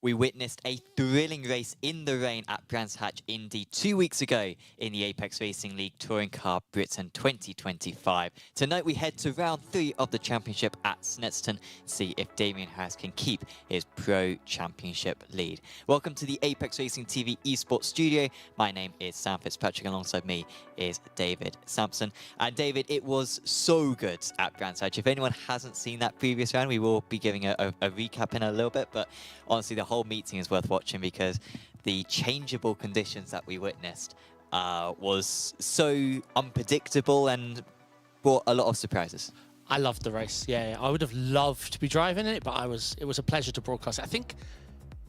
We witnessed a thrilling race in the rain at Brands Hatch Indy 2 weeks ago in the Apex Racing League Touring Car Britain 2025. Tonight we head to round 3 of the championship at Snetterton to see if Damien Harris can keep his Pro Championship lead. Welcome to the Apex Racing TV esports studio. My name is Sam Fitzpatrick, alongside me is David Sampson. And David, it was so good at Brands Hatch. If anyone hasn't seen that previous round, we will be giving a recap in a little bit, but honestly the whole meeting is worth watching because the changeable conditions that we witnessed was so unpredictable and brought a lot of surprises. I loved the race. Yeah, I would have loved to be driving it, but it was a pleasure to broadcast it. I think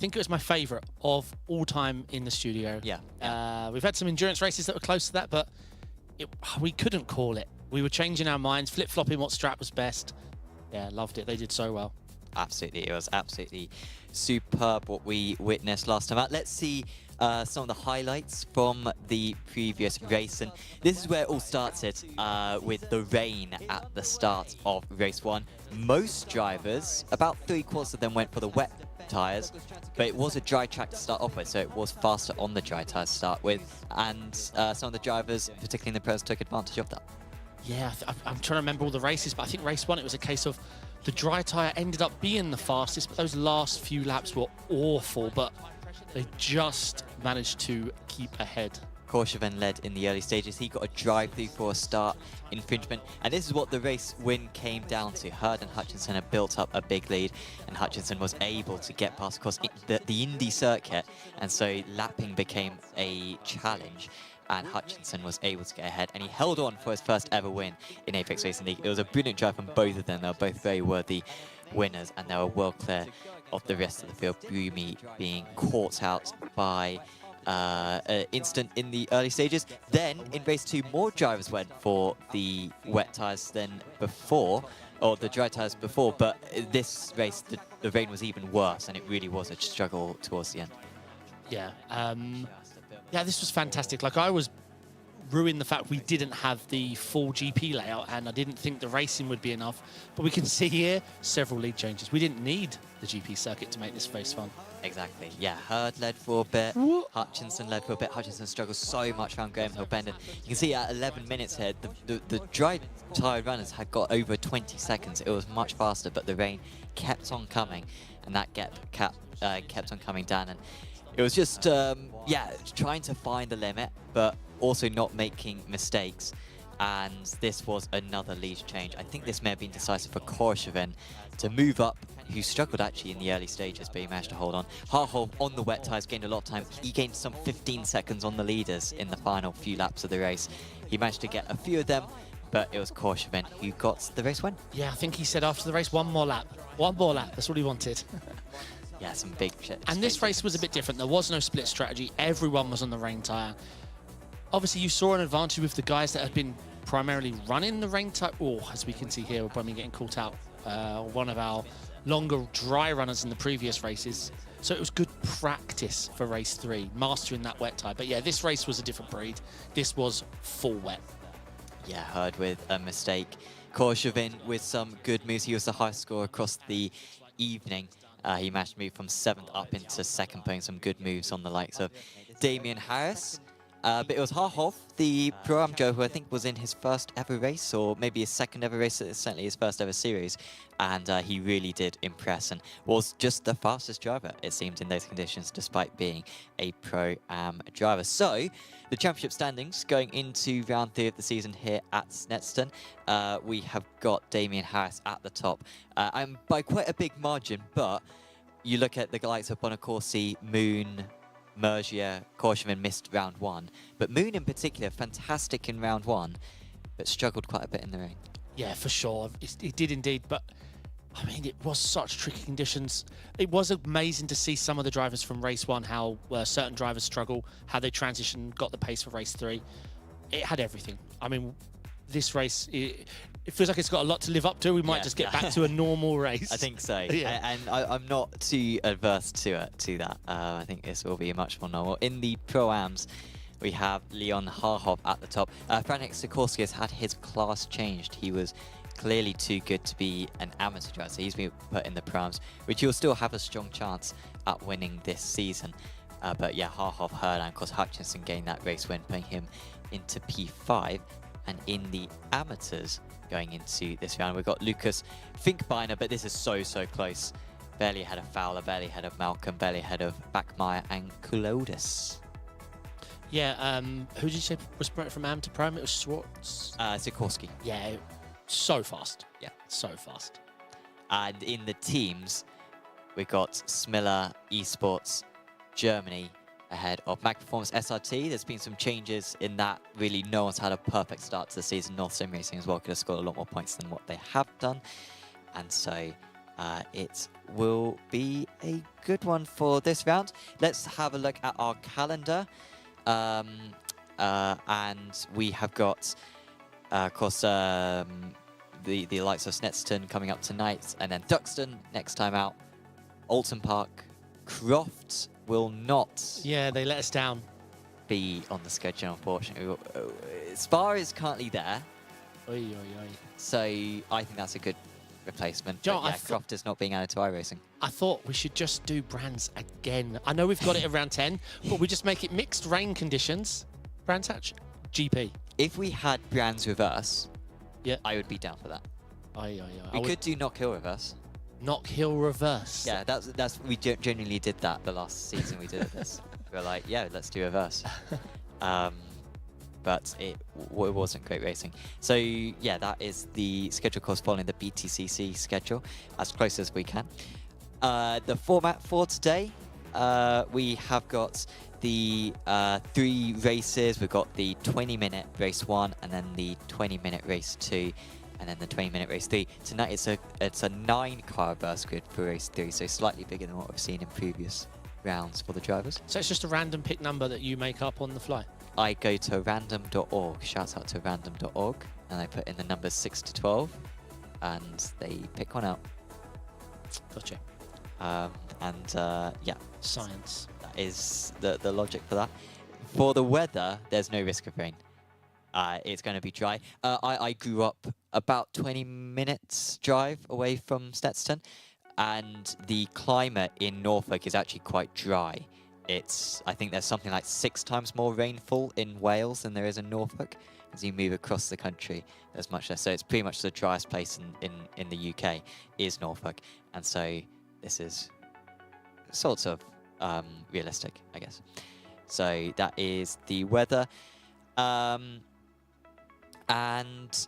it was my favourite of all time in the studio. Yeah. We've had some endurance races that were close to that, but we couldn't call it. We were changing our minds, flip-flopping what strap was best. Yeah, loved it. They did so well. Absolutely, it was absolutely superb what we witnessed last time out. Let's see some of the highlights from the previous race, and this is where it all started with the rain at the start of race 1. Most drivers, about 3/4 of them, went for the wet tyres, but it was a dry track to start off with, so it was faster on the dry tyres to start with, and some of the drivers, particularly in the pros, took advantage of that. Yeah, I'm trying to remember all the races, but I think race 1 it was a case of the dry tyre ended up being the fastest, but those last few laps were awful, but they just managed to keep ahead. Corby led in the early stages. He got a drive-through for a start infringement, and this is what the race win came down to. Hurd and Hutchinson had built up a big lead, and Hutchinson was able to get past across the Indy circuit, and so lapping became a challenge. And Hutchinson was able to get ahead, and he held on for his first ever win in Apex Racing League. It was a brilliant drive from both of them. They were both very worthy winners, and they were well clear of the rest of the field. Brumi being caught out by an incident in the early stages. Then in race 2, more drivers went for the wet tyres than before, or the dry tyres before, but this race, the rain was even worse, and it really was a struggle towards the end. Yeah. Yeah, this was fantastic. Like, I was ruined the fact we didn't have the full GP layout, and I didn't think the racing would be enough. But we can see here several lead changes. We didn't need the GP circuit to make this race fun. Exactly. Yeah, Hurd led for a bit. Hutchinson led for a bit. Hutchinson struggled so much around Graham Hill Bend. And you can see at 11 minutes here, the dry tyre runners had got over 20 seconds. It was much faster, but the rain kept on coming, and that gap kept on coming down. And it was just, yeah, trying to find the limit, but also not making mistakes. And this was another lead change. I think this may have been decisive for Corby to move up, who struggled actually in the early stages, but he managed to hold on. Harholm on the wet tyres gained a lot of time. He gained some 15 seconds on the leaders in the final few laps of the race. He managed to get a few of them, but it was Corby who got the race win. Yeah, I think he said after the race, one more lap. One more lap, that's all he wanted. Yeah, some big shit. And this race was a bit different. There was no split strategy. Everyone was on the rain tyre. Obviously, you saw an advantage with the guys that had been primarily running the rain tyre. Oh, as we can see here, we're probably getting caught out. One of our longer dry runners in the previous races. So it was good practice for race 3, mastering that wet tyre. But yeah, this race was a different breed. This was full wet. Yeah, Hurd with a mistake. Corby with some good moves. He was the highest score across the evening. He managed to move from 7th up into 2nd, putting some good moves on the likes of Damien Harris. But it was Harhov, the Pro-Am Joe, who I think was in his first ever race, or maybe his second ever race, certainly his first ever series. And he really did impress and was just the fastest driver, it seemed, in those conditions, despite being a Pro-Am driver. So, the championship standings going into round 3 of the season here at Snetterton. We have got Damien Harris at the top, and by quite a big margin, but you look at the likes of Bonacorsi, Moon, Mergia, Korshevin missed round 1, but Moon in particular, fantastic in round 1, but struggled quite a bit in the rain. Yeah, for sure. It did indeed, but I mean, it was such tricky conditions. It was amazing to see some of the drivers from race 1, how certain drivers struggle, how they transition, got the pace for race 3. It had everything. I mean, this race, it feels like it's got a lot to live up to. We might just get back to a normal race. I think so. Yeah. And I'm not too adverse to that. I think this will be much more normal. In the Pro-Ams, we have Leon Harhov at the top. Franek Sikorsky has had his class changed. He was clearly too good to be an amateur driver, so he's been put in the Pro-Ams, which he'll still have a strong chance at winning this season. But yeah, Harhov, Hurd, and of course Hutchinson gained that race win, putting him into P5. And in the amateurs going into this round, we've got Lucas Finkbeiner, but this is so close. Barely ahead of Fowler, barely ahead of Malcolm, barely ahead of Backmeyer and Kulodis. Yeah, who did you say was from Am to Prime? It was Schwartz. Sikorsky. Yeah, so fast. Yeah. So fast. And in the teams, we've got Smiller Esports Germany ahead of Mag Performance SRT. There's been some changes in that. Really, no one's had a perfect start to the season. North Sim Racing as well could have scored a lot more points than what they have done. And so it will be a good one for this round. Let's have a look at our calendar. And we have got, of course, the likes of Snetterton coming up tonight, and then Duxton next time out. Alton Park, Croft will not. Yeah, they let us down. Be on the schedule, unfortunately. Spa is currently there. Oy, oy, oy. So I think that's a good replacement. Joe, yeah, Croft is not being added to iRacing. I thought we should just do Brands again. I know we've got it around 10, but we just make it mixed rain conditions. Brands Hatch, GP. If we had Brands reverse, yeah, I would be down for that. Aye. We could do Knock Hill reverse. Knock Hill reverse. Yeah, that's we genuinely did that the last season we did this. We were like, yeah, let's do reverse. But it wasn't great racing. So yeah, that is the schedule course following the BTCC schedule as close as we can. The format for today, we have got the 3 races. We've got the 20-minute race 1, and then the 20-minute race 2, and then the 20-minute race 3. Tonight it's a 9-car reverse grid for race 3, so slightly bigger than what we've seen in previous rounds for the drivers. So it's just a random pick number that you make up on the fly? I go to random.org, shout out to random.org, and I put in the numbers 6 to 12, and they pick one out. Gotcha. Yeah. Science. That is the logic for that. For the weather, there's no risk of rain. It's going to be dry. I grew up about 20 minutes drive away from Snetterton, and the climate in Norfolk is actually quite dry. I think there's something like 6 times more rainfall in Wales than there is in Norfolk. As you move across the country, there's much less. So it's pretty much the driest place in the UK is Norfolk. And so this is sort of realistic, I guess. So that is the weather. And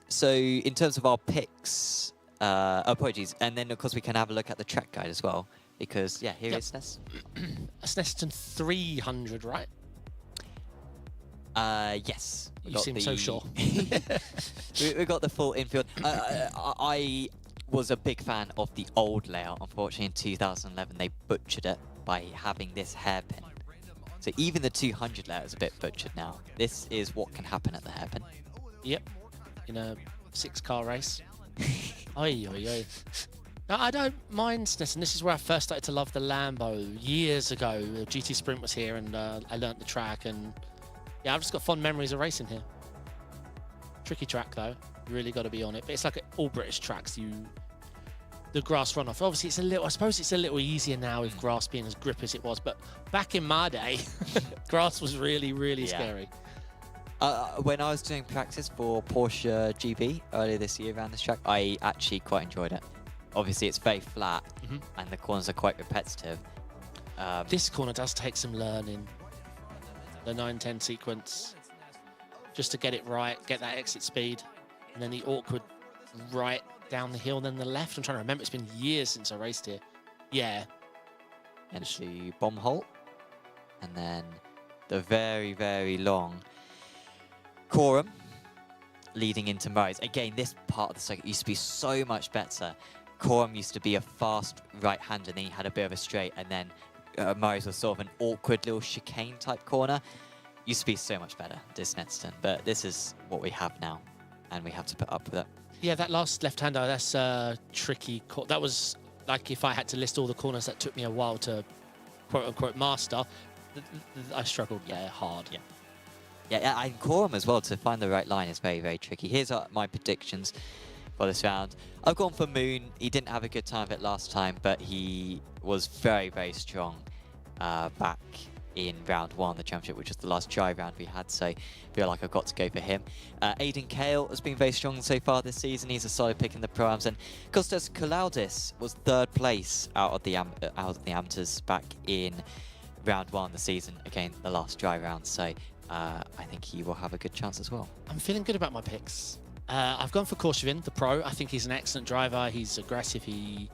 so in terms of our picks, apologies. And then, of course, we can have a look at the track guide as well. Because, yeah, here is Sness. A Snetterton 300, right? Yes. You seem so sure. we got the full infield. I was a big fan of the old layout. Unfortunately, in 2011, they butchered it by having this hairpin. So even the 200 layout is a bit butchered now. This is what can happen at the hairpin. Yep. In a 6-car race. Oi, oi, oi. Now, I don't mind Snetterton. This is where I first started to love the Lambo years ago. GT Sprint was here, and I learnt the track, and yeah, I've just got fond memories of racing here. Tricky track though. You really got to be on it. But it's like all British tracks. The grass runoff. Obviously, it's a little. I suppose it's a little easier now with grass being as grip as it was. But back in my day, grass was really, really scary. When I was doing practice for Porsche GB earlier this year around this track, I actually quite enjoyed it. Obviously, it's very flat, and the corners are quite repetitive. This corner does take some learning. The 9-10 sequence, just to get it right, get that exit speed, and then the awkward right down the hill, then the left. I'm trying to remember. It's been years since I raced here. Yeah. Into bomb hole, and then the very, very long Coram leading into Murray's. Again, this part of the circuit used to be so much better. Coram used to be a fast right-hander, and then he had a bit of a straight, and then Murray's was sort of an awkward little chicane type corner. Used to be so much better, this Snetterton, but this is what we have now, and we have to put up with it. Yeah, that last left-hander, that's a tricky. That was like if I had to list all the corners that took me a while to quote-unquote master, I struggled there hard. Yeah, and Coram as well, to find the right line is very, very tricky. Here's my predictions for this round. I've gone for Moon. He didn't have a good time of it last time, but he was very, very strong back in round 1 of the championship, which was the last dry round we had, so I feel like I've got to go for him. Aidan Kale has been very strong so far this season. He's a solid pick in the Pro-Ams, and Kostas Kolaudis was 3rd place out of the amateurs back in round 1 of the season, again, the last dry round, so I think he will have a good chance as well. I'm feeling good about my picks. I've gone for Korshevin, the pro. I think he's an excellent driver. He's aggressive. He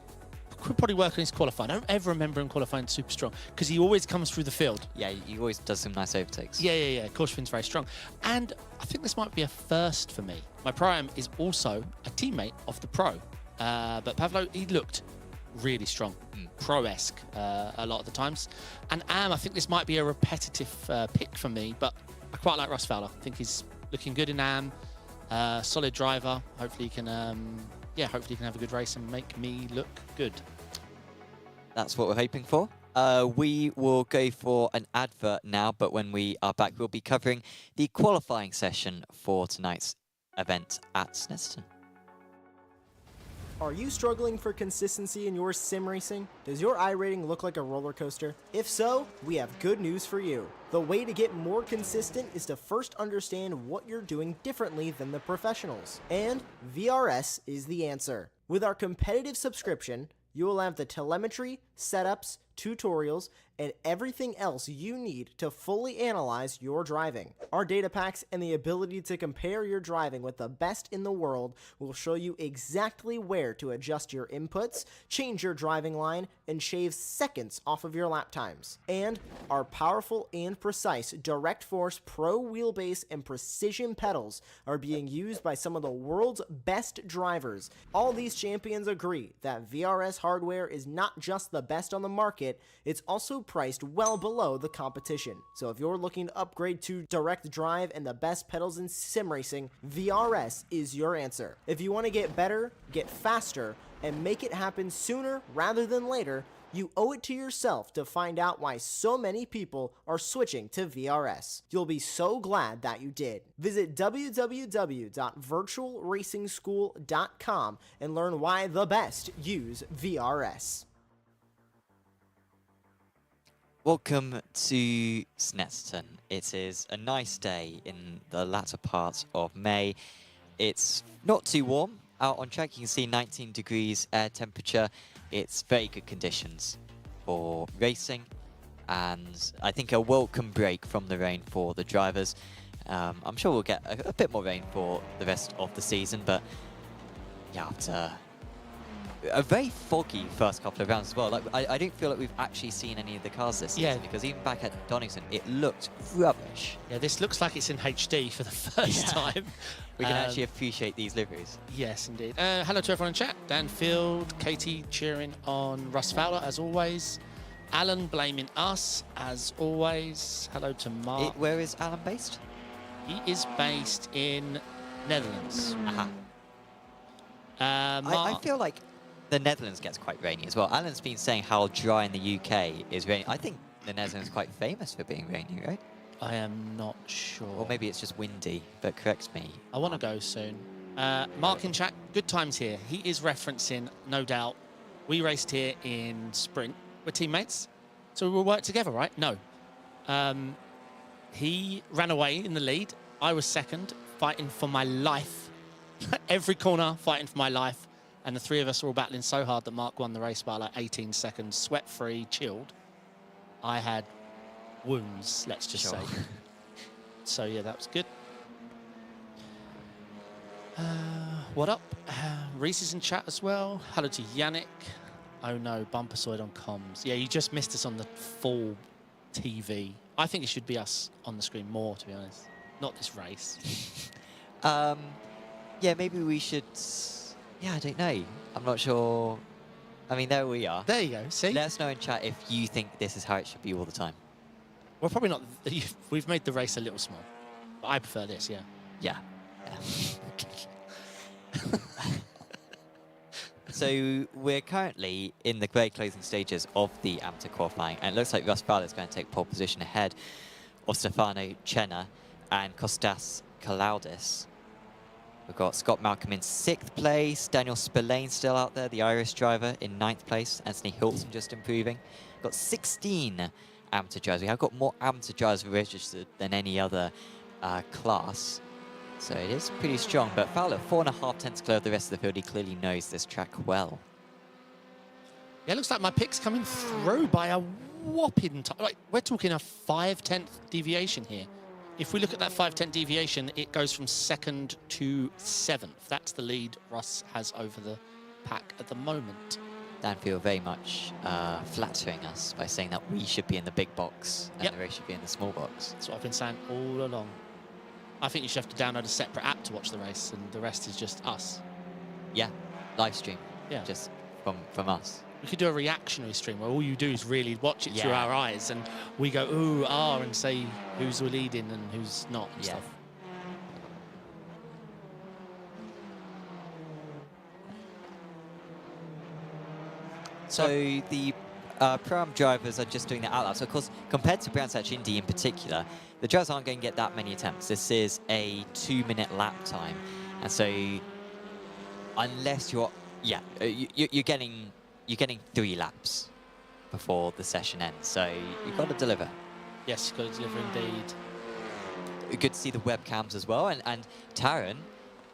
could probably work on his qualifying. I don't ever remember him qualifying super strong because he always comes through the field. Yeah, he always does some nice overtakes. Yeah. Korshevin's very strong. And I think this might be a first for me. My pro-am is also a teammate of the pro. But Pavlo, he looked really strong, pro-esque a lot of the times. And I think this might be a repetitive pick for me, but I quite like Russ Fowler. I think he's looking good in AM. Solid driver. Hopefully he can, hopefully he can have a good race and make me look good. That's what we're hoping for. We will go for an advert now, but when we are back, we'll be covering the qualifying session for tonight's event at Snetterton. Are you struggling for consistency in your sim racing? Does your iRating look like a roller coaster? If so, we have good news for you. The way to get more consistent is to first understand what you're doing differently than the professionals. And VRS is the answer. With our competitive subscription, you will have the telemetry, setups, tutorials, and everything else you need to fully analyze your driving. Our data packs and the ability to compare your driving with the best in the world will show you exactly where to adjust your inputs, change your driving line, and shave seconds off of your lap times. And our powerful and precise Direct Force Pro wheelbase and precision pedals are being used by some of the world's best drivers. All these champions agree that VRS hardware is not just the best on the market, it's also priced well below the competition. So if you're looking to upgrade to direct drive and the best pedals in sim racing, VRS is your answer. If you want to get better, get faster, and make it happen sooner rather than later, you owe it to yourself to find out why so many people are switching to VRS. You'll be so glad that you did. Visit www.virtualracingschool.com and learn why the best use VRS. Welcome to Snetterton. It is a nice day in the latter part of May. It's not too warm out on track. You can see 19 degrees air temperature. It's very good conditions for racing, and I think a welcome break from the rain for the drivers. I'm sure we'll get a bit more rain for the rest of the season, but yeah, after a very foggy first couple of rounds as well. Like, I don't feel like we've actually seen any of the cars this season, because even back at Donington, it looked rubbish. Yeah, this looks like it's in HD for the first time. We can actually appreciate these liveries. Yes, indeed. Hello to everyone in chat. Dan Field, Katie cheering on Russ Fowler, as always. Alan blaming us, as always. Hello to Mark. Where is Alan based? He is based in Netherlands. Aha. I feel like the Netherlands gets quite rainy as well. Alan's been saying how dry in the UK is rainy. I think the Netherlands is quite famous for being rainy, right? I am not sure. Or maybe it's just windy, but correct me. I want to go soon. Mark in chat, good times here. He is referencing, no doubt, we raced here in Sprint. We're teammates, so we will work together, right? No. He ran away in the lead, I was second, fighting for my life. Every corner, fighting for my life. And the three of us were all battling so hard that Mark won the race by like 18 seconds, sweat-free, chilled. I had wounds, let's just say. So, yeah, that was good. What up? Reese is in chat as well. Hello to Yannick. Oh, no, Bumpersoid on comms. Yeah, you just missed us on the full TV. I think it should be us on the screen more, to be honest. Not this race. Yeah, maybe we should... Yeah, I don't know. I'm not sure. I mean, there we are. There you go, see? Let us know in chat if you think this is how it should be all the time. We're probably not... We've made the race a little small. But I prefer this, yeah. Yeah. So we're currently in the very closing stages of the amateur qualifying, and it looks like Russ Fowler is going to take pole position ahead of Stefano Cena and Kostas Kalaudis. We've got Scott Malcolm in 6th place, Daniel Spillane still out there, the Irish driver, in 9th place, Anthony Hilton just improving. We've got 16 amateur drivers. We have got more amateur drivers registered than any other class. So it is pretty strong, but Fowler, 4.5 tenths clear of the rest of the field. He clearly knows this track well. Yeah, it looks like my pick's coming through by a whopping time. Like, we're talking a 5/10 deviation here. If we look at that 5/10 deviation, it goes from 2nd to 7th. That's the lead Russ has over the pack at the moment. Danfield very much flattering us by saying that we should be in the big box and the race should be in the small box. That's what I've been saying all along. I think you should have to download a separate app to watch the race, and the rest is just us. Yeah, live stream. Yeah. Just from us. We could do a reactionary stream where all you do is really watch it through our eyes, and we go, ooh, ah, and say who's leading and who's not and stuff. So the Pro-Am drivers are just doing that out loud. So of course, compared to Brands Hatch Indy in particular, the drivers aren't going to get that many attempts. This is a 2-minute lap time. And so unless you're, you're getting 3 laps before the session ends. So you've got to deliver. Yes, you've got to deliver indeed. Good to see the webcams as well. And Taron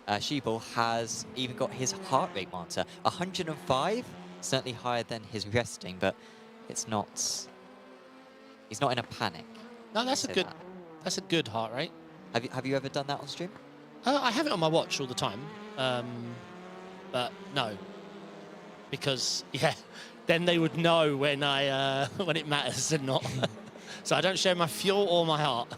Schiebel has even got his heart rate monitor. 105, certainly higher than his resting, but it's not, he's not in a panic. No, that's a good heart rate. Have you ever done that on stream? I have it on my watch all the time, but no, because then they would know when when it matters and not. So I don't share my fuel or my heart.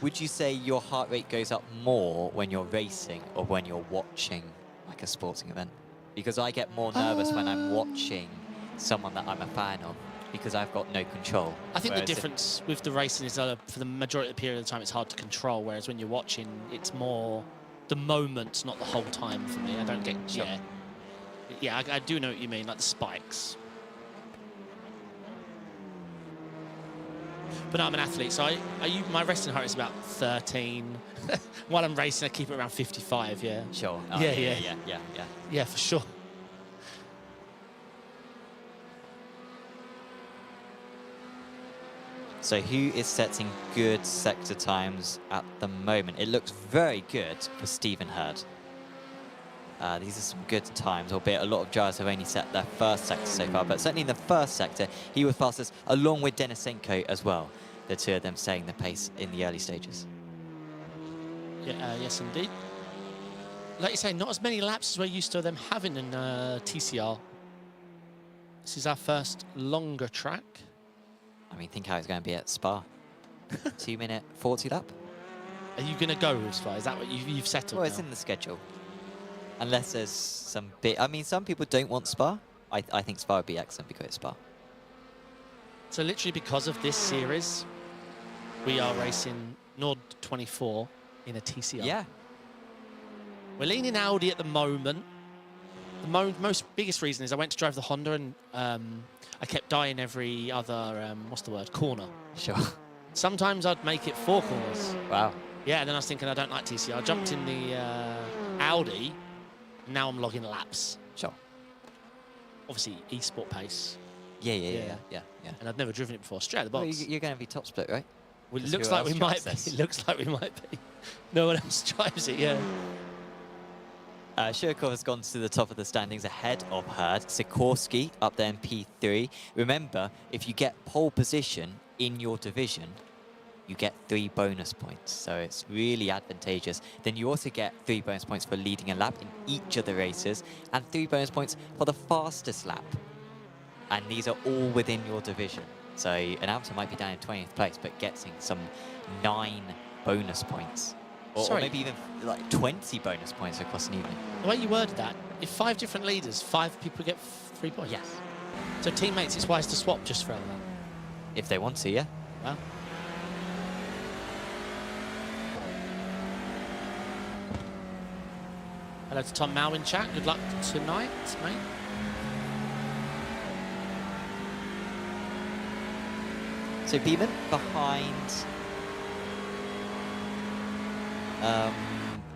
Would you say your heart rate goes up more when you're racing or when you're watching like a sporting event? Because I get more nervous when I'm watching someone that I'm a fan of, because I've got no control. I think the difference with the racing is for the majority of the period of the time it's hard to control, whereas when you're watching, it's more the moment, not the whole time for me. I don't get, I do know what you mean, like the spikes. But no, I'm an athlete, so my resting heart is about 13. While I'm racing, I keep it around 55, yeah. Sure. Oh, yeah. Yeah, for sure. So who is setting good sector times at the moment? It looks very good for Stephen Hurd. These are some good times, albeit a lot of drivers have only set their first sector so far, but certainly in the first sector, he was fastest, along with Denisenko as well. The two of them setting the pace in the early stages. Yeah, yes, indeed. Like you say, not as many laps as we're used to them having in TCR. This is our first longer track. I mean, think how it's going to be at Spa. 2-minute 40 lap. Are you going to go with Spa? Is that what you've settled? Well, it's in the schedule. Unless there's some bit. I mean, some people don't want Spa. I think Spa would be excellent because it's Spa. So literally because of this series, we are racing Nord 24 in a TCR. Yeah. We're leaning Audi at the moment. The most biggest reason is I went to drive the Honda and I kept dying every other, corner. Sure. Sometimes I'd make it 4 corners. Wow. Yeah, and then I was thinking I don't like TCR. I jumped in the Audi. Now I'm logging laps. Sure. Obviously, esport pace. Yeah. And And I've never driven it before. Straight out of the box. Well, you're going to be top split, right? Well, it Just looks who like we else might drives be. this? It looks like we might be. No one else drives it, yeah. Shirkov has gone to the top of the standings ahead of Herd. Sikorsky up there in P3. Remember, if you get pole position in your division, you get 3 bonus points. So it's really advantageous. Then you also get 3 bonus points for leading a lap in each of the races and 3 bonus points for the fastest lap. And these are all within your division. So an amateur might be down in 20th place, but getting some 9 bonus points. Or maybe even like 20 bonus points across an evening. The way you worded that, if 5 different leaders, 5 people get 3 points? Yes. So teammates, it's wise to swap just for that. If they want to, yeah. Well. Hello to Tom Mao in chat. Good luck tonight, mate. So Beeman behind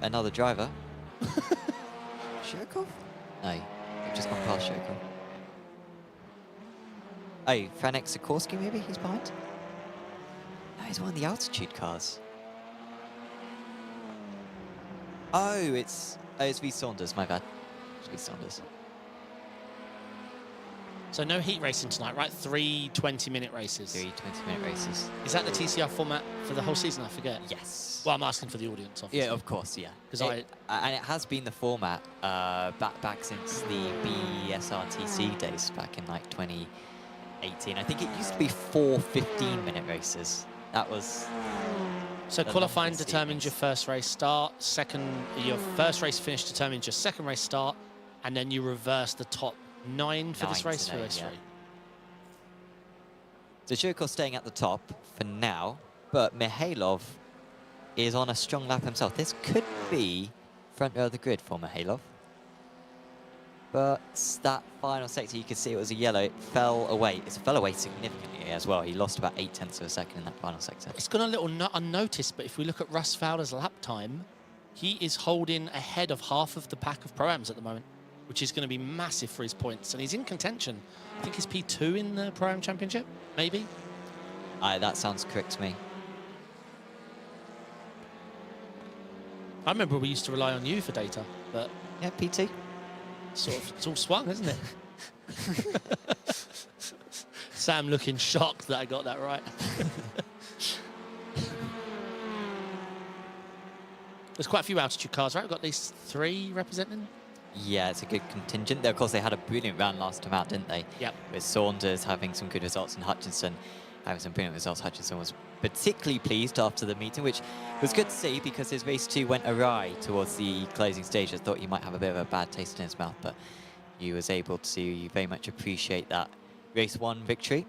another driver. Shirkov? No, I've just gone past Shirkov. Oh, Franek Sikorsky maybe he's behind? No, he's one of the altitude cars. Oh, it's V Saunders, my bad. It's V Saunders. So no heat racing tonight, right? 3 20-minute races. 3 20-minute races. Is that the TCR format for the whole season? I forget. Yes. Well, I'm asking for the audience, obviously. Yeah, of course, yeah. Because and it has been the format back since the BSRTC days back in like 2018. I think it used to be 4 15-minute races. That was. So the qualifying longest determines your sequence. first race start. Your first race finish determines your second race start, and then you reverse the top 9 for this 9 race for today, race yeah. 3. So Shirkov staying at the top for now, but Mihailov is on a strong lap himself. This could be front row of the grid for Mihailov. But that final sector, you could see it was a yellow. It fell away. It fell away significantly as well. He lost about 0.8 of a second in that final sector. It's gone a little unnoticed, but if we look at Russ Fowler's lap time, he is holding ahead of half of the pack of Pro-Ams at the moment, which is going to be massive for his points. And he's in contention. I think he's P2 in the Pro-Am Championship, maybe? That sounds correct to me. I remember we used to rely on you for data, but Yeah, PT. sort of, it's all swung, isn't it? Sam looking shocked that I got that right. There's quite a few altitude cars, right? We've got at least 3 representing. Yeah, it's a good contingent. Of course, they had a brilliant round last time out, didn't they? Yep. With Saunders having some good results and Hutchinson having some brilliant results. Hutchinson was particularly pleased after the meeting, which was good to see because his race 2 went awry towards the closing stage. I thought he might have a bit of a bad taste in his mouth, but he was able to very much appreciate that race 1 victory,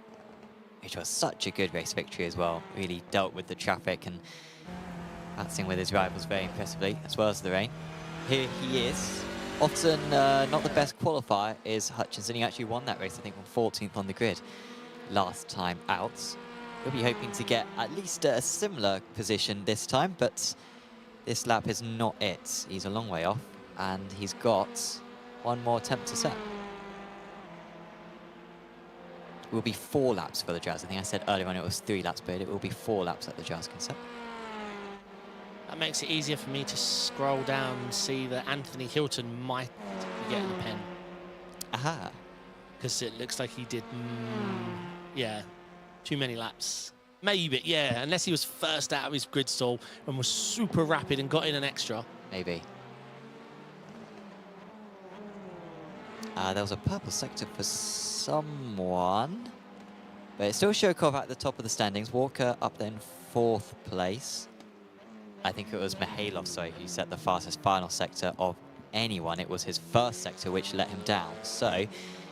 which was such a good race victory as well. Really dealt with the traffic and passing with his rivals very impressively, as well as the rain. Here he is. Often not the best qualifier is Hutchinson. He actually won that race, I think, on 14th on the grid last time out. We'll be hoping to get at least a similar position this time, but this lap is not it. He's a long way off, and he's got 1 more attempt to set. It will be 4 laps for the Jazz. I think I said earlier on it was 3 laps, but it will be 4 laps that the Jazz can set. That makes it easier for me to scroll down and see that Anthony Hilton might be getting a pen. Aha. Because it looks like he did, yeah, too many laps. Maybe, yeah, unless he was first out of his grid stall and was super rapid and got in an extra. Maybe. There was a purple sector for someone. But it's still Shirkov at the top of the standings. Walker up there in 4th place. I think it was Mihailov, sorry, who set the fastest final sector of anyone. It was his first sector which let him down. So if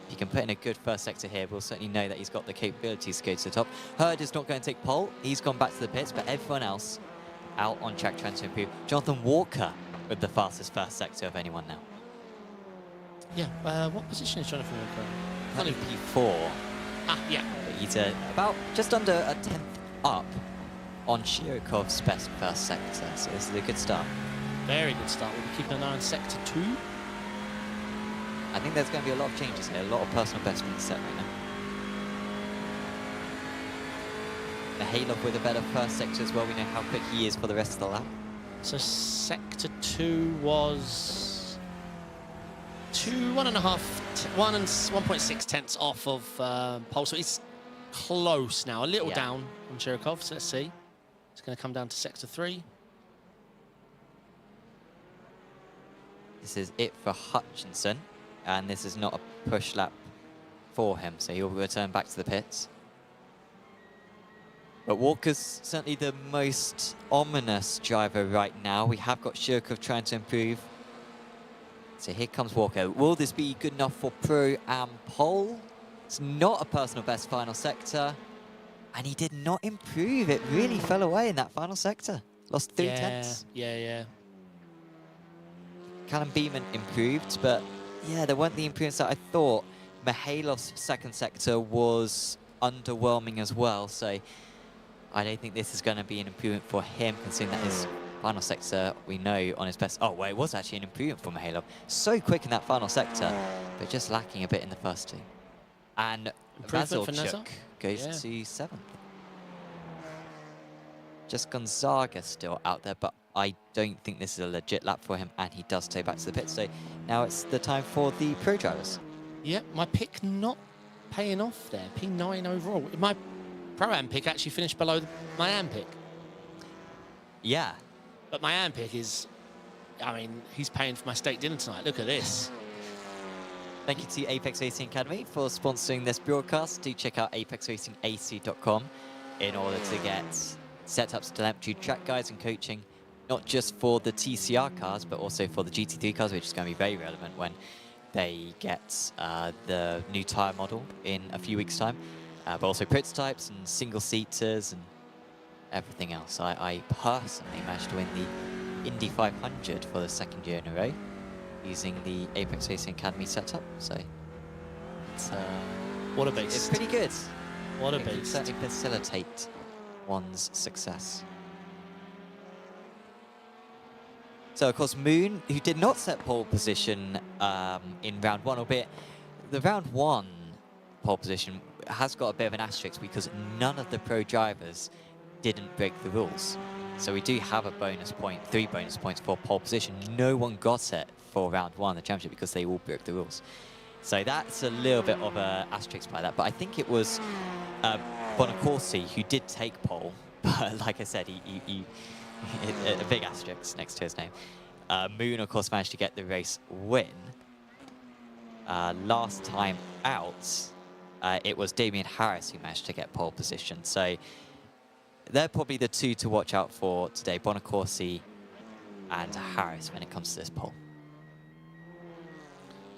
he can put in a good first sector here, we'll certainly know that he's got the capabilities to go to the top. Herd is not going to take pole. He's gone back to the pits, but everyone else out on track trying to improve. Jonathan Walker with the fastest first sector of anyone now. Yeah, what position is Jonathan Walker? Only P4. Ah, yeah. But he's about just under a 10th up on Shirikov's best first sector, so this is a good start. Very good start. We'll be keeping an eye on Sector 2. I think there's going to be a lot of changes here, a lot of personal best being set right now. Mihailov with a better first sector as well. We know how quick he is for the rest of the lap. So sector 2 was 1.6 tenths off of pole. So it's close now, a little down on Chirikov. So let's see. It's going to come down to sector 3. This is it for Hutchinson, and this is not a push lap for him, so he'll return back to the pits. But Walker's certainly the most ominous driver right now. We have got Shirkov trying to improve. So here comes Walker. Will this be good enough for Pro-Am pole? It's not a personal best final sector. And he did not improve. It really fell away in that final sector. Lost 3 tenths. Yeah. Callum Beeman improved, but yeah, there weren't the improvements that I thought. Mihailov's second sector was underwhelming as well, so I don't think this is going to be an improvement for him, considering that his final sector, we know, on his best... Oh, well, it was actually an improvement for Mihailov. So quick in that final sector, but just lacking a bit in the first 2. And Razorchuk goes to 7th. Just Gonzaga still out there, but I don't think this is a legit lap for him, and he does stay back to the pit. So now it's the time for the pro drivers. Yeah, my pick not paying off there. P9 overall. My Pro-Am pick actually finished below my Am pick. Yeah. But my Am pick is, I mean, he's paying for my steak dinner tonight. Look at this. Thank you to Apex Racing Academy for sponsoring this broadcast. Do check out apexracingac.com in order to get setups, telemetry, track guides and coaching, not just for the TCR cars, but also for the GT3 cars, which is going to be very relevant when they get the new tyre model in a few weeks' time, but also prototypes and single-seaters and everything else. I personally managed to win the Indy 500 for the 2nd year in a row using the Apex Racing Academy setup, so it's, what a beast. It's pretty good. What a It can beast. certainly facilitate one's success. So, of course, Moon, who did not set pole position in round 1, albeit the round 1 pole position has got a bit of an asterisk because none of the pro drivers didn't break the rules. So we do have a bonus point, 3 bonus points for pole position. No one got it for round 1 of the championship because they all broke the rules. So that's a little bit of an asterisk by that. But I think it was Bonacorsi who did take pole. But like I said, he a big asterisk next to his name. Moon, of course, managed to get the race win. Last time out, it was Damien Harris who managed to get pole position. So they're probably the 2 to watch out for today, Bonacorsi and Harris, when it comes to this pole.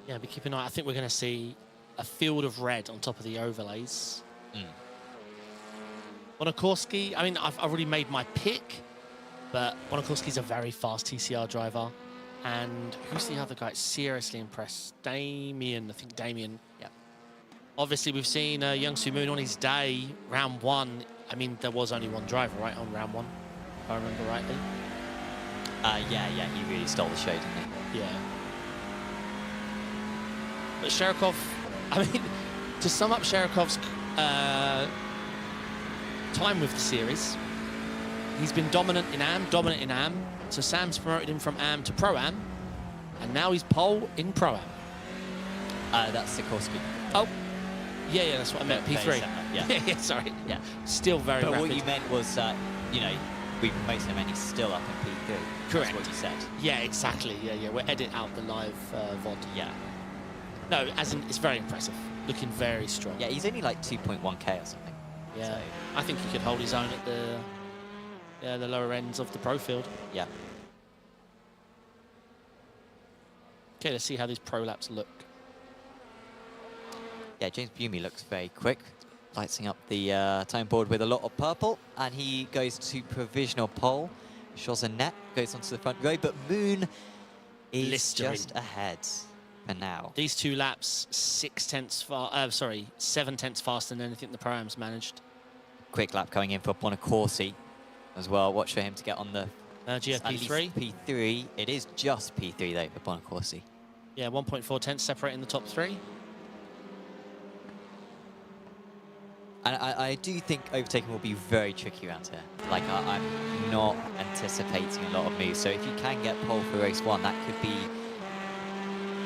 Yeah, but keep an eye. I think we're going to see a field of red on top of the overlays. Bonacorsi, I mean, I've already made my pick, but Bonacorski's a very fast TCR driver. And who's the other guy? Seriously impressed. Damien, I think Damien. Yeah. Obviously, we've seen Youngsu Moon on his day, round 1. I mean, there was only 1 driver, right, on round 1, if I remember rightly. Yeah, he really stole the show, didn't he? Yeah. But Sherikov, I mean, to sum up Sherikov's time with the series, he's been dominant in AM, so Sam's promoted him from AM to Pro-Am, and now he's pole in Pro-Am. That's Sikorsky. Oh, yeah, that's what I meant, P3. Yeah. Sorry. Yeah. Still very But rapid. what you meant was, you know, we promoted him and he's still up in P3. Correct. That's what you said. Yeah, exactly. Yeah, we'll edit out the live VOD. Yeah. No, as in, it's very impressive. Looking very strong. Yeah, he's only like 2.1k or something. Yeah. So. I think he could hold his own at the lower ends of the pro field. Yeah. Okay, let's see how these pro laps look. Yeah, James Bumi looks very quick, lighting up the time board with a lot of purple, and he goes to provisional pole. Chozanet goes onto the front row, but Moon is Blistering. just ahead for now. These 2 laps, 7 tenths faster than anything the Pro-Am's managed. Quick lap coming in for Bonacorsi as well. Watch for him to get on the Gio at least P3. P3. It is just P3 though for Bonacorsi. Yeah, 1.4 tenths separating the top 3. And I do think overtaking will be very tricky around here. Like, I'm not anticipating a lot of moves. So if you can get pole for race 1, that could be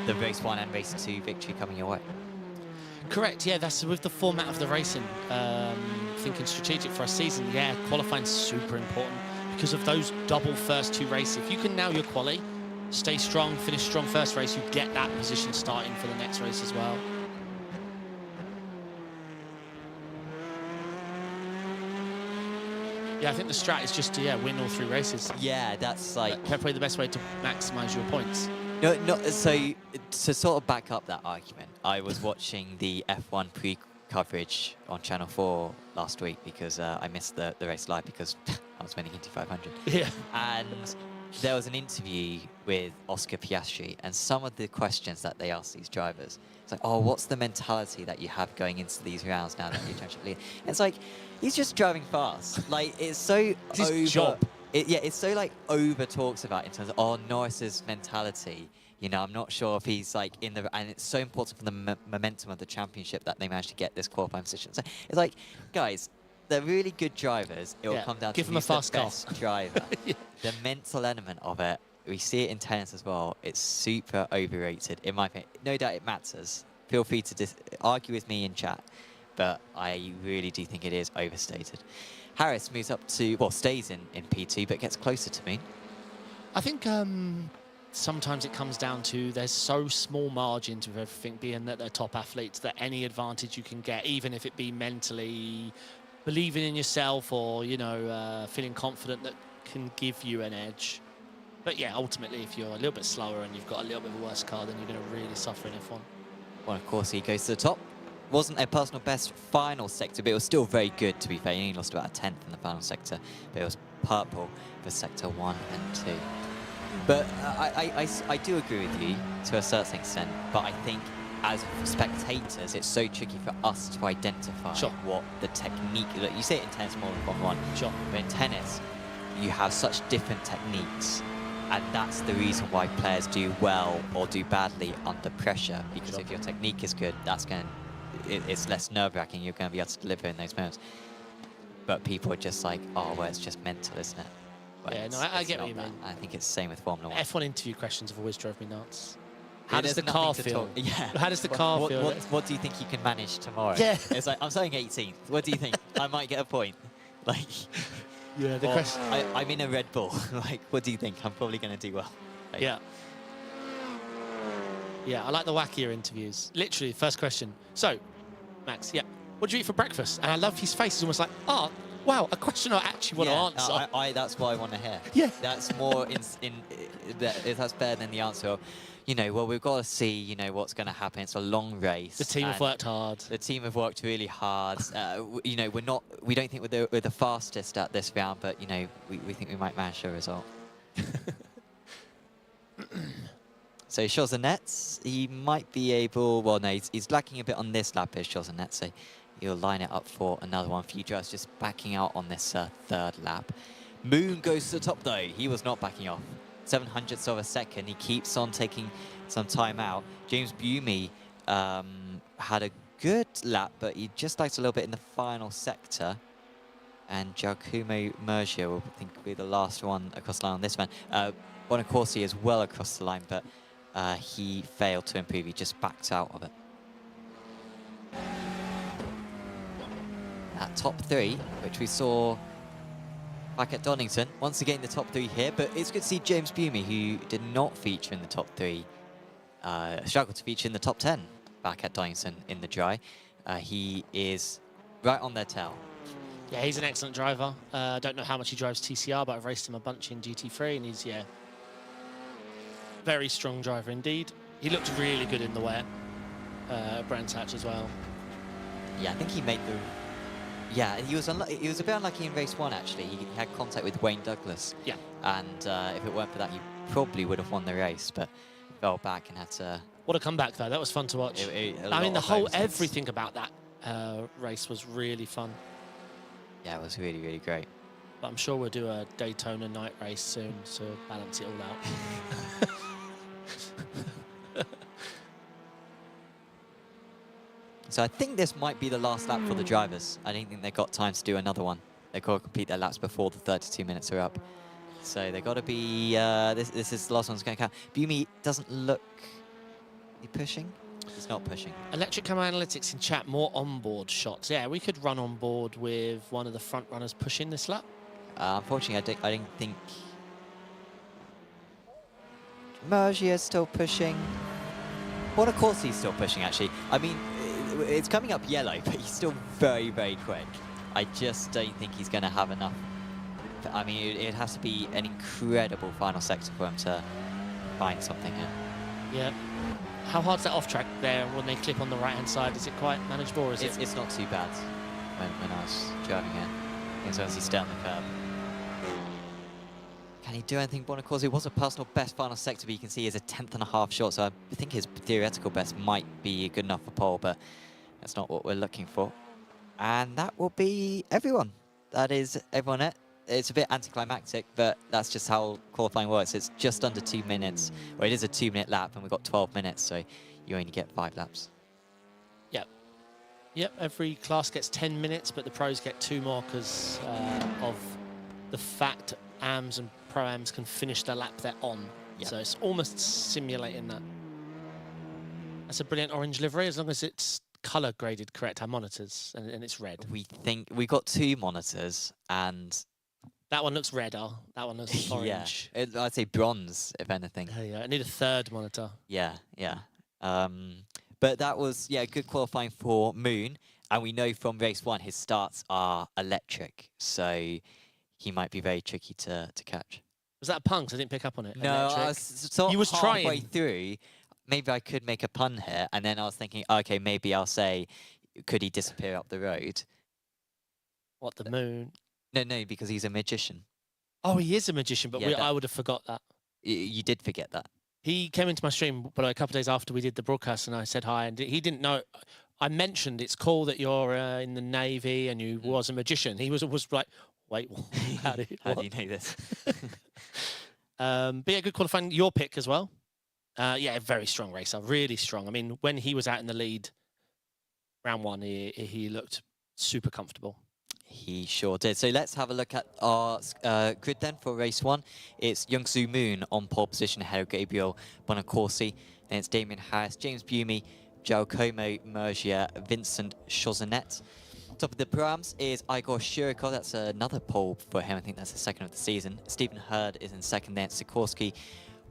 the race 1 and race 2 victory coming your way. Correct, yeah, that's with the format of the racing. Thinking strategic for a season, yeah, qualifying's super important because of those double first 2 races. If you can nail your quali, stay strong, finish strong first race, you get that position starting for the next race as well. Yeah, I think the strat is just to win all 3 races. Yeah, that's like probably the best way to maximise your points. No, so to sort of back up that argument, I was watching the F1 pre-coverage on Channel 4 last week because I missed the race live because I was winning Indy 500. Yeah. And there was an interview with Oscar Piastri, and some of the questions that they asked these drivers, it's like, oh, what's the mentality that you have going into these rounds now that you're championship leader? It's like, he's just driving fast. Like, it's so his job. It's so like over talks about in terms of, oh, Norris's mentality. You know, I'm not sure if he's like in the, and it's so important for the momentum of the championship that they managed to get this qualifying position. So it's like, guys, they're really good drivers. It will come down to who's the best driver. Yeah. The mental element of it, we see it in tennis as well. It's super overrated, in my opinion. No doubt it matters. Feel free to argue with me in chat, but I really do think it is overstated. Harris moves up to, well, stays in P2, but gets closer to me. I think sometimes it comes down to there's so small margins with everything being that they're top athletes that any advantage you can get, even if it be mentally believing in yourself or, you know, feeling confident, that can give you an edge. But yeah, ultimately, if you're a little bit slower and you've got a little bit of a worse car, then you're going to really suffer in F1. Well, of course, he goes to the top. Wasn't a personal best final sector, but it was still very good, to be fair. He only lost about a 10th in the final sector, but it was purple for sector 1 and 2. But I do agree with you to a certain extent, but I think as spectators, it's so tricky for us to identify what the technique, look, you see it in tennis more than Formula 1, but in tennis, you have such different techniques, and that's the reason why players do well or do badly under pressure, because if your technique is good, that's going to, it's less nerve-wracking, you're going to be able to deliver in those moments. But people are just like, oh, well, it's just mental, isn't it? But yeah, no, I get what you mean. I think it's the same with Formula 1. F1 interview questions have always drove me nuts. How Yeah, does the there's car nothing to feel? talk- Yeah. How does the car feel? What do you think you can manage tomorrow? Yeah. It's like, I'm saying 18th. What do you think? I might get a point. Like, Yeah, the or question. I'm in a Red Bull. Like, what do you think? I'm probably going to do well. Like, Yeah. Yeah, I like the wackier interviews. Literally, first question. So, Max, what do you eat for breakfast? And I love his face. He's almost like, oh, wow, a question I actually want to answer. That's what I want to hear. Yeah. That's more that's better than the answer of, you know, well, we've got to see, you know, what's going to happen. It's a long race. The team have worked hard. The team have worked really hard. You know, we don't think we're the fastest at this round, but, you know, we think we might manage the result. So Chosanets, he might be able, well, no, he's lacking a bit on this lap, is Chosanets, so he'll line it up for another one. Few drivers just backing out on this third lap. Moon goes to the top, though. He was not backing off. 700ths of a second. He keeps on taking some time out. James Bumy had a good lap, but he just lagged a little bit in the final sector. And Giacomo Murgia will, I think, be the last one across the line on this one. Bonacorsi is well across the line, but he failed to improve. He just backed out of it. That top 3, which we saw back at Donington. Once again, the top 3 here, but it's good to see James Bumy, who did not feature in the top 3, struggled to feature in the top 10 back at Donington in the dry. He is right on their tail. Yeah, he's an excellent driver. I don't know how much he drives TCR, but I've raced him a bunch in GT3, and he's, very strong driver indeed. He looked really good in the wet. Brands Hatch as well. Yeah, I think he made the... Yeah, he was a bit unlucky in race 1, actually. He had contact with Wayne Douglas. Yeah. And if it weren't for that, he probably would have won the race, but fell back and had to... What a comeback, though. That was fun to watch. I mean, the whole, everything about that race was really fun. Yeah, it was really, really great. But I'm sure we'll do a Daytona night race soon to balance it all out. So I think this might be the last lap for the drivers. I don't think they've got time to do another one. They've got to complete their laps before the 32 minutes are up. So they've got to be, this is the last one's going to count. Bumi doesn't look, is he pushing? He's not pushing. Electric Camo Analytics in chat, more onboard shots. Yeah, we could run on board with one of the front runners pushing this lap. Unfortunately, I didn't think... Mergia's still pushing. Bonacorsi's still pushing, actually. I mean, it's coming up yellow, but he's still very, very quick. I just don't think he's going to have enough. I mean, it has to be an incredible final sector for him to find something here. Yeah. How hard's that off track there when they clip on the right-hand side? Is it quite manageable, or is it? It's not too bad when I was driving here. As long as he stay on the curb. Can he do anything, Bonacorsi? It was a personal best final sector, but you can see he's a 10th.5 short, so I think his theoretical best might be good enough for pole, but that's not what we're looking for. And that will be everyone. That is everyone. It's a bit anticlimactic, but that's just how qualifying works. It's just under 2 minutes. Well, it is a 2-minute lap, and we've got 12 minutes, so you only get 5 laps. Yep. Yep, every class gets 10 minutes, but the pros get 2 more because of the fact AMs and Pro-Ams can finish the lap they're on. Yep. So it's almost simulating that. That's a brilliant orange livery, as long as it's color graded correct, our monitors, and it's red. We think we've got 2 monitors, and that one looks red, that one looks orange. Yeah, I'd say bronze, if anything. Yeah, I need a 3rd monitor. Yeah. But that was, good qualifying for Moon, and we know from race 1 his starts are electric, so he might be very tricky to catch. Was that a pun? 'Cause I didn't pick up on it. No, I was sort of halfway trying. through. Maybe I could make a pun here, and then I was thinking, okay, maybe I'll say, could he disappear up the road? What, the moon? No, because he's a magician. Oh, he is a magician, but I would have forgot that. You did forget that. He came into my stream but a couple of days after we did the broadcast, and I said hi, and he didn't know. I mentioned it's cool that you're in the Navy and you was a magician. He was like, wait, how do you know this? But yeah, good qualifying. Your pick as well. Yeah, very strong racer, really strong. I mean, when he was out in the lead, round 1, he looked super comfortable. He sure did. So let's have a look at our grid then for race 1. It's Youngsu Moon on pole position ahead of Gabriel Bonacorsi. Then it's Damien Harris, James Bumi, Giacomo Mergia, Vincent Chozanet. Top of the Pro-Ams is Igor Shurikov. That's another pole for him. I think that's the 2nd of the season. Stephen Hurd is in 2nd. Then it's Sikorsky,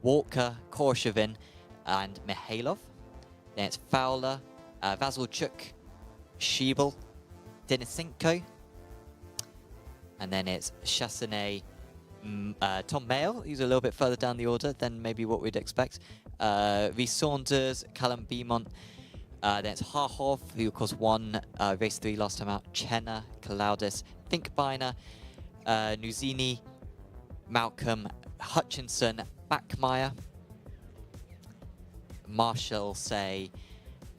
Walker, Korshevin, and Mihailov. Then it's Fowler, Vasilchuk, Schiebel, Denisenko. And then it's Chassanet, Tom Mayle, who's a little bit further down the order than maybe what we'd expect. Rhys Saunders, Callum Beaumont. Then it's Harhov, who of course won race 3 last time out. Chenna, Cloudis, Finkbeiner, Nuzini, Malcolm, Hutchinson, Backmeyer, Marshall, Say,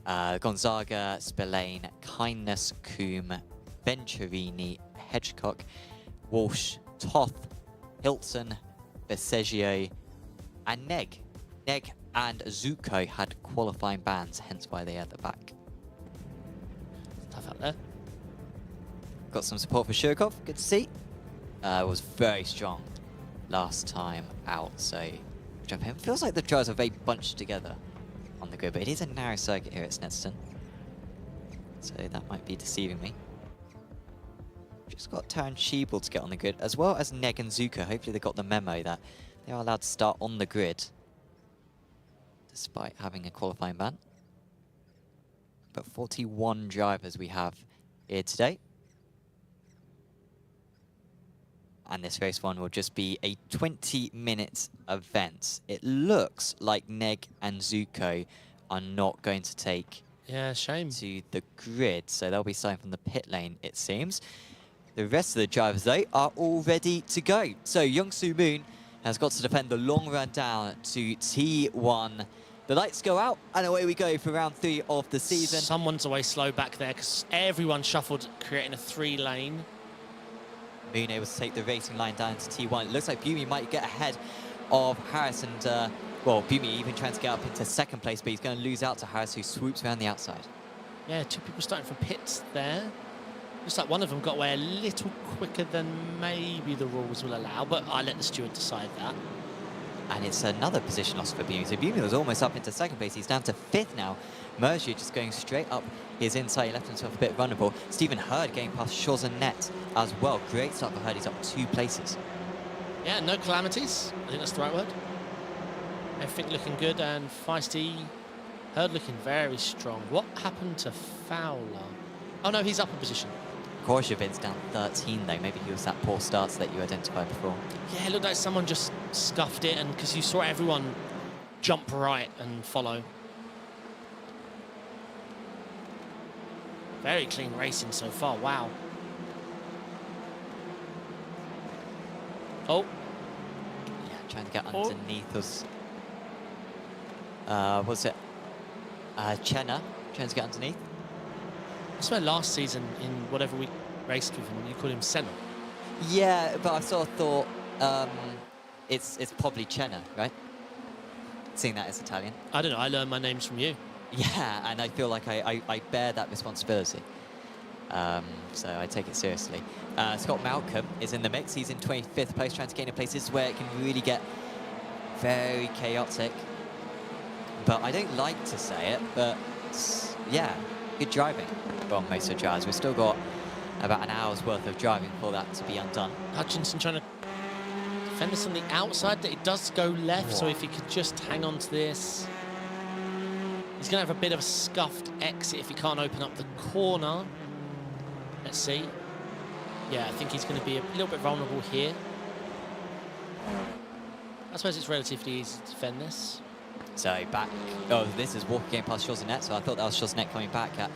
Gonzaga, Spillane, Kindness, Coombe, Venturini, Hedgecock, Walsh, Toth, Hilton, Besegio, and Neg. Neg and Zuko had qualifying bans, hence why they are at the back. Tough out there. Got some support for Shurikov, good to see. Was very strong last time out, so jump in. Feels like the drivers are very bunched together on the grid, but it is a narrow circuit here at Snetterton, so that might be deceiving me. Just got Taran Schiebel to get on the grid, as well as Neg and Zuko. Hopefully they got the memo that they are allowed to start on the grid, despite having a qualifying ban. But 41 drivers we have here today. And this race 1 will just be a 20-minute event. It looks like Neg and Zuko are not going to take shame to the grid, so they'll be starting from the pit lane, it seems. The rest of the drivers, though, are all ready to go. So Youngsu Moon has got to defend the long run down to T1. The lights go out, and away we go for round 3 of the season. Someone's away slow back there, because everyone shuffled, creating a 3-lane. Moon able to take the racing line down to T1. It looks like Bumi might get ahead of Harris, and, well, Bumi even trying to get up into 2nd place, but he's going to lose out to Harris, who swoops around the outside. Yeah, 2 people starting from pits there. Looks like one of them got away a little quicker than maybe the rules will allow, but I let the steward decide that. And it's another position loss for Bumi. So Bumi was almost up into 2nd place. He's down to 5th now. Mergier just going straight up his inside. He left himself a bit vulnerable. Stephen Hurd getting past Chosenet as well. Great start for Hurd. He's up 2 places. Yeah, no calamities. I think that's the right word. Everything looking good, and Feisty. Hurd looking very strong. What happened to Fowler? Oh no, he's up a position. Korshevin's down 13 though. Maybe he was that poor starts that you identified before. Yeah, it looked like someone just scuffed it, and because you saw everyone jump right and follow. Very clean racing so far, wow. Oh. Yeah, trying to get underneath us. Was it Chenna trying to get underneath? I swear last season in whatever we raced with him, you called him Senna. Yeah, but I sort of thought it's probably Chenna, right? Seeing that as Italian. I don't know, I learned my names from you. Yeah, and I feel like I bear that responsibility. So I take it seriously. Scott Malcolm is in the mix. He's in 25th place, trying to gain a place. This is where it can really get very chaotic. But I don't like to say it, but yeah, good driving from most of the drivers. We've still got about an hour's worth of driving for that to be undone. Hutchinson trying to defend this on the outside, that it does go left, so if he could just hang on to this. He's going to have a bit of a scuffed exit if he can't open up the corner. Let's see. Yeah, I think he's going to be a little bit vulnerable here. I suppose it's relatively easy to defend this. So back, oh, this is Walker getting past Chosenet, so I thought that was Chosenet coming back at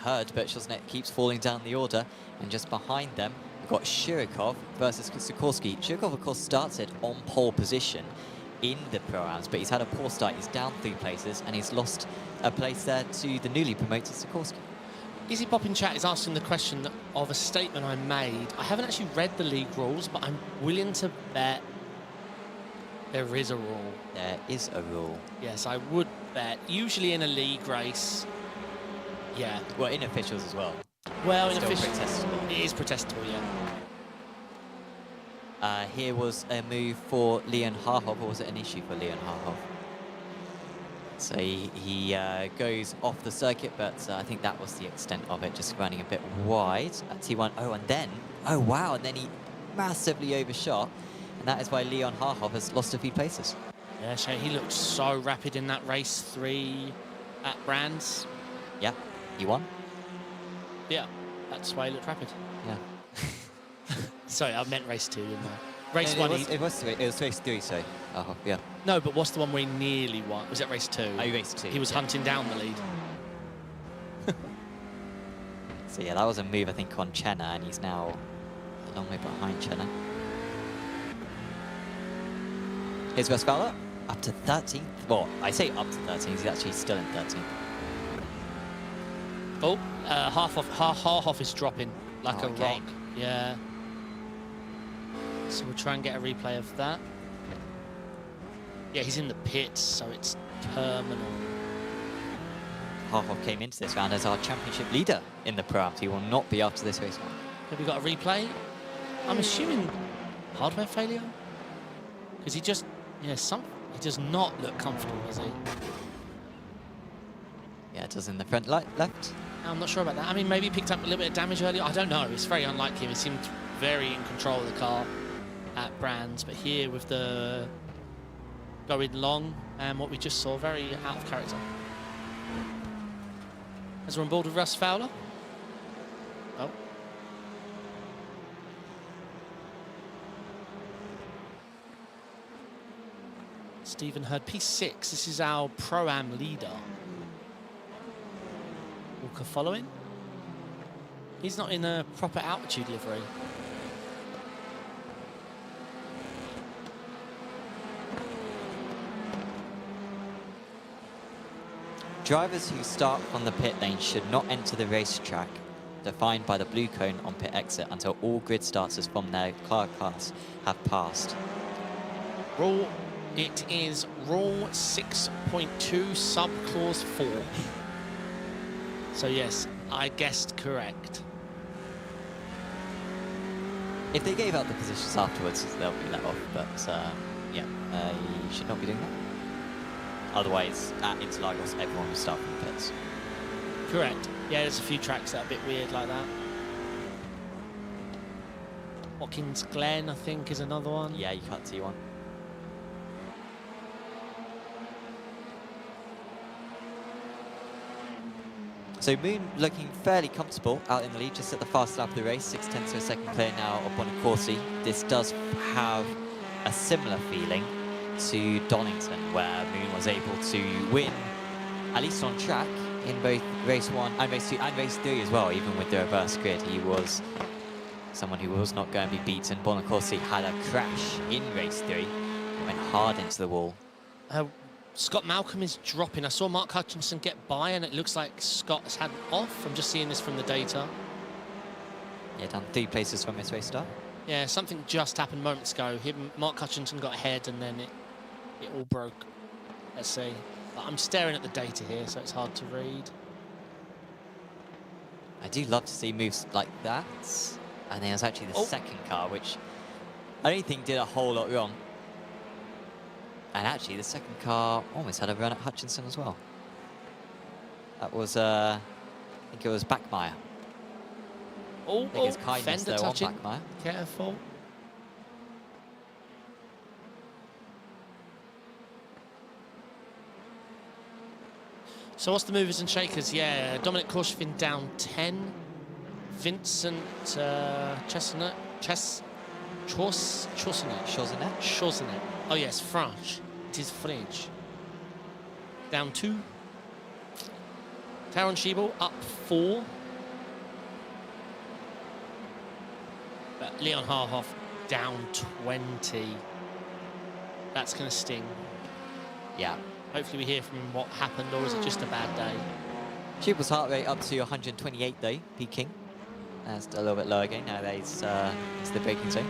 Hurd, but Chosenet keeps falling down the order, and just behind them, we've got Shirikov versus Sikorsky. Shirikov, of course, started on pole position in the Pro-Ams, but he's had a poor start. He's down 3 places, and he's lost a place there to the newly promoted Sikorsky. Easy Pop in chat is asking the question of a statement I made. I haven't actually read the league rules, but I'm willing to bet there is a rule. There is a rule. Yes, I would bet. Usually in a league race, yeah. Well, in officials as well. Well, in Still officials, protestable. it is protestable, yeah. Here was a move for Leon Harhoff, or was it an issue for Leon Harhoff? So he goes off the circuit, but I think that was the extent of it, just running a bit wide at T1. Oh, and then, oh wow, and then he massively overshot. And that is why Leon Harhoff has lost a few places. Yeah, so he looked so rapid in that race 3 at Brands. Yeah, he won. Yeah, that's why he looked rapid. Yeah. Sorry, I meant race 2, didn't I? Race 1, it was race 3, so yeah. No, but what's the one where he nearly won? Was it race 2? Oh, race 2. He was hunting down the lead. So yeah, that was a move, I think, on Chenna, and he's now a long way behind Chenna. Here's Wes Fowler, up to 13th. Well, I say up to 13th, he's actually still in 13th. Oh, Harhoff is dropping like a okay. rock. Yeah. So we'll try and get a replay of that. Yeah, he's in the pits, so it's terminal. Harhoff came into this round as our championship leader in the Pro-Ams. He will not be after this race round. Have we got a replay? I'm assuming hardware failure? Because he just, yeah, he does not look comfortable, does he? Yeah, it does in the front left. I'm not sure about that. I mean, maybe he picked up a little bit of damage earlier. I don't know. It's very unlike him. He seemed very in control of the car at Brands, but here with the going long and what we just saw, very out of character. As we're on board with Russ Fowler. Oh. Stephen Hurd, P6. This is our Pro-Am leader. Walker following. He's not in a proper altitude livery. Drivers who start from the pit lane should not enter the racetrack defined by the blue cone on pit exit until all grid starters from their car class have passed. Rule, it is Rule 6.2 sub clause 4. So yes, I guessed correct. If they gave out the positions afterwards, they'll be let off. But yeah, you should not be doing that. Otherwise, at Interlagos, everyone will start from the pits. Correct. Yeah, there's a few tracks that are a bit weird like that. Watkins Glen, I think, is another one. Yeah, you can't see one. So Moon looking fairly comfortable out in the lead, just at the fast lap of the race, 6/10 of a second clear now of Bonacorsi. This does have a similar feeling to Donington, where Moon was able to win, at least on track, in both race 1 and race 2 and race 3 as well, even with the reverse grid. He was someone who was not going to be beaten. Bonacorsi had a crash in race 3, went hard into the wall. Scott Malcolm is dropping. I saw Mark Hutchinson get by, and it looks like Scott's had off. I'm just seeing this from the data. Yeah, down 3 places from his race start. Yeah, something just happened moments ago. Mark Hutchinson got ahead, and then it all broke. Let's see. But I'm staring at the data here, so it's hard to read. I do love to see moves like that. And then it was actually the second car, which I don't think did a whole lot wrong. And actually, the second car almost had a run at Hutchinson as well. That was, I think it was Backmeyer. Oh, I think it's kindness fender though on touching. Backmeyer. Careful. So what's the movers and shakers? Yeah, Dominic Korshvin down 10. Vincent Chauzenet. Oh yes, French. It is French. Down 2. Taron Schiebel up 4. But Leon Harhoff down 20. That's going to sting. Yeah. Hopefully we hear from him what happened, or is it just a bad day? Schiebel's heart rate up to 128 though, peaking. That's a little bit low again. Now that it's the braking zone.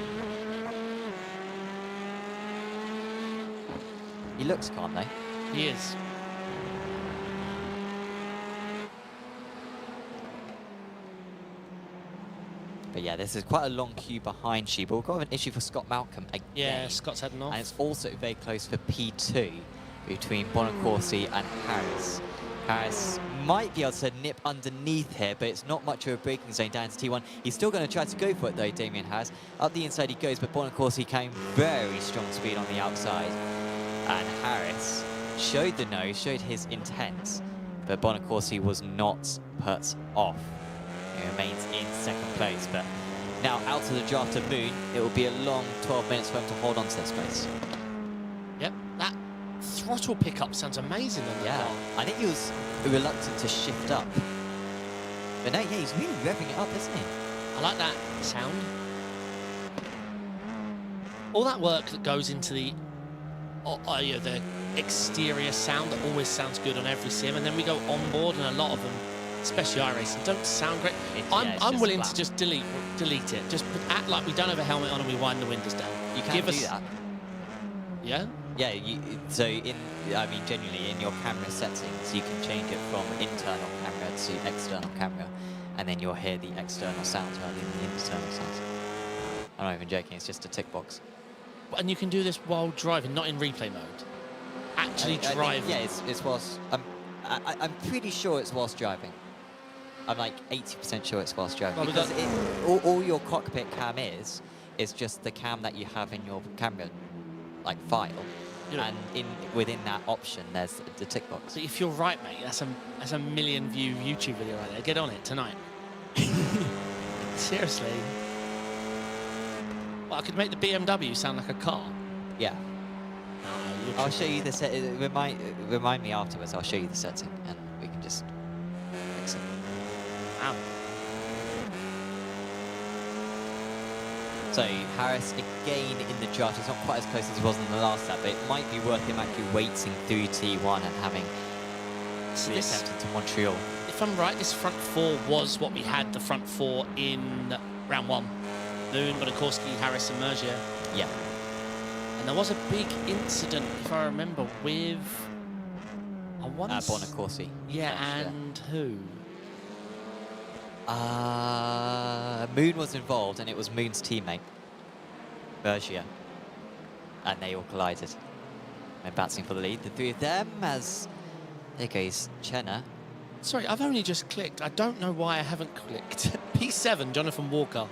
He looks calm though. He is. But yeah, this is quite a long queue behind Schiebel. We've got an issue for Scott Malcolm again. Yeah, Scott's heading off. And it's also very close for P2 between Bonacorsi and Harris. Harris might be able to nip underneath here, but it's not much of a braking zone down to T1. He's still going to try to go for it though, Damien Harris. Up the inside he goes, but Bonacorsi came very strong speed on the outside. And Harris showed the nose, showed his intent, but Bonacorsi was not put off. He remains in second place, but now out of the draft of Moon, it will be a long 12 minutes for him to hold on to this place. Yep, that throttle pickup sounds amazing on the car. I think he was reluctant to shift up. But no, yeah, he's really revving it up, isn't he? I like that sound. All that work that goes into the exterior sound that always sounds good on every sim, and then we go on board, and a lot of them, especially iRacing, don't sound great. I'm willing to just delete it. Just act like we don't have a helmet on and we wind the windows down. You can do that. Yeah? Yeah, so I mean, genuinely, in your camera settings, you can change it from internal camera to external camera, and then you'll hear the external sounds rather than the internal sounds. I'm not even joking, it's just a tick box. And you can do this while driving, not in replay mode. Actually driving. Yeah, it's whilst, I'm pretty sure it's whilst driving. I'm like 80% sure it's whilst driving. Well, because all your cockpit cam is just the cam that you have in your camera, like, file. Yeah. And within that option, there's the tick box. So if you're right, mate, that's a million view YouTube video right there. Get on it tonight. Seriously. Well, I could make the BMW sound like a car. Yeah. I'll show you the set. Remind me afterwards. I'll show you the setting, and we can just fix it. Wow. So Harris again in the draft. He's not quite as close as he was in the last lap, but it might be worth him actually waiting through T1 and having the attempt into Montreal. If I'm right, this front four was what we had the front four in round 1. Moon, Bonacorsi, Harris, and Mergier. Yeah. And there was a big incident, if I remember, with... Bonacorsi. Yeah, and who? Moon was involved, and it was Moon's teammate, Bergia. And they all collided. And battling for the lead, the three of them, as there goes Chenna. Sorry, I've only just clicked. I don't know why I haven't clicked. P7, Jonathan Walker,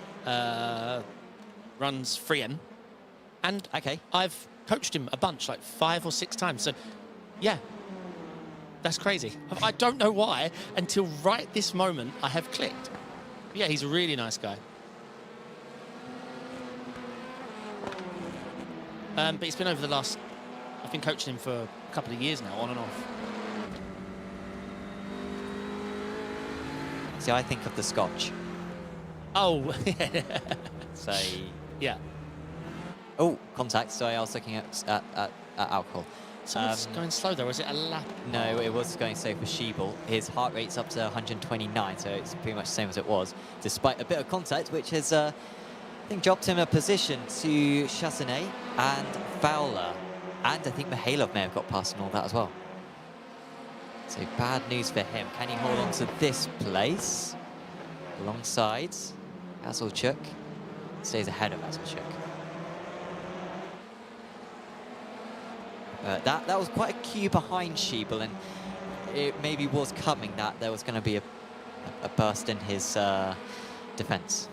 runs Frien. And Okay. I've coached him a bunch, like 5 or 6 times. So, yeah, that's crazy. I don't know why, until right this moment, I have clicked. Yeah, he's a really nice guy. But it's been over the last... I've been coaching him for a couple of years now, on and off. See, I think of the Scotch. Oh, So, yeah. oh, contact. Sorry, I was looking at alcohol. So it's going slow though, or is it a lap? No, it was going safe for Sheeble. His heart rate's up to 129, so it's pretty much the same as it was, despite a bit of contact, which has, I think, dropped him a position to Chassenet and Fowler. And I think Mihailov may have got past and all that as well. So bad news for him. Can he hold on to this place? Alongside Azulchuk. Stays ahead of Azulchuk. That was quite a queue behind Sheeble, and it maybe was coming that there was going to be a burst in his defence.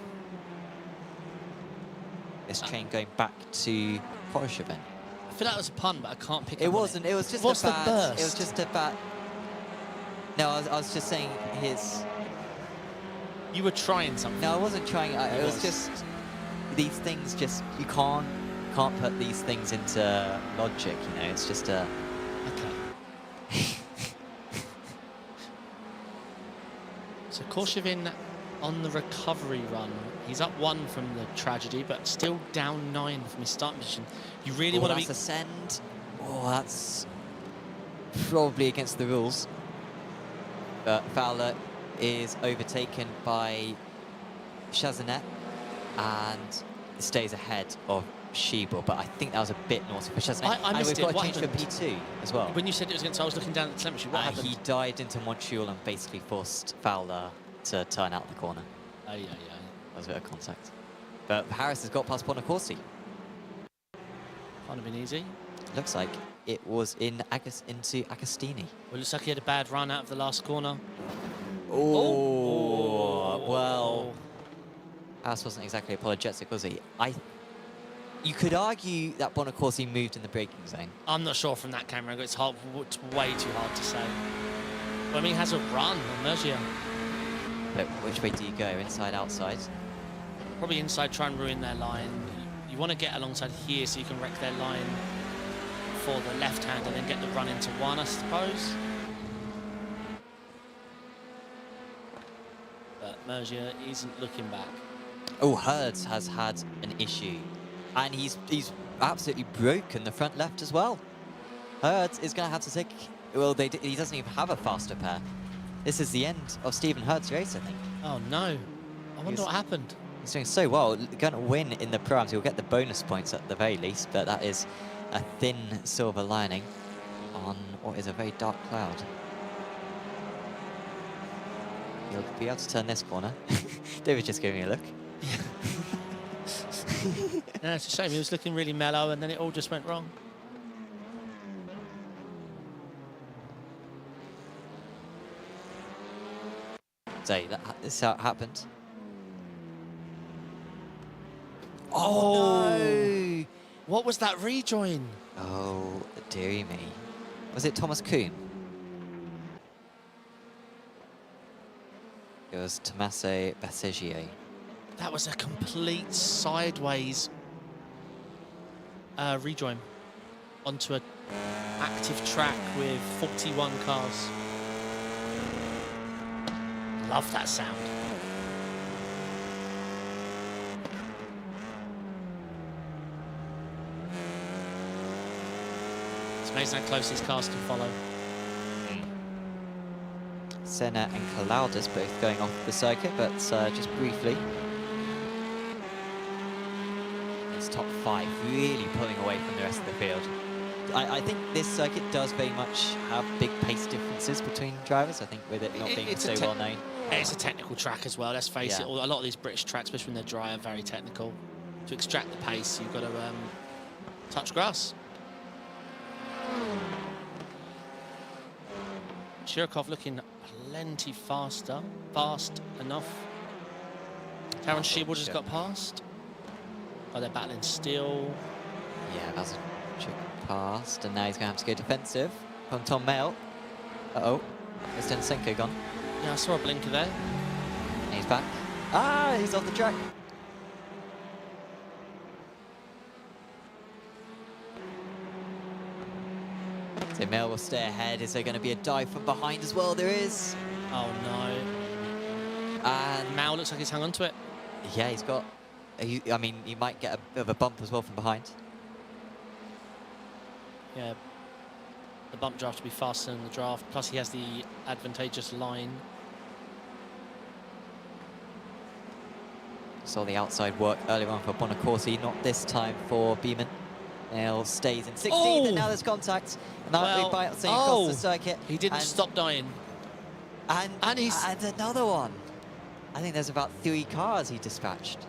This train going back to Porosheven. I feel like it was a pun, but I can't pick It up wasn't. on It was just What's a the bad. burst? It was just a bad. No, I was just saying his. You were trying something. No, I wasn't trying. It was was. just these things. Just you can't put these things into logic. You know, it's just a. Okay. So Korshevin on the recovery run. He's up 1 from the tragedy, but still down 9 from his start position. You really want to be... That's a send. Oh, that's probably against the rules. But Fowler is overtaken by Chazanet and stays ahead of Sheeble, but I think that was a bit naughty for Chazanet. I missed and we've it. got a What change for P2 as well. When you said it was against, I was looking down at the telemetry. What happened? He dived into Montreal and basically forced Fowler to turn out the corner. Oh, yeah. That was a bit of contact. But Harris has got past Bonacorsi. Can't have been easy. Looks like it was into Agostini. Well, looks like he had a bad run out of the last corner. Oh, well, Harris wasn't exactly apologetic, was he? You could argue that Bonacorsi moved in the braking zone. I'm not sure from that camera angle. It's way too hard to say. But I mean, he has a run on Mergia. But which way do you go? Inside, outside? Probably inside, try and ruin their line. You want to get alongside here so you can wreck their line for the left hand and then get the run into 1, I suppose. But Mergia isn't looking back. Oh, Hertz has had an issue. And he's absolutely broken the front left as well. Hertz is going to have to take... Well, he doesn't even have a faster pair. This is the end of Stephen Hertz's race, I think. Oh, no. I wonder what happened. He's doing so well. Going to win in the Pro-Ams. He'll get the bonus points at the very least, but that is a thin silver lining on what is a very dark cloud. He'll be able to turn this corner. David's just giving me a look. No, it's a shame. He was looking really mellow and then it all just went wrong. So this is how it happened. Oh, no! What was that rejoin? Oh, dearie me. Was it Thomas Kuhn? It was Tommaso Basegier. That was a complete sideways rejoin onto an active track with 41 cars. Love that sound. It's amazing how close these cars can follow. Senna and Kalaudas both going off the circuit, but just briefly. It's top 5, really pulling away from the rest of the field. I think this circuit does very much have big pace differences between drivers. I think with it not being so well known. It's a technical track as well, let's face Yeah. it. A lot of these British tracks, especially when they're dry, are very technical. To extract the pace, you've got to touch grass. Shirokov looking plenty faster. Fast enough. Taron Shebel just got past. Oh, they're battling still. Yeah, that's a trick past, and now he's going to have to go defensive from Tom Mail. Uh-oh, is Denisenko gone? Yeah, I saw a blinker there. And he's back. Ah, he's off the track. So Mail will stay ahead. Is there going to be a dive from behind as well? There is. Oh no. And Mao looks like he's hung onto it. yeah, he's got. I mean, he might get a bit of a bump as well from behind. Yeah. The bump draft to be faster than the draft. Plus, he has the advantageous line. Saw the outside work earlier on for Bonacorsi, not this time for Beeman. Mail stays in 16th, and now there's contact. And that big bite across the circuit. He didn't stop dying. And he's another one. I think there's about 3 cars he dispatched.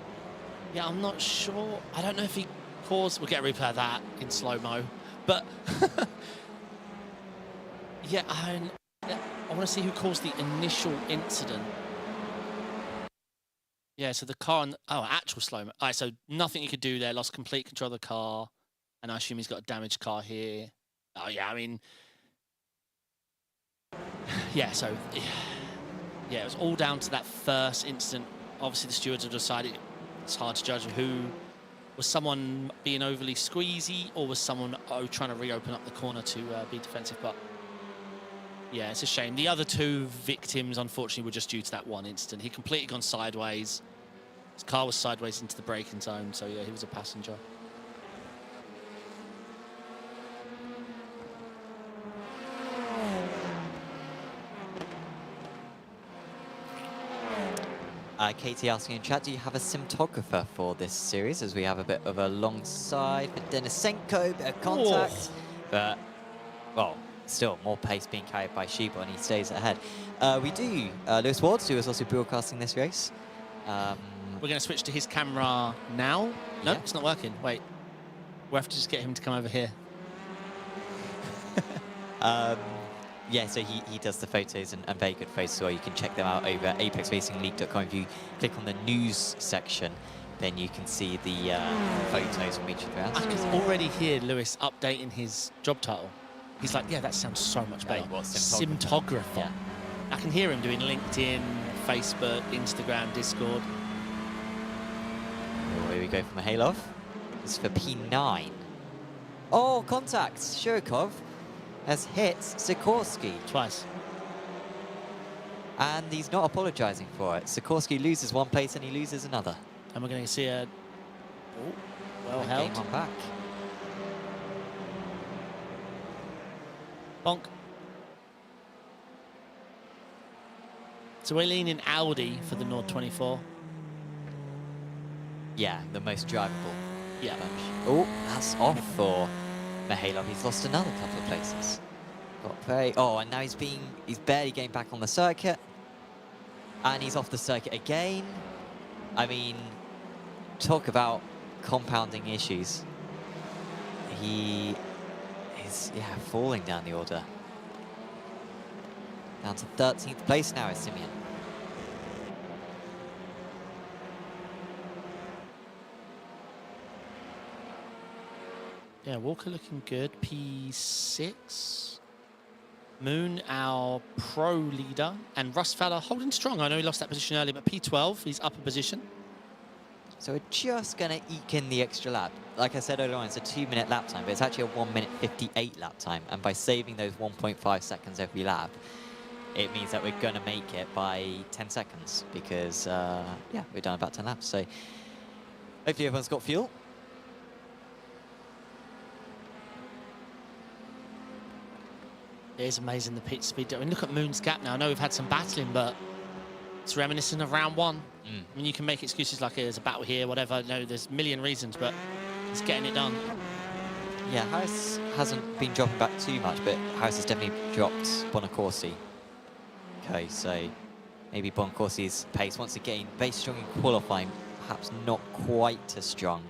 Yeah, I'm not sure. I don't know if he caused... We'll get a replay of that in slow-mo. But... yeah, I want to see who caused the initial incident. Yeah, so the car... actual slow-mo. All right, so nothing you could do there. Lost complete control of the car. And I assume he's got a damaged car here. Oh, yeah, I mean... Yeah, so... Yeah, it was all down to that first incident. Obviously, the stewards have decided it's hard to judge who was someone being overly squeezy or was someone trying to reopen up the corner to be defensive. But yeah, it's a shame. The other 2 victims, unfortunately, were just due to that one incident. He completely gone sideways. His car was sideways into the braking zone, so yeah, he was a passenger. Katie asking in chat, do you have a cinematographer for this series? As we have a bit of a long side for Denisenko, bit of contact. But, well, still more pace being carried by Sheba, and he stays ahead. We do, Lewis Wards, who is also broadcasting this race. We're going to switch to his camera now. No, it's not working. Wait. We'll have to just get him to come over here. Yeah, so he does the photos and very good photos, so you can check them out over at apexracingleague.com. If you click on the news section, then you can see the photos from each of the rounds. I can already hear Lewis updating his job title. He's like, yeah, that sounds so much better. Cinematographer. Yeah. I can hear him doing LinkedIn, Facebook, Instagram, Discord. Away we go from Mihailov. This is for P9. Oh, contact! Shirokov has hit Sikorsky. Twice. And he's not apologising for it. Sikorsky loses one place and he loses another. And we're going to see a... Oh, well And held. game on back. Bonk. So we're leaning Audi for the Nord 24. Yeah, the most drivable. Yeah. Oh, that's off for Mihailov. He's lost another couple of places. Got very... Oh, and now he's barely getting back on the circuit. And he's off the circuit again. I mean, talk about compounding issues. He is, yeah, falling down the order. Down to 13th place now is Simeon. Yeah, Walker looking good. P6. Moon, our pro leader. And Rustfella holding strong. I know he lost that position earlier, but P12, he's up a position. So we're just going to eke in the extra lap. Like I said earlier on, it's a 2-minute lap time, but it's actually a 1-minute 58 lap time. And by saving those 1.5 seconds every lap, it means that we're going to make it by 10 seconds because, yeah, we've done about 10 laps. So hopefully everyone's got fuel. It is amazing, the pit speed. I mean, look at Moon's gap now. I know we've had some battling, but it's reminiscent of round 1. I mean, you can make excuses like there's a battle here, whatever. No, there's a million reasons, but he's getting it done. Yeah, Harris hasn't been dropping back too much, but Harris has definitely dropped Bonacorsi. Okay, so maybe Boncorsi's pace once again, very strong in qualifying, perhaps not quite as strong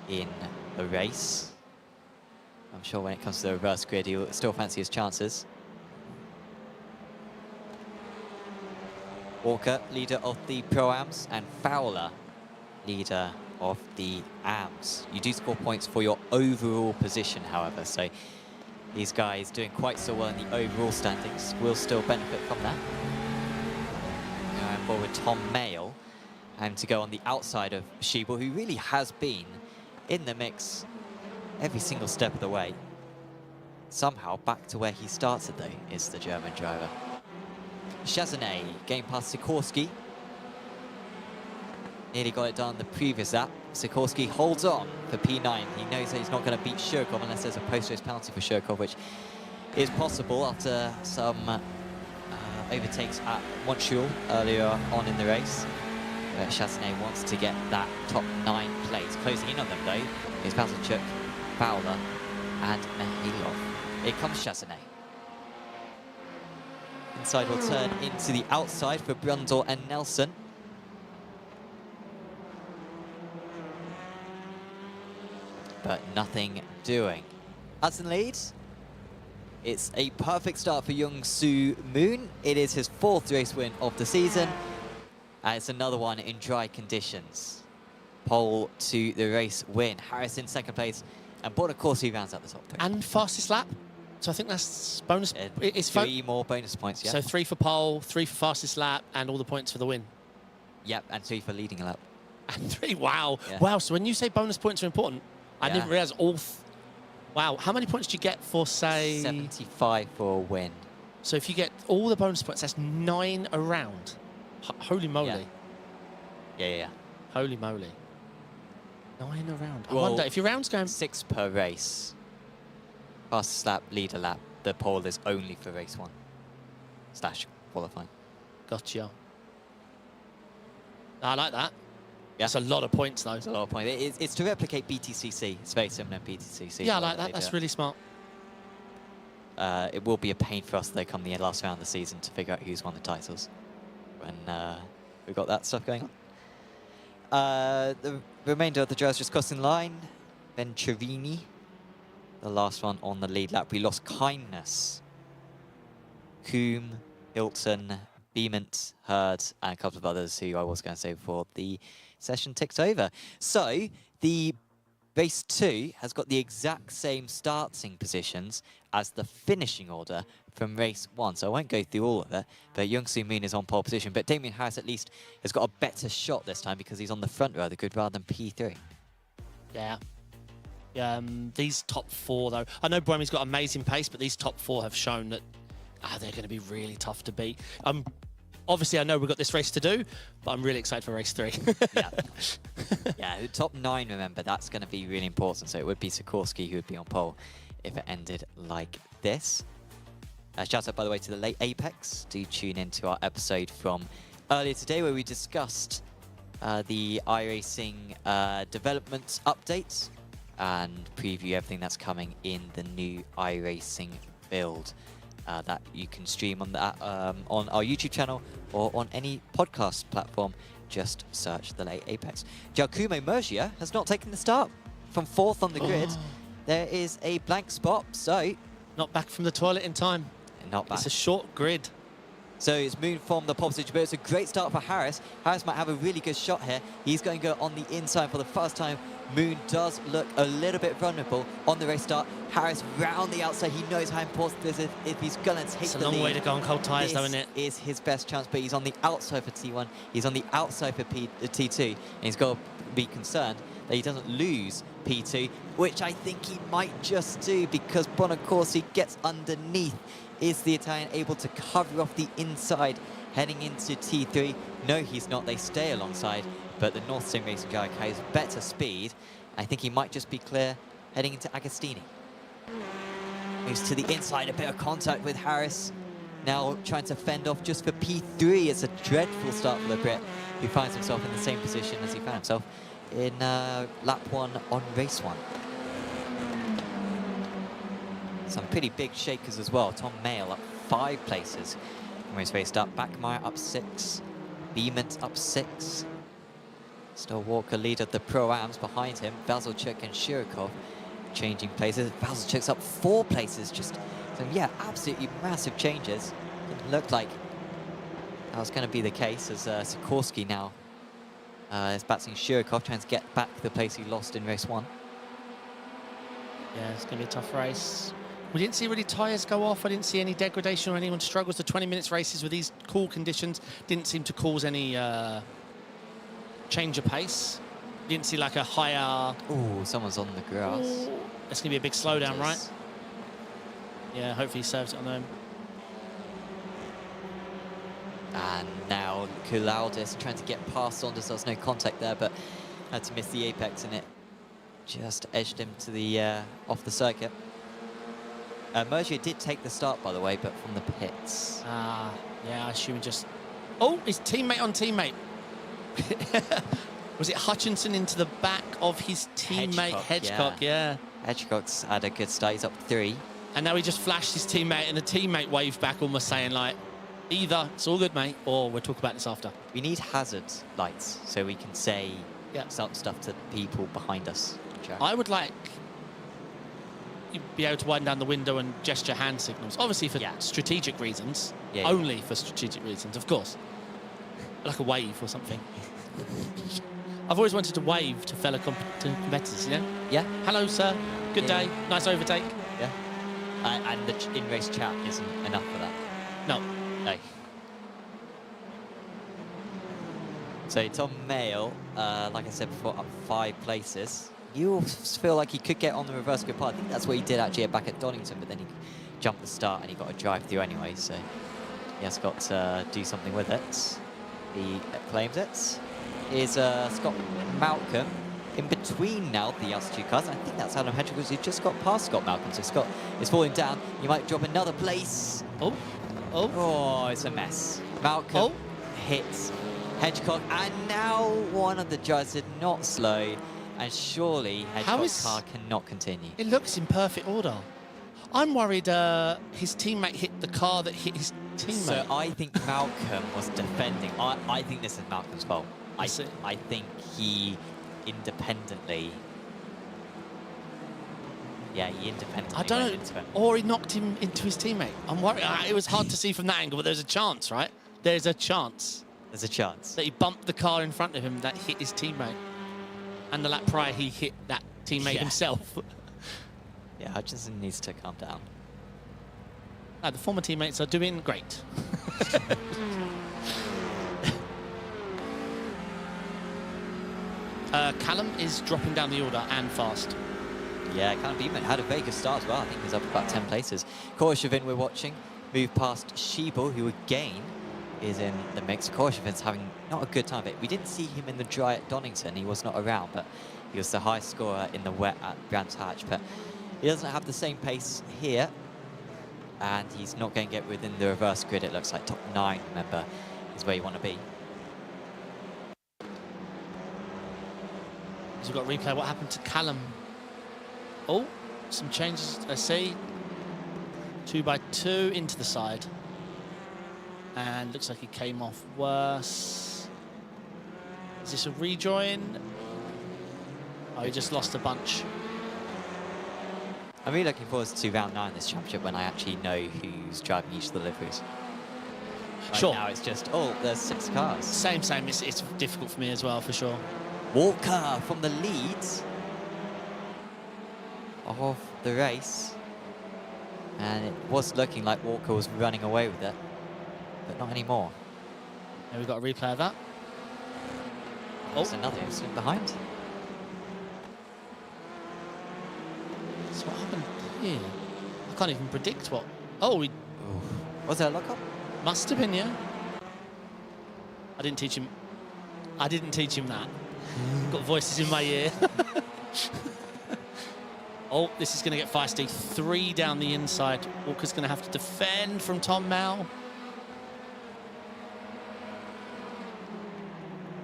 in the race. I'm sure when it comes to the reverse grid, he'll still fancy his chances. Walker, leader of the Pro-Ams, and Fowler, leader of the AMs. You do score points for your overall position, however, so these guys doing quite so well in the overall standings will still benefit from that. Going forward with Tom Mayle, and to go on the outside of Schiebel, who really has been in the mix every single step of the way. Somehow back to where he started, though, is the German driver. Chazonnet getting past Sikorsky. Nearly got it done the previous lap. Sikorsky holds on for P9. He knows that he's not going to beat Shurkov unless there's a post-race penalty for Shurkov, which is possible after some overtakes at Montreal earlier on in the race. But Chazonnet wants to get that top 9 place. Closing in on them, though, is Pazelchuk, Fowler, and Mihhailov. Here comes Chazonnet. Inside will turn into the outside for Brundle and Nelson. But nothing doing. Hudson leads. It's a perfect start for Young-Soo Moon. It is his 4th race win of the season. And it's another one in dry conditions. Pole to the race win. Harris in 2nd place. And Boncorsi rounds out the top 3. And fastest lap. So I think that's bonus. It's 3 more bonus points, yeah. So 3 for pole, 3 for fastest lap, and all the points for the win. Yep, and 3 for leading a lap. And 3, wow. Yeah. Wow, so when you say bonus points are important, I didn't realize all. Wow, how many points do you get for, say... 75 for a win. So if you get all the bonus points, that's 9 a round. Holy moly. Yeah. Holy moly. 9 a round. I Well, wonder if your round's going... 6 per race. Fastest lap, leader lap. The pole is only for race 1. / qualifying. Gotcha. I like that. Yeah. That's a lot of points, though. It's a lot of points. It's to replicate BTCC. It's very similar to BTCC. Yeah, I like that. That's really smart. It will be a pain for us, though, come the last round of the season to figure out who's won the titles. When we've got that stuff going on. The remainder of the drivers just crossing line. Venturini, the last one on the lead lap. We lost Kindness, Coombe, Hilton, Beament, Hurd, and a couple of others who I was going to say before the session ticked over. So the race 2 has got the exact same starting positions as the finishing order from race 1. So I won't go through all of it, but Young-Soo Moon is on pole position. But Damien Harris at least has got a better shot this time because he's on the front row of the grid rather than P3. Yeah. These top 4, though. I know Brumy's got amazing pace, but these top 4 have shown that they're going to be really tough to beat. Obviously, I know we've got this race to do, but I'm really excited for race 3. Yeah, the top 9, remember, that's going to be really important. So it would be Sikorsky who would be on pole if it ended like this. Shout out, by the way, to the late Apex. Do tune into our episode from earlier today where we discussed the iRacing development updates and preview everything that's coming in the new iRacing build. That you can stream on that on our YouTube channel or on any podcast platform. Just search the late Apex. Giacomo Murgia has not taken the start from 4th on the grid. There is a blank spot, so Not back from the toilet in time. not back. It's a short grid. So it's Moon from the pole position, but it's a great start for Harris. Harris might have a really good shot here. He's going to go on the inside for the first time. Moon does look a little bit vulnerable on the race start. Harris round the outside. He knows how important this is if he's going to take the lead. It's a long way to go on cold tyres, though, isn't it? This is his best chance, but he's on the outside for T1. He's on the outside for T2, and he's got to be concerned that he doesn't lose P2, which I think he might just do because Boncorsi gets underneath. Is the Italian able to cover off the inside heading into T3? No, he's not. They stay alongside, but the North Sim Racing guy carries better speed. I think he might just be clear heading into Agostini. Moves to the inside, a bit of contact with Harris. Now trying to fend off just for P3. It's a dreadful start for the Brit, who finds himself in the same position as he found himself in lap 1 on race 1. Some pretty big shakers as well. Tom Mayle up 5 places second race raced up. Backmeyer up 6. Beement up 6. Still Walker, leader of the Pro-Ams, behind him. Vasilchuk and Shirokov changing places. Vasilchuk's up 4 places. Just some, yeah, absolutely massive changes. Didn't look like that was going to be the case as Sikorsky now is battling Shirokov, trying to get back the place he lost in race 1. Yeah, it's going to be a tough race. We didn't see really tyres go off. I didn't see any degradation or anyone struggles. The 20 minutes races with these cool conditions didn't seem to cause any change of pace. Didn't see like a higher... Oh, someone's on the grass. Ooh, it's going to be a big slowdown, right? Yeah, hopefully he serves it on them. And now Kulaudis trying to get past Saunders. There was no contact there, but had to miss the apex, and it just edged him to the off the circuit. Mergier did take the start, by the way, but from the pits. Yeah, I assume he just... Oh, his teammate on teammate. Was it Hutchinson into the back of his teammate? Hedgecock, yeah. Hedgecock's had a good start. He's up 3. And now he just flashed his teammate, and the teammate waved back, almost saying, like, either it's all good, mate, or we'll talk about this after. We need hazard lights so we can say some stuff to people behind us. I would like you be able to widen down the window and gesture hand signals. Obviously for strategic reasons. Only for strategic reasons, of course. Like a wave or something. I've always wanted to wave to fellow competitors, you know? Yeah. Hello, sir. Good day. Nice overtake. Yeah. And the in-race chat isn't enough for that. No. No. So Tom Mayle, like I said before, up 5 places. You feel like he could get on the reverse grid part. I think that's what he did actually back at Donington, but then he jumped the start and he got a drive through anyway, so he has got to do something with it. He claims it. Is Scott Malcolm in between now the other 2 cars. I think that's Adam Hedgecock, who just got past Scott Malcolm, so Scott is falling down. He might drop another place. Oh, it's a mess. Malcolm hits Hedgecock, and now one of the judges did not slow. And surely Hedgecock's car cannot continue. It looks in perfect order. I'm worried his teammate hit the car that hit his teammate. So I think Malcolm was defending. I think this is Malcolm's fault. I think he independently... Yeah, he independently I don't know. into it. Or he knocked him into his teammate. I'm worried. It was hard to see from that angle, but there's a chance, right? There's a chance. There's a chance. That he bumped the car in front of him that hit his teammate. And the lap prior, he hit that teammate himself. Yeah, Hutchinson needs to calm down. The former teammates are doing great. Callum is dropping down the order and fast. Yeah, Callum Beeman had a very good start as well. I think he's up about 10 places. Korshavin we're watching move past Sheeble, who again is in the mix. Korshavin's having not a good time of it. We didn't see him in the dry at Donington. He was not around, but he was the highest scorer in the wet at Brands Hatch. But he doesn't have the same pace here, and he's not going to get within the reverse grid. It looks like top 9, remember, is where you want to be. So we've got replay. What happened to Callum? Oh, some changes. I see. 2x2 into the side. And looks like he came off worse. Is this a rejoin? Oh, he just lost a bunch. I'm really looking forward to round 9 this championship when I actually know who's driving each of the liveries. Right now it's just, there's 6 cars. Same. It's difficult for me as well, for sure. Walker from the lead of the race. And it was looking like Walker was running away with it, but not anymore. And we've got a replay of that. There's another incident behind. So what happened here? I can't even predict what. Oh, was there a lock-up? Must have been, yeah. I didn't teach him that. Got voices in my ear. Oh, this is going to get feisty. 3 down the inside. Walker's going to have to defend from Tom Mao.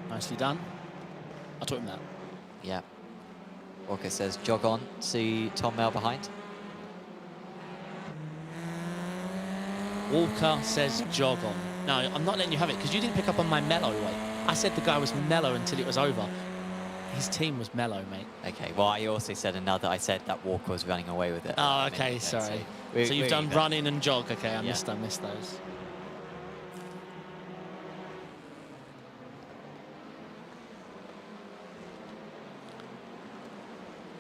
Nicely done. I taught him that. Yeah. Walker says jog on to Tom Mao behind. Walker says jog on. No, I'm not letting you have it because you didn't pick up on my mellow way. I said the guy was mellow until it was over. His team was mellow, mate. Okay, well, I also said I said that Walker was running away with it. Oh, okay, sorry. So you've done run in and jog. Okay, I missed those.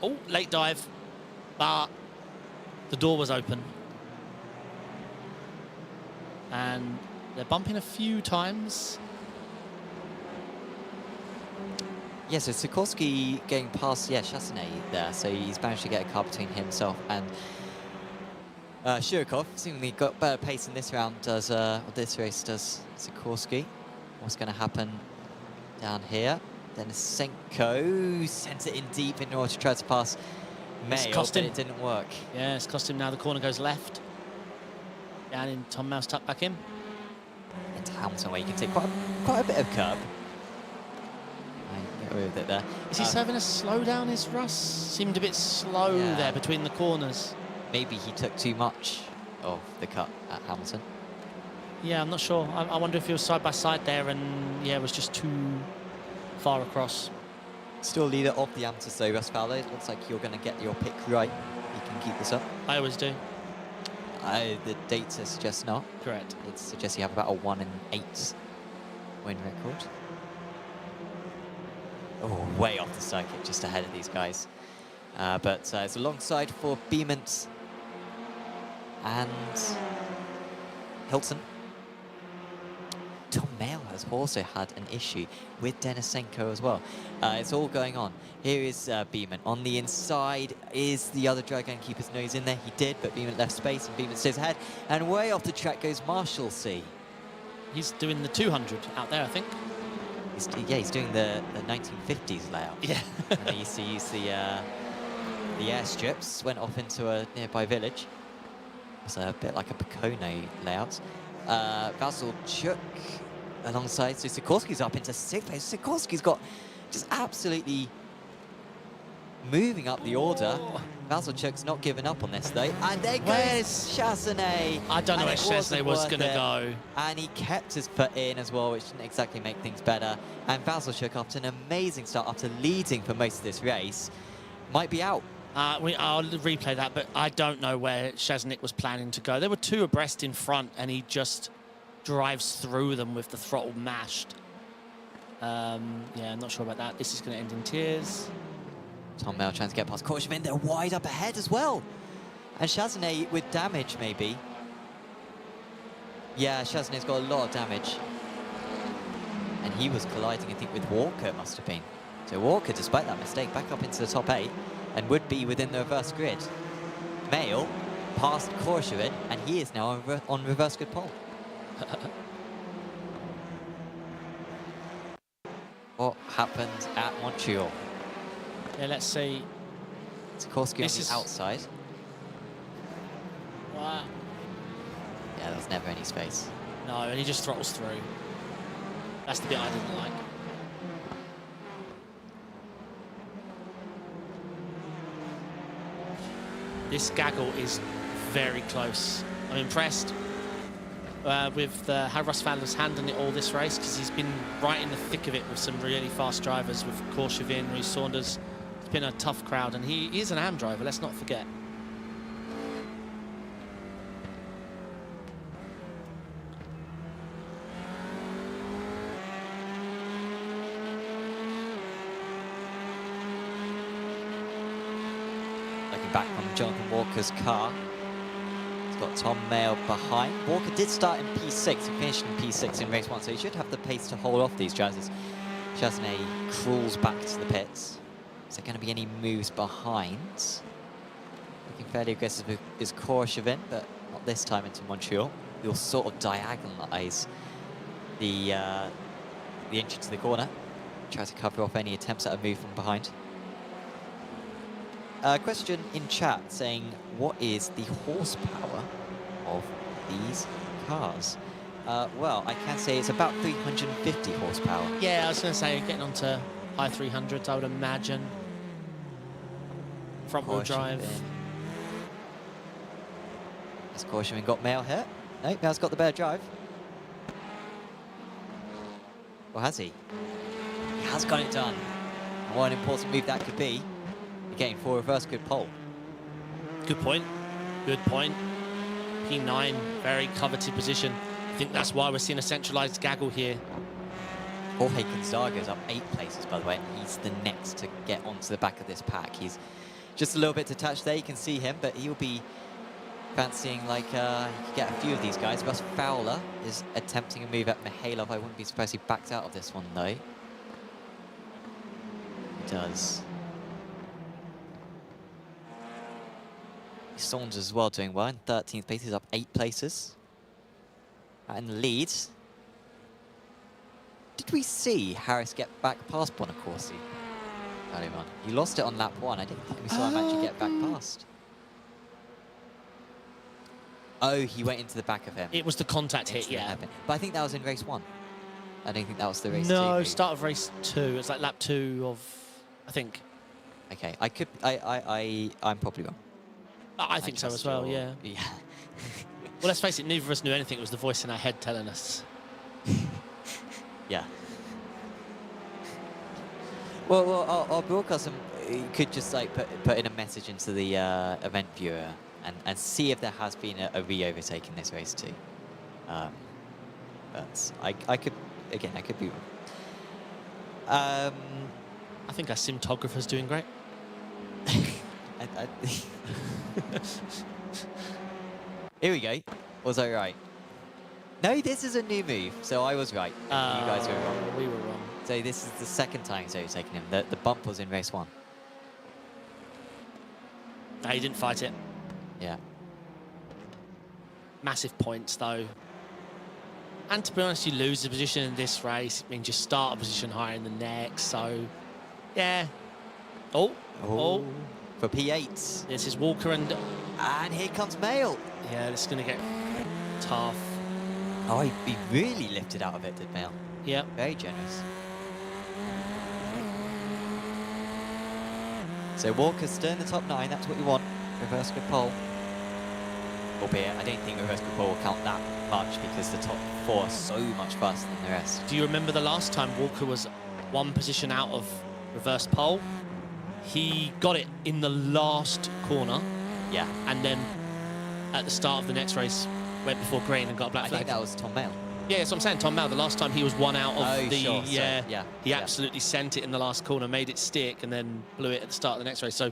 Oh, late dive, but the door was open. And they're bumping a few times. Yeah, so Sikorsky going past, Chassanet there, so he's managed to get a car between himself and Shurikov. Seemingly got better pace in this round, or this race does Sikorsky. What's going to happen down here? Denisenko sends it in deep in order to try to pass Mayo, but it didn't work. Yeah, it's cost him now. The corner goes left. Down in Tom Mouse, tuck back in. Into Hamilton, where you can take quite a bit of curb. Get away with it there. Is he serving a slowdown, is Russ? Seemed a bit slow there between the corners. Maybe he took too much of the cut at Hamilton. Yeah, I'm not sure. I wonder if he was side by side there and, it was just too far across. Still leader of the amateurs though, Russ Fowler. It looks like you're going to get your pick right. You can keep this up. I always do. The data suggests not. Correct. It suggests you have about a 1 in 8 win record. Oh, way off the circuit, just ahead of these guys. But it's alongside for Beament and Hilton. Tom Mayo has also had an issue with Denisenko as well. It's all going on. Here is Beament. On the inside is the other driver going to keep his nose in there. He did, but Beament left space and Beament stays ahead. And way off the track goes Marshall C. He's doing the 200 out there, I think. He's doing the 1950s layout. Yeah. And they used to use the airstrips, went off into a nearby village. It's a bit like a Pocono layout. Vasilchuk alongside, so Sikorsky's up into 6th place. Sikorsky's got just absolutely moving up the order. Vasilchuk's not giving up on this though. And there goes Chassanet. I don't know where Chassanet was going to go. And he kept his foot in as well, which didn't exactly make things better. And Vasilchuk, after an amazing start, after leading for most of this race, might be out. I'll replay that, but I don't know where Chassanet was planning to go. There were 2 abreast in front, and he just drives through them with the throttle mashed. I'm not sure about that. This is going to end in tears. Tom Mayo trying to get past Korshevin. They're wide up ahead as well. And Chassanet with damage, maybe. Yeah, Chassanet's got a lot of damage. And he was colliding, I think, with Walker, it must have been. So Walker, despite that mistake, back up into the top 8 and would be within the reverse grid. Mayo past Korshevin, and he is now on reverse grid pole. What happened at Montreal? Yeah, let's see. Sikorsky on the outside. Wow. Yeah, there's never any space. No, and he just throttles through. That's the bit I didn't like. This gaggle is very close. I'm impressed with how Russ Fowler's handling it all this race, because he's been right in the thick of it with some really fast drivers, with Korshevin, Reece Saunders. It's been a tough crowd, and he is an AM driver, let's not forget. Back on Jonathan Walker's car. He's got Tom Mayo behind. Walker did start in P6, he finished in P6 in race 1, so he should have the pace to hold off these drivers. Chassanet crawls back to the pits. Is there going to be any moves behind? Looking fairly aggressive is Korshevin, but not this time into Montreal. He'll sort of diagonalize the entry to the corner. Try to cover off any attempts at a move from behind. Question in chat saying, what is the horsepower of these cars? Well, I can say it's about 350 horsepower. Yeah, I was going to say, getting on to high 300s, I would imagine. Front wheel drive. Has Korshevin got Mayo hit? No, Mel's got the better drive. Or has he? He has got it done. And what an important move that could be. Again, for a reverse grid pole. Good point. Good point. P9, very coveted position. I think that's why we're seeing a centralized gaggle here. Jorge Gonzaga's up 8 places, by the way. He's the next to get onto the back of this pack. He's just a little bit detached there. You can see him, but he'll be fancying like he could get a few of these guys. Russ Fowler is attempting a move at Mihailov. I wouldn't be surprised if he backed out of this one, though. He does. Saunders as well doing well in 13th place. He's up 8 places. And the lead. Did we see Harris get back past Bonacorsi earlier on? He lost it on lap 1. I didn't think we saw him actually get back past. Oh, he went into the back of him. It was the contact hit, Into yeah. the but I think that was in race 1. I don't think that was the race 2. No, start of race 2. It's like lap 2 of, I think. Okay, I could. I'm probably wrong. I think so as well, yeah. Yeah. Well, let's face it, neither of us knew anything. It was the voice in our head telling us. Yeah. Well, our broadcaster could just like put in a message into the event viewer and see if there has been a re-overtake in this race too. But I could be wrong. I think our cinematographer's doing great. Here we go. Was I right? No, this is a new move, so I was right. You guys were wrong. We were wrong. So this is the second time he's overtaken him. The bump was in race 1. No, he didn't fight it. Yeah. Massive points, though. And to be honest, you lose the position in this race. It means you start a position higher in the next, so... Yeah. Oh. For P8. This is Walker and... And here comes Mail. Yeah, this is going to get tough. Oh, he really lifted out of it, did Mail. Yep. Very generous. So Walker's still in the top 9. That's what you want. Reverse grid pole. Albeit, I don't think reverse grid pole will count that much because the top 4 are so much faster than the rest. Do you remember the last time Walker was 1 position out of reverse pole? He got it in the last corner. Yeah. And then at the start of the next race, went before green and got a black flag. I think that was Tom Mail. Yeah, that's what I'm saying. Tom Mail, the last time he was 1 out of the... Sure, yeah, he absolutely sent it in the last corner, made it stick, and then blew it at the start of the next race. So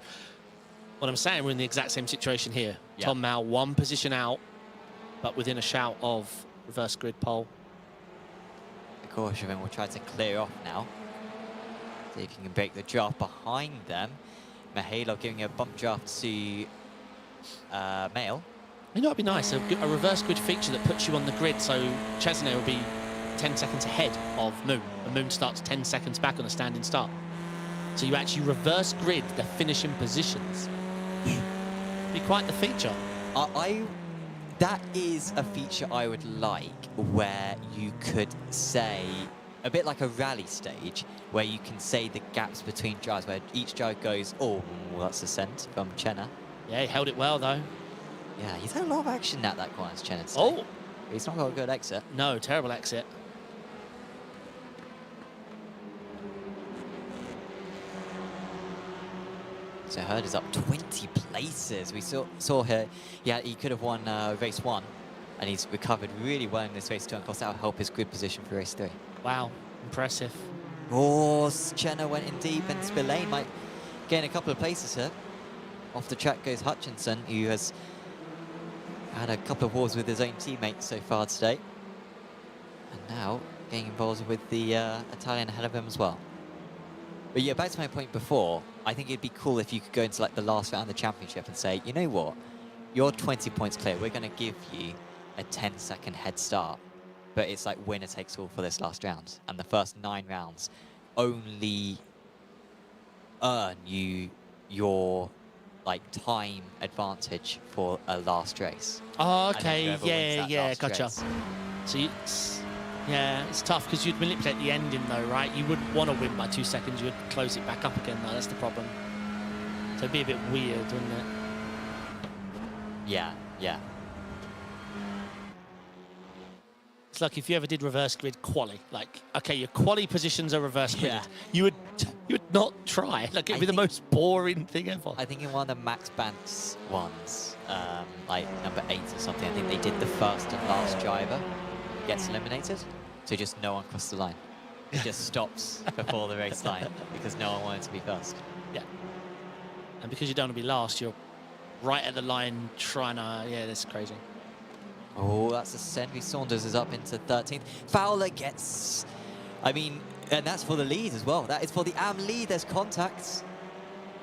what I'm saying, we're in the exact same situation here. Yeah. Tom Mail, 1 position out, but within a shout of reverse grid pole. The Corshevin will try to clear off now. See if he can break the draft behind them. Mihailov giving a bump draft to Mail. You know, it'd be nice, a reverse grid feature that puts you on the grid, so Chesney will be 10 seconds ahead of Moon, and Moon starts 10 seconds back on a standing start. So you actually reverse grid the finishing positions. Be quite the feature. That is a feature I would like, where you could say, a bit like a rally stage, where you can say the gaps between drives, where each drive goes, oh, well, that's a send from Chenna. Yeah, he held it well, though. Yeah, he's had a lot of action at that corner, Chenna. Oh! He's not got a good exit. No, terrible exit. So Hurd is up 20 places. We saw here, yeah, he could have won race 1, and he's recovered really well in this race 2, and of course that'll help his grid position for race 3. Wow, impressive. Oh, Chenna went in deep, and Spillane might gain a couple of places here. Off the track goes Hutchinson, who has had a couple of wars with his own teammates so far today. And now getting involved with the Italian ahead of him as well. But yeah, back to my point before, I think it'd be cool if you could go into like the last round of the championship and say, you know what, you're 20 points clear, we're going to give you a 10-second head start. But it's like winner takes all for this last round. And the first 9 rounds only earn you your like time advantage for a last race. Oh, okay, Yeah, gotcha. So it's tough because you'd manipulate the ending though, right? You wouldn't want to win by 2 seconds, you would close it back up again though, that's the problem. So it'd be a bit weird, wouldn't it? Yeah. It's like if you ever did reverse grid quali. Like, okay, your quali positions are reverse grid. Yeah. You would not try. Like, it'd be the most boring thing ever. I think in one of the Max Bantz ones, like number 8 or something, I think they did the first and last driver gets eliminated. So just no one crossed the line. It just stops before the race line because no one wanted to be first. Yeah. And because you don't want to be last, you're right at the line trying to... Yeah, that's crazy. Oh, that's a Henry Saunders is up into 13th. Fowler gets... I mean, and that's for the lead as well. That is for the AM lead. There's contacts.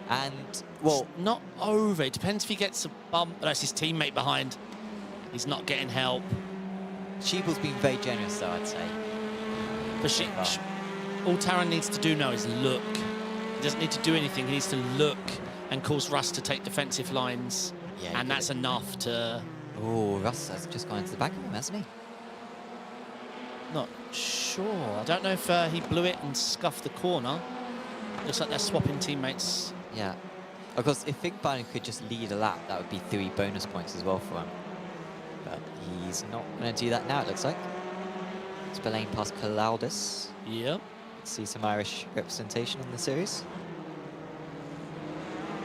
And, well... It's not over. It depends if he gets a bump. That's his teammate behind. He's not getting help. Sheeble's been very generous, though, I'd say. But all Taran needs to do now is look. He doesn't need to do anything. He needs to look and cause Russ to take defensive lines. Yeah, and that's enough to... Oh, Russ has just gone into the back of him, hasn't he? Not sure. I don't know if he blew it and scuffed the corner. Looks like they're swapping teammates. Yeah. Of course, if Finkbeiner could just lead a lap, that would be 3 bonus points as well for him. But he's not going to do that now, it looks like. Spillane past Cloudus. Yep. Let's see some Irish representation in the series.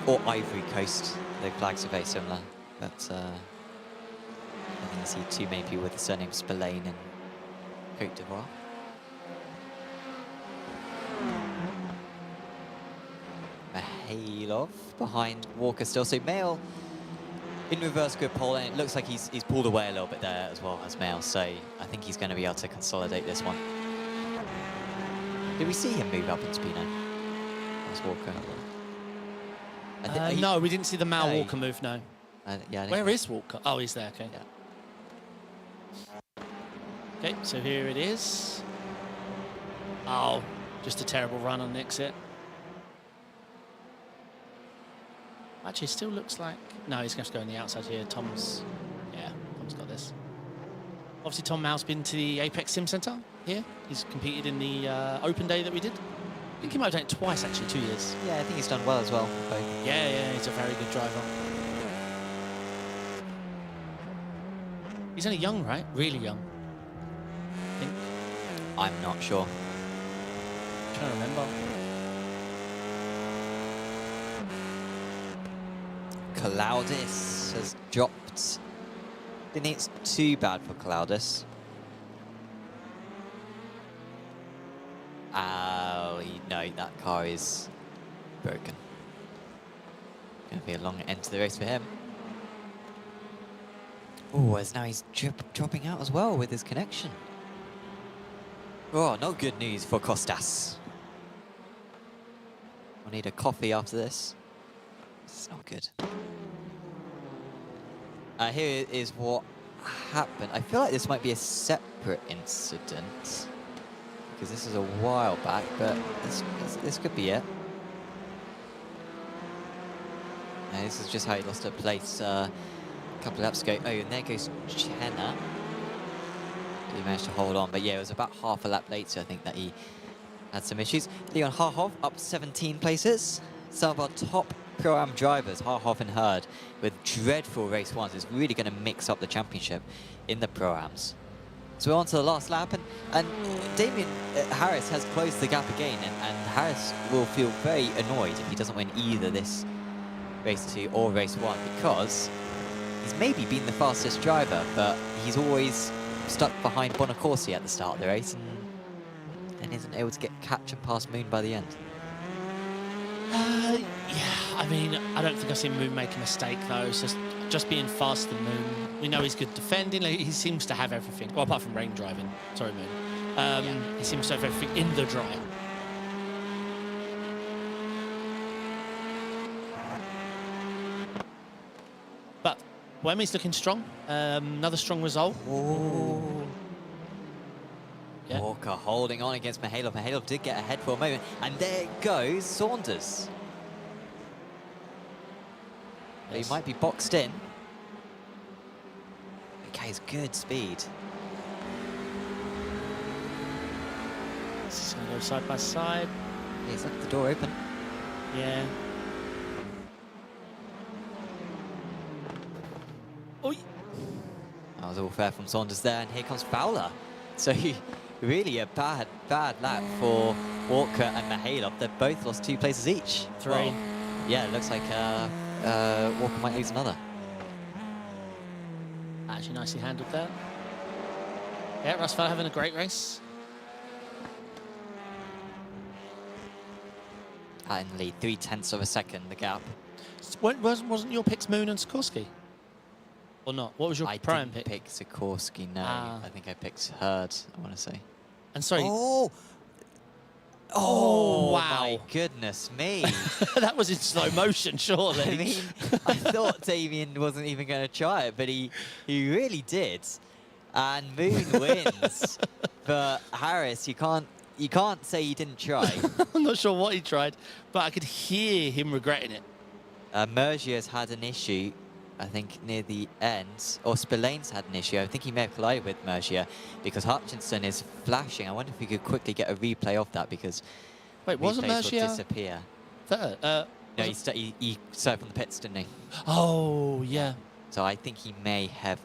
Or Ivory Coast. The flags are very similar. But I think I see 2 main people with the surname Spillane and Cote d'Ivoire. Mihailov behind Walker still. So Mail in reverse grid pole, and it looks like he's pulled away a little bit there as well as Mail. So I think he's going to be able to consolidate this one. Did we see him move up in speed now? That's Walker. No, we didn't see the Mal No. Walker move, no. Yeah, Where is Walker? Oh, he's there, okay. Yeah. Okay, so here it is. Oh, just a terrible run on the exit. Actually, it still looks like... No, he's going to have to go on the outside here. Tom's got this. Obviously, Tom Mal's been to the Apex Sim Centre here. He's competed in the open day that we did. I think he might have done it twice, actually, 2 years. Yeah, I think he's done well as well. Yeah, he's a very good driver. He's only young, right? Really young. I think. I'm not sure. I'm trying to remember. Cloudus has dropped. I think it's too bad for Cloudus. Oh, no, that car is broken. Going to be a long end to the race for him. Oh, as now he's dropping out as well with his connection. Oh, not good news for Kostas. We'll need a coffee after this. This is not good. Here is what happened. I feel like this might be a separate incident because this is a while back, but this could be it. This is just how he lost a place a couple of laps ago. Oh, and there goes Chenna. He managed to hold on, but yeah, it was about half a lap later, I think, that he had some issues. Leon Harhov up 17 places. Some of our top Pro-Am drivers, Harhov and Hurd, with dreadful race ones. It's really going to mix up the championship in the Pro-Ams. So we're on to the last lap, and Damien Harris has closed the gap again, and Harris will feel very annoyed if he doesn't win either this race 2 or race 1, because he's maybe been the fastest driver, but he's always stuck behind Bonacorsi at the start of the race and isn't able to catch and pass Moon by the end. Yeah, I mean, I don't think I've seen Moon make a mistake, though. It's just being faster than Moon. We know he's good defending. Like, he seems to have everything. Well, apart from rain driving. Sorry, Moon. He seems to have everything in the dry. But Wemmy's looking strong. Another strong result. Oh. Yeah. Walker holding on against Mihailov. Mihailov did get ahead for a moment, and there goes Saunders. Yes. He might be boxed in. Okay, it's good speed. He's going to go side by side. Yeah, he's left the door open. Yeah. Oh. That was all fair from Saunders there, and here comes Fowler. So really a bad lap for Walker and Mihailov. They've both lost 2 places each. 3. Well, yeah, it looks like Walker might lose another. Actually nicely handled there. Yeah, Rustfeld having a great race. In the lead, 0.3 of a second, the gap. Wasn't your picks Moon and Sikorsky? Or not? What was your prime didn't pick? pick Sikorsky, no. I think I picked Hurd, I want to say. And sorry. Oh, wow. My goodness me. That was in slow motion, surely. I mean, I thought Damien wasn't even going to try it, but he really did. And Moon wins. But Harris, you can't say he didn't try. I'm not sure what he tried, but I could hear him regretting it. Mergier's had an issue, I think, near the end. Or Spillane's had an issue. I think he may have collided with Mergier because Hutchinson is flashing. I wonder if we could quickly get a replay of that because wait, wasn't Mergier will disappear. Third? No, he started from the pits, didn't he? Oh, yeah. So I think he may have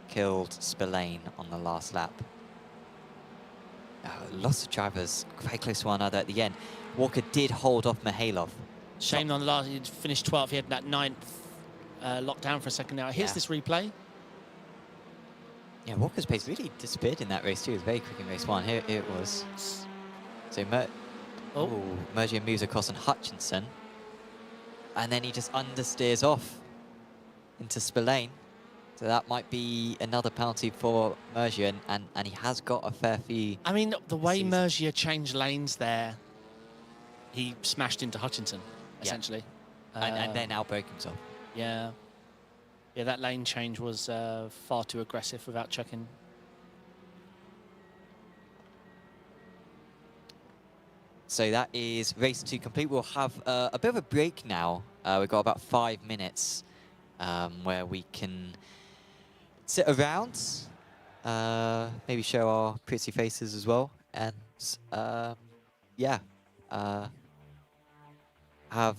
killed Spillane on the last lap. Lots of drivers very close to one another at the end. Walker did hold off Mihailov. Shame on the last, he finished 12th, he had that 9th locked down for a second now. Here's this replay. Yeah, Walker's pace really disappeared in that race too. It was very quick in race 1. Here it was. So Mergier moves across on Hutchinson. And then he just understeers off into Spillane. So that might be another penalty for Mergier, and he has got a fair few. I mean, the way Mergier changed lanes there, he smashed into Hutchinson, essentially. And then outbroke himself. Yeah. Yeah, that lane change was far too aggressive without checking. So that is race 2 complete. We'll have a bit of a break now. We've got about 5 minutes where we can sit around, maybe show our pretty faces as well, and have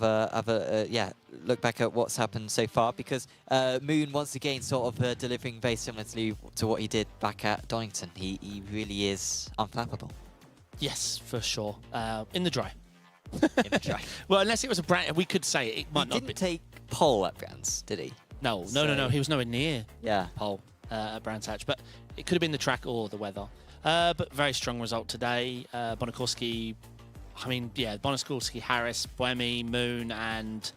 a look back at what's happened so far, because Moon once again sort of delivering very similarly to what he did back at Donington. He really is unflappable. Yes, for sure. In the dry. In the dry. Well, unless it was a brand, we could say it might not be. He didn't take pole at Brands, did he? No. He was nowhere near pole at Brands Hatch, but it could have been the track or the weather. But very strong result today. Bonakorski, I mean, yeah, Bonakorski, Harris, Buemi, Moon, and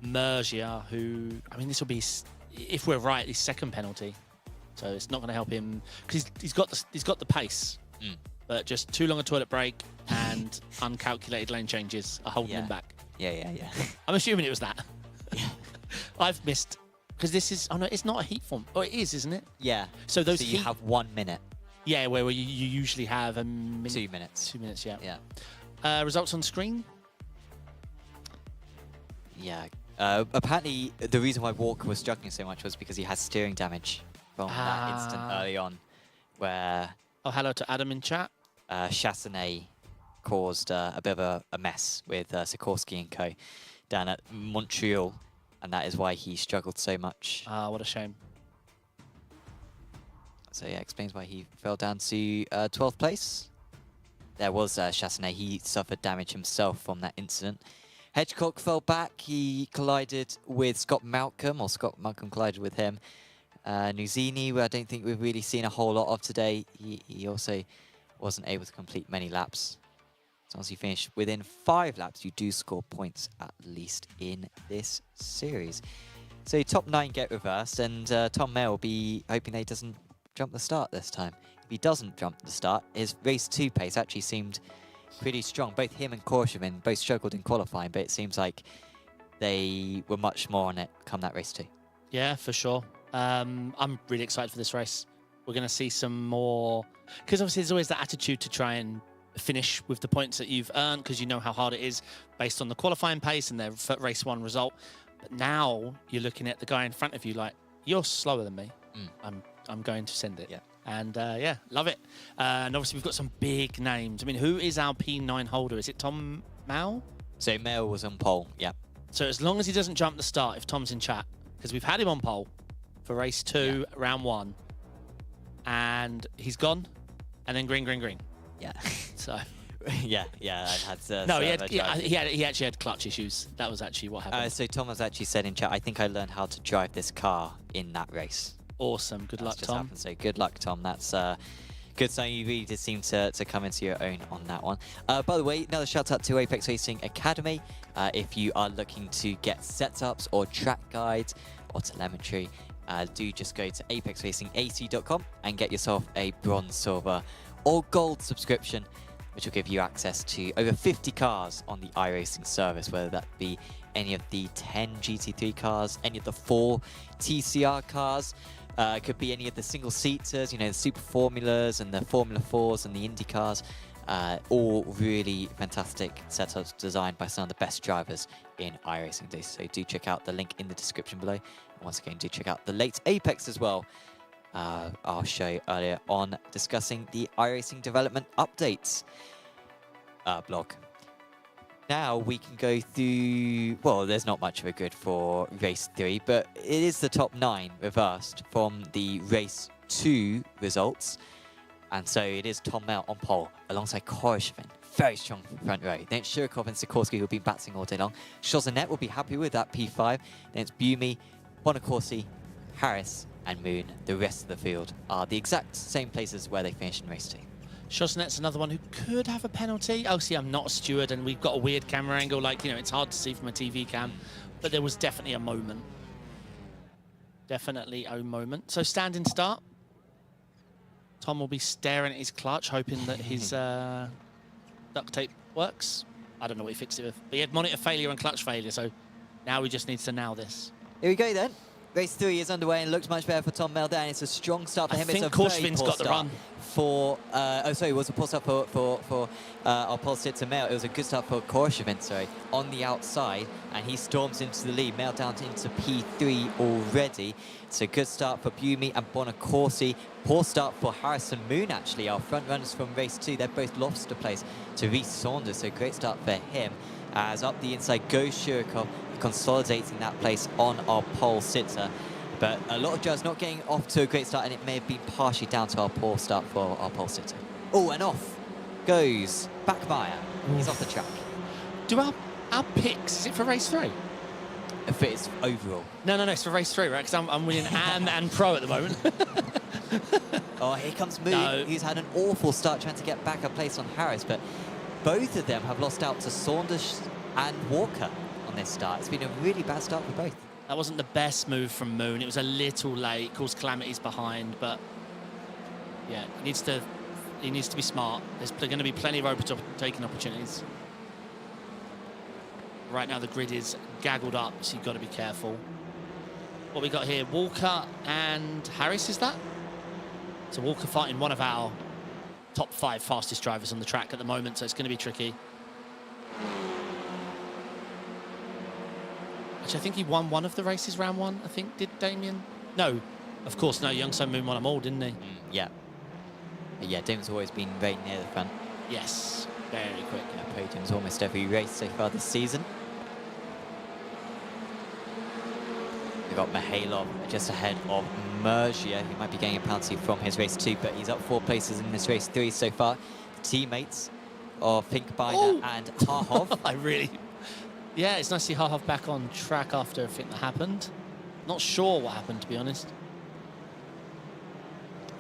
Mergier, who, I mean, this will be, if we're right, his second penalty. So it's not going to help him because he's got the pace, but just too long a toilet break and uncalculated lane changes are holding him back. Yeah. I'm assuming it was that. I've missed, because this is, oh no, it's not a heat form. Oh, it is, isn't it? Yeah. So those you have 1 minute. Yeah, where you usually have a minute. 2 minutes. 2 minutes, yeah. Yeah. Results on screen? Yeah. Apparently, the reason why Walker was struggling so much was because he had steering damage from that instant early on, where... Oh, hello to Adam in chat. Chassanet caused a bit of a mess with Sikorsky and co. down at Montreal, and that is why he struggled so much. What a shame. So yeah, explains why he fell down to 12th place. There was Chassanet. He suffered damage himself from that incident. Hedgecock fell back. He collided with Scott Malcolm, or Scott Malcolm collided with him. Nuzini, who I don't think we've really seen a whole lot of today. He also wasn't able to complete many laps. As long as you finish within 5 laps, you do score points at least in this series. So top 9 get reversed, and Tom Mayer will be hoping that he doesn't jump the start this time. If he doesn't jump the start, his race 2 pace actually seemed pretty strong. Both him and Korshevin both struggled in qualifying, but it seems like they were much more on it come that race 2. Yeah, for sure. I'm really excited for this race. We're going to see some more, because obviously there's always that attitude to try and finish with the points that you've earned, because you know how hard it is based on the qualifying pace and their race 1 result. But now you're looking at the guy in front of you like, you're slower than me. I'm going to send it. Yeah. And yeah, love it. And obviously we've got some big names. I mean, who is our P9 holder? Is it Tom Mao? So Mao was on pole, yeah. So as long as he doesn't jump the start, if Tom's in chat, because we've had him on pole for race 2, round 1. and he's gone, and then green, green, green. Yeah. So. yeah, I had to. No, he actually had clutch issues. That was actually what happened. So Thomas actually said in chat, I think I learned how to drive this car in that race. Awesome. Good luck, Tom. Happened. So good luck, Tom. That's good. So you really did seem to come into your own on that one. By the way, another shout out to Apex Racing Academy. If you are looking to get setups or track guides or telemetry, do just go to apexracingac.com and get yourself a bronze, silver, or gold subscription, which will give you access to over 50 cars on the iRacing service, whether that be any of the 10 GT3 cars, any of the 4 TCR cars, it could be any of the single-seaters, you know, the Super Formulas and the Formula 4s and the Indy cars, all really fantastic setups designed by some of the best drivers in iRacing. So do check out the link in the description below. And once again, do check out the late Apex as well. Our show earlier on discussing the iRacing development updates blog. Now we can go through, well, there's not much of a grid for race 3, but it is the top 9 reversed from the race 2 results. And so it is Tom Mel on pole alongside Korshvin. Very strong front row. Then it's Shirkov and Sikorsky who'll be battling all day long. Shozanet will be happy with that P5. Then it's Bumi, Bonacorsi, Harris, and Moon. The rest of the field are the exact same places where they finished in race 2. Shoznet's another one who could have a penalty. Oh, see, I'm not a steward, and we've got a weird camera angle. Like, you know, it's hard to see from a TV cam, but there was definitely a moment. Definitely a moment. So standing start. Tom will be staring at his clutch, hoping that his duct tape works. I don't know what he fixed it with. But he had monitor failure and clutch failure, so now he just needs to nail this. Here we go then. Race 3 is underway and looks much better for Tom Meldan. It's a strong start for him. I think Korshvin's got the run. For, it was a poor start for our pole sit to Mel. It was a good start for Korshvin, sorry, on the outside, and he storms into the lead. Mel down into P3 already. It's a good start for Bumi and Bonacorsi. Poor start for Harrison Moon, actually, our front runners from race 2. They've both lost a place to Reece Saunders, so great start for him. As up the inside goes Shirkov, consolidating that place on our pole sitter. But a lot of drivers not getting off to a great start, and it may have been partially down to our poor start for our pole sitter. Oh, and off goes Backmeyer. He's off the track. Do our picks, is it for race 3? If it's overall. No, it's for race 3, right? Because I'm winning and pro at the moment. Oh, here comes Moon. No. He's had an awful start trying to get back a place on Harris, but both of them have lost out to Saunders and Walker on this start. It's been a really bad start for both. That wasn't the best move from Moon. It was a little late, caused calamities behind, but yeah, he needs to be smart. There's going to be plenty of overtaking opportunities. Right now the grid is gaggled up, so you've got to be careful. What we got here, Walker and Harris, is that? So Walker fighting one of our top 5 fastest drivers on the track at the moment, so it's going to be tricky. Actually, I think he won one of the races, round 1, I think, did Damien? No, of course, no, Young Sun Moon won them all, didn't he? Yeah. Yeah, Damien's always been very near the front. Yes, very quick. Yeah, podiums almost every race so far this season. We've got Mihailov just ahead of Mergia. He might be getting a penalty from his race 2, but he's up 4 places in this race 3 so far. The teammates of Pinkbeiner and Harhov. Yeah, it's nice to see Harhov back on track after everything that happened. Not sure what happened, to be honest.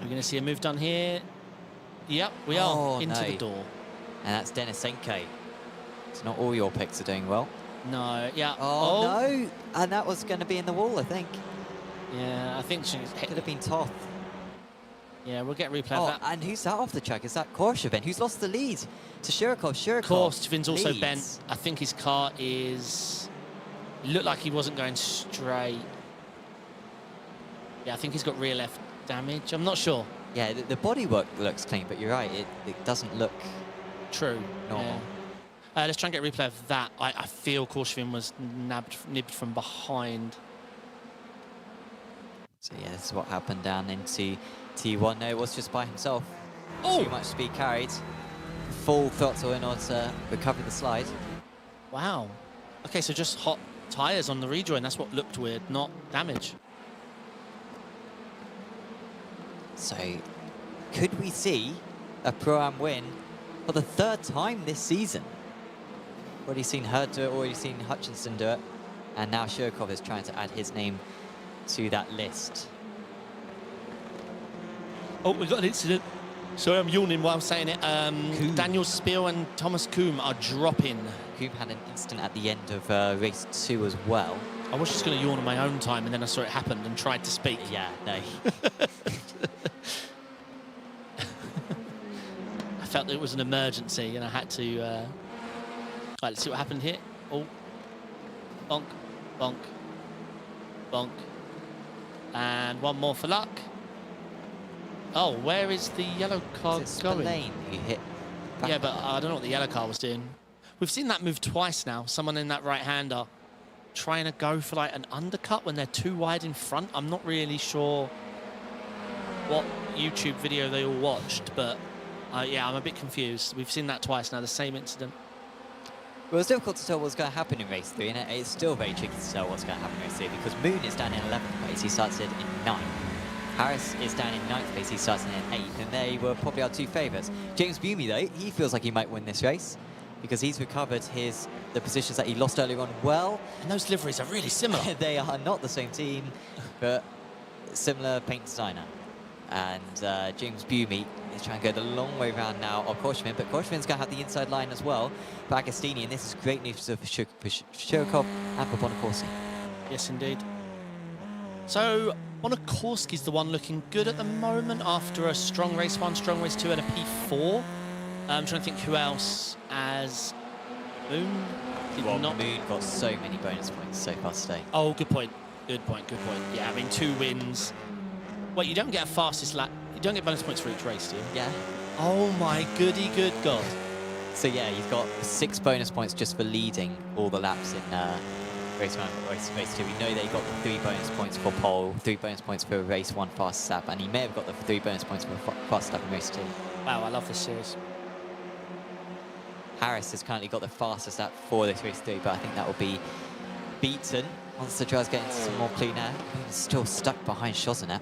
We're going to see a move done here. Yep, we are into the door. And that's Denisenko. It's not all your picks are doing well. No, yeah. Oh, no. And that was going to be in the wall, I think. Yeah, I think she could have been Toth. Yeah, we'll get replay of that. And who's that off the track? Is that Korshvin, who's lost the lead to Shirkov? Korshvin's also bent. I think his car is... Looked like he wasn't going straight. Yeah, I think he's got rear left damage. I'm not sure. Yeah, the bodywork looks clean, but you're right, it doesn't look true. Normal. Yeah. Let's try and get replay of that. I feel Korshvin was nibbed from behind. So yeah, this is what happened down into T1. No, it was just by himself. Oh! Too much speed carried. Full throttle in order to recover the slide. Wow. Okay, so just hot tyres on the rejoin. That's what looked weird, not damage. So could we see a Pro-Am win for the 3rd time this season? Already seen Hurd do it, already seen Hutchinson do it, and now Shirkov is trying to add his name to that list. Oh, we've got an incident. Sorry, I'm yawning while I'm saying it. Daniel Spiel and Thomas Coombe are dropping. Coombe had an incident at the end of race 2 as well. I was just going to yawn on my own time, and then I saw it happen and tried to speak. Yeah, no. I felt it was an emergency, and I had to... Right, let's see what happened here. Oh. Bonk, bonk, bonk. And one more for luck. Oh, where is the yellow car going? Lane you hit. Yeah, but I don't know what the yellow car was doing. We've seen that move twice now. Someone in that right-hander trying to go for like an undercut when they're too wide in front. I'm not really sure what YouTube video they all watched, but yeah, I'm a bit confused. We've seen that twice now, the same incident. Well, it's difficult to tell what's going to happen in race 3, and it's still very tricky to tell what's going to happen in race 3 because Moon is down in 11th place. He starts it in 9th. Harris is down in 9th place. He starts in 8th, and they were probably our 2 favourites. James Bumey, though, he feels like he might win this race because he's recovered the positions that he lost earlier on well. And those liveries are really similar. They are not the same team, but similar paint designer. And James Bumey is trying to go the long way around now of Korshvin, but Korshvin's going to have the inside line as well for Agostini, and this is great news for Shirokov and for Bonacorsi. Yes, indeed. So, Bonacorski's the one looking good at the moment after a strong race 1, strong race 2, and a P4. I'm trying to think who else as Moon. Well, Moon got so many bonus points so far today. Oh, good point. Good point, good point. Yeah, I mean, 2 wins. Wait, you don't get a fastest lap. You don't get bonus points for each race, do you? Yeah. Oh my goody good God. So yeah, he's got 6 bonus points just for leading all the laps in race 1 and race 2. We know that he got the 3 bonus points for pole, 3 bonus points for race 1 fastest lap, and he may have got the 3 bonus points for fastest lap in race 2. Wow, I love this series. Harris has currently got the fastest lap for this race 3, but I think that will be beaten once the drivers get into some more clean air. He's still stuck behind Shozanet.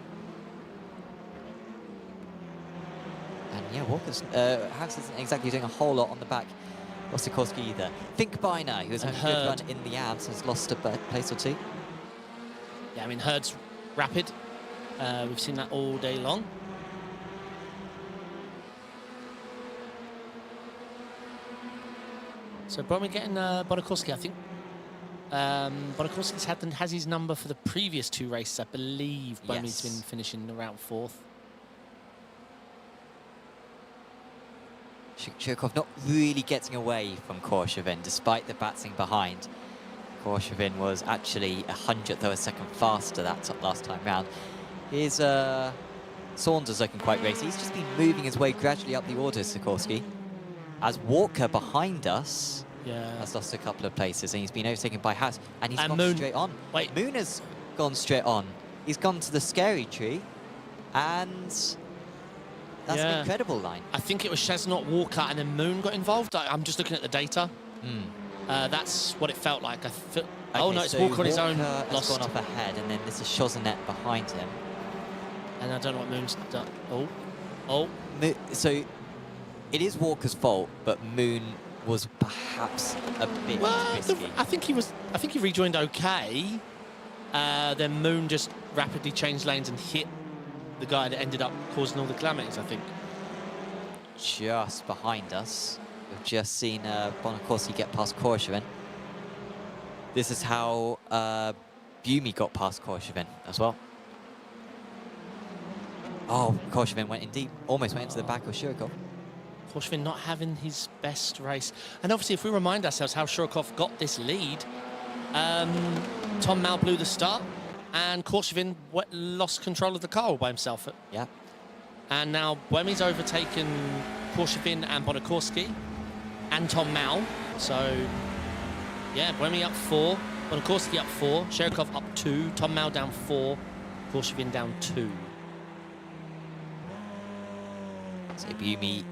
And yeah, Harris isn't exactly doing a whole lot on the back of Sikorsky either. Finkbeiner, who was having a good run in the abs, has lost a place or 2. Yeah, I mean, Hurd's rapid. We've seen that all day long. So Bromley getting Bonacorski, I think. Bonacorski's has his number for the previous 2 races, I believe. Bromley's been finishing around 4th. Shirkov not really getting away from Korshvin, despite the batsing behind. Korshvin was actually 100th of a second faster that last time round. Here's Saunders looking quite racy. He's just been moving his way gradually up the order, Sikorsky. As Walker behind us has lost a couple of places, and he's been overtaken by Haas, and he's gone straight on. Wait. Moon has gone straight on. He's gone to the scary tree, and that's an incredible line. I think it was Chesnut, Walker, and then Moon got involved. I'm just looking at the data. That's what it felt like. Oh no, it's so Walker on his own. Has gone off ahead, and then this is Shozanet behind him. And I don't know what Moon's done. Oh. So it is Walker's fault, but Moon was perhaps a bit risky. I think he rejoined okay. Then Moon just rapidly changed lanes and hit the guy that ended up causing all the calamities, I think. Just behind us, we've just seen Bonacorsi get past Korshvin. This is how Bumey got past Korshvin as well. Oh, Korshvin went in deep, almost went into the back of Shirokov. Korshvin not having his best race. And obviously, if we remind ourselves how Shirokov got this lead, Tom Mal blew the start, and Korshvin lost control of the car all by himself. Yeah. And now Buemi's overtaken Korshvin and Bonacorski and Tom Mal. So, yeah, Buemi up 4, Bonacorski up 4, Shirokov up 2, Tom Mal down 4, Korshvin down 2. So Bumey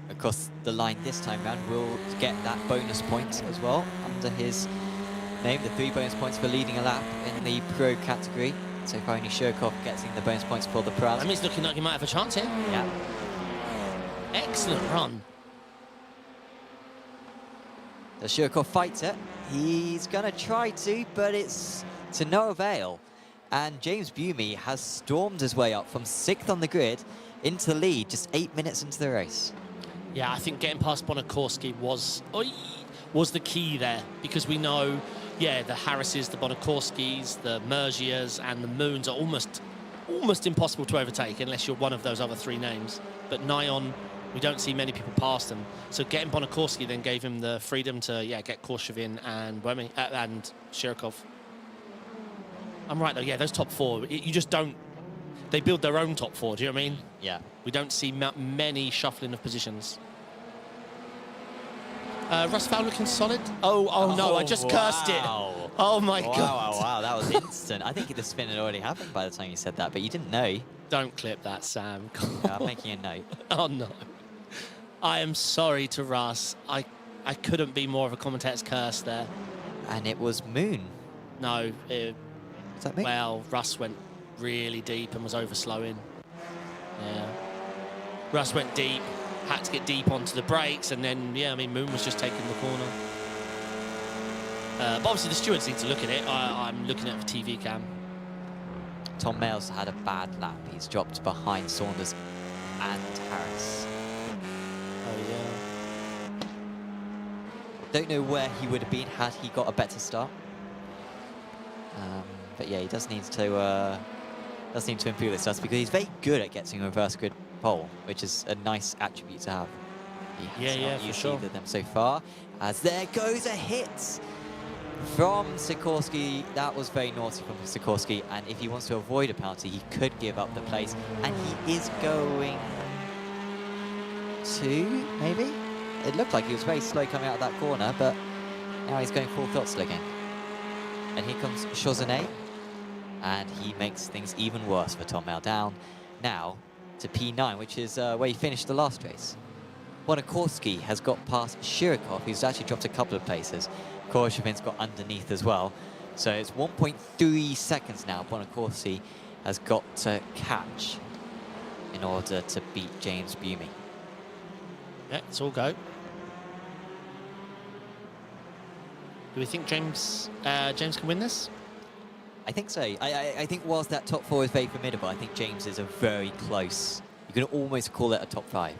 across the line this time round will get that bonus point as well under his name, the 3 bonus points for leading a lap in the pro category. So far, only Shirkov gets in the bonus points for the Praz. I mean, it's looking like he might have a chance here. Yeah. Excellent run. The Shirkov fights it. He's going to try to, but it's to no avail. And James Bumy has stormed his way up from 6th on the grid into the lead, just 8 minutes into the race. Yeah, I think getting past Bonakorski was the key there, because we know, yeah, the Harrises, the Bonakorskis, the Mergias, and the Moons are almost impossible to overtake unless you're one of those other 3 names. But Nyon, we don't see many people past them. So getting Bonakorski then gave him the freedom to, yeah, get Korshevin and Wemi, and Shirkov. I'm right, though. Yeah, those top 4, you just don't... They build their own top 4, do you know what I mean? Yeah. We don't see many shuffling of positions. Russ Fowl looking solid. Oh no, I just cursed it. Oh my God. Wow, that was instant. I think the spin had already happened by the time you said that, but you didn't know. Don't clip that, Sam. Yeah, I'm making a note. Oh no. I am sorry to Russ. I couldn't be more of a commentator's curse there. And it was Moon. No. Is that me? Well, Russ went really deep and was overslowing. Yeah. Russ went deep, had to get deep onto the brakes, and then, yeah, I mean, Moon was just taking the corner. But obviously the stewards need to look at it. I'm looking at the TV cam. Tom Mayles had a bad lap. He's dropped behind Saunders and Harris. Oh, yeah. Don't know where he would have been had he got a better start. But yeah, he does need to improve this stuff, because he's very good at getting a reverse grid pole, which is a nice attribute to have. He has not used either of them so far. As there goes a hit from Sikorsky. That was very naughty from Sikorsky, and if he wants to avoid a penalty, he could give up the place, and he is going to, maybe? It looked like he was very slow coming out of that corner, but now he's going full throttle again. And here comes Chauzenet, and he makes things even worse for Tom Mail, down now to P9, which is where he finished the last race. Bonakorski has got past Shirikov, who's actually dropped a couple of places. Koroshevin's got underneath as well. So it's 1.3 seconds now Bonakorski has got to catch in order to beat James Bumy. Yeah, it's all go. Do we think James can win this? I think so. I think whilst that top 4 is very formidable, I think James is a very close. You can almost call it a top 5.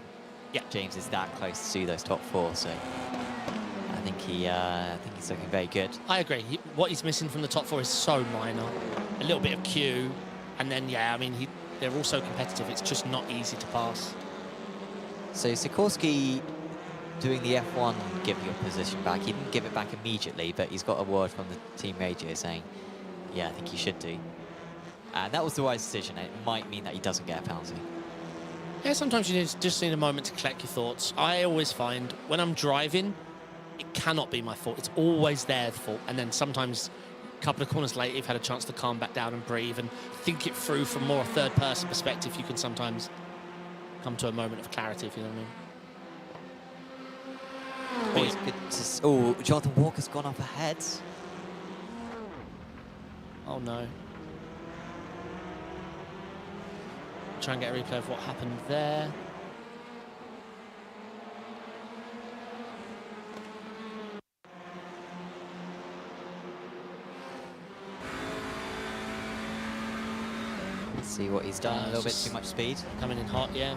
Yeah, James is that close to those top 4, so I think he's looking very good. I agree. What he's missing from the top 4 is so minor. A little bit of Q, and then yeah, I mean they're all so competitive. It's just not easy to pass. So Sikorsky doing the F1, giving your position back. He didn't give it back immediately, but he's got a word from the team radio saying, yeah, I think he should do. And that was the right decision, and it might mean that he doesn't get a penalty. Yeah, sometimes you just need a moment to collect your thoughts. I always find when I'm driving, it cannot be my fault. It's always their fault. And then sometimes a couple of corners later, you've had a chance to calm back down and breathe and think it through from more a third-person perspective. You can sometimes come to a moment of clarity, if you know what I mean. Always good to oh, Jonathan Walker's gone up ahead. Oh, no. Try and get a replay of what happened there. Let's see what he's done. A little bit too much speed. Coming in hot, yeah.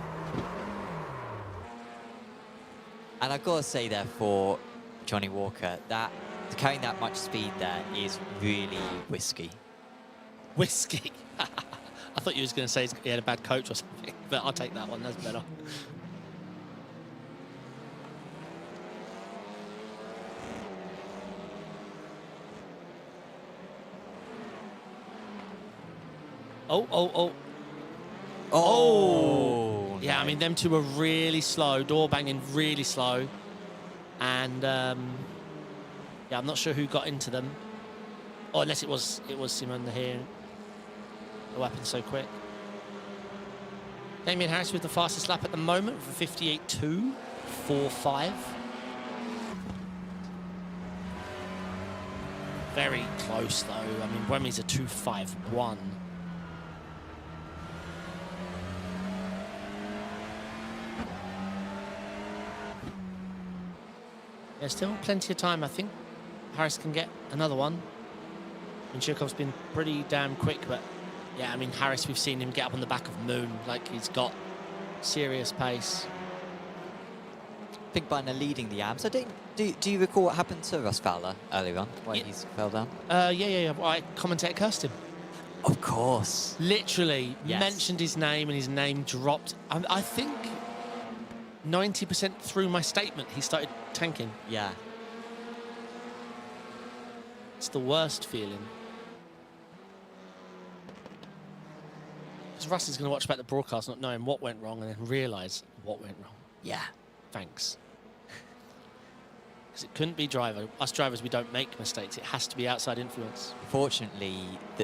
And I've got to say there for Johnny Walker, that carrying that much speed there is really risky. Whiskey. I thought you was going to say he had a bad coach or something, but I'll take that one. That's better. Oh! Yeah, I mean, them two were really slow, door banging really slow. And, yeah, I'm not sure who got into them. Or unless it was Simon here. It happened so quick. Damien Harris with the fastest lap at the moment for 58.245. Very close, though. I mean, Wemi's a 2.51. There's still plenty of time, I think. Harris can get another one. And Chirkov's been pretty damn quick, but yeah, I mean, Harris, we've seen him get up on the back of Moon. Like, he's got serious pace. Big Biner leading the AMs. Do you recall what happened to Russ Fowler earlier on, where he fell down? Yeah. Well, I commentator cursed him. Of course. Literally mentioned his name and his name dropped. I think 90% through my statement, he started tanking. Yeah. It's the worst feeling. Because Russ is going to watch back the broadcast not knowing what went wrong and then realise what went wrong. Yeah. Thanks. Because it couldn't be driver. Us drivers, we don't make mistakes. It has to be outside influence. Fortunately,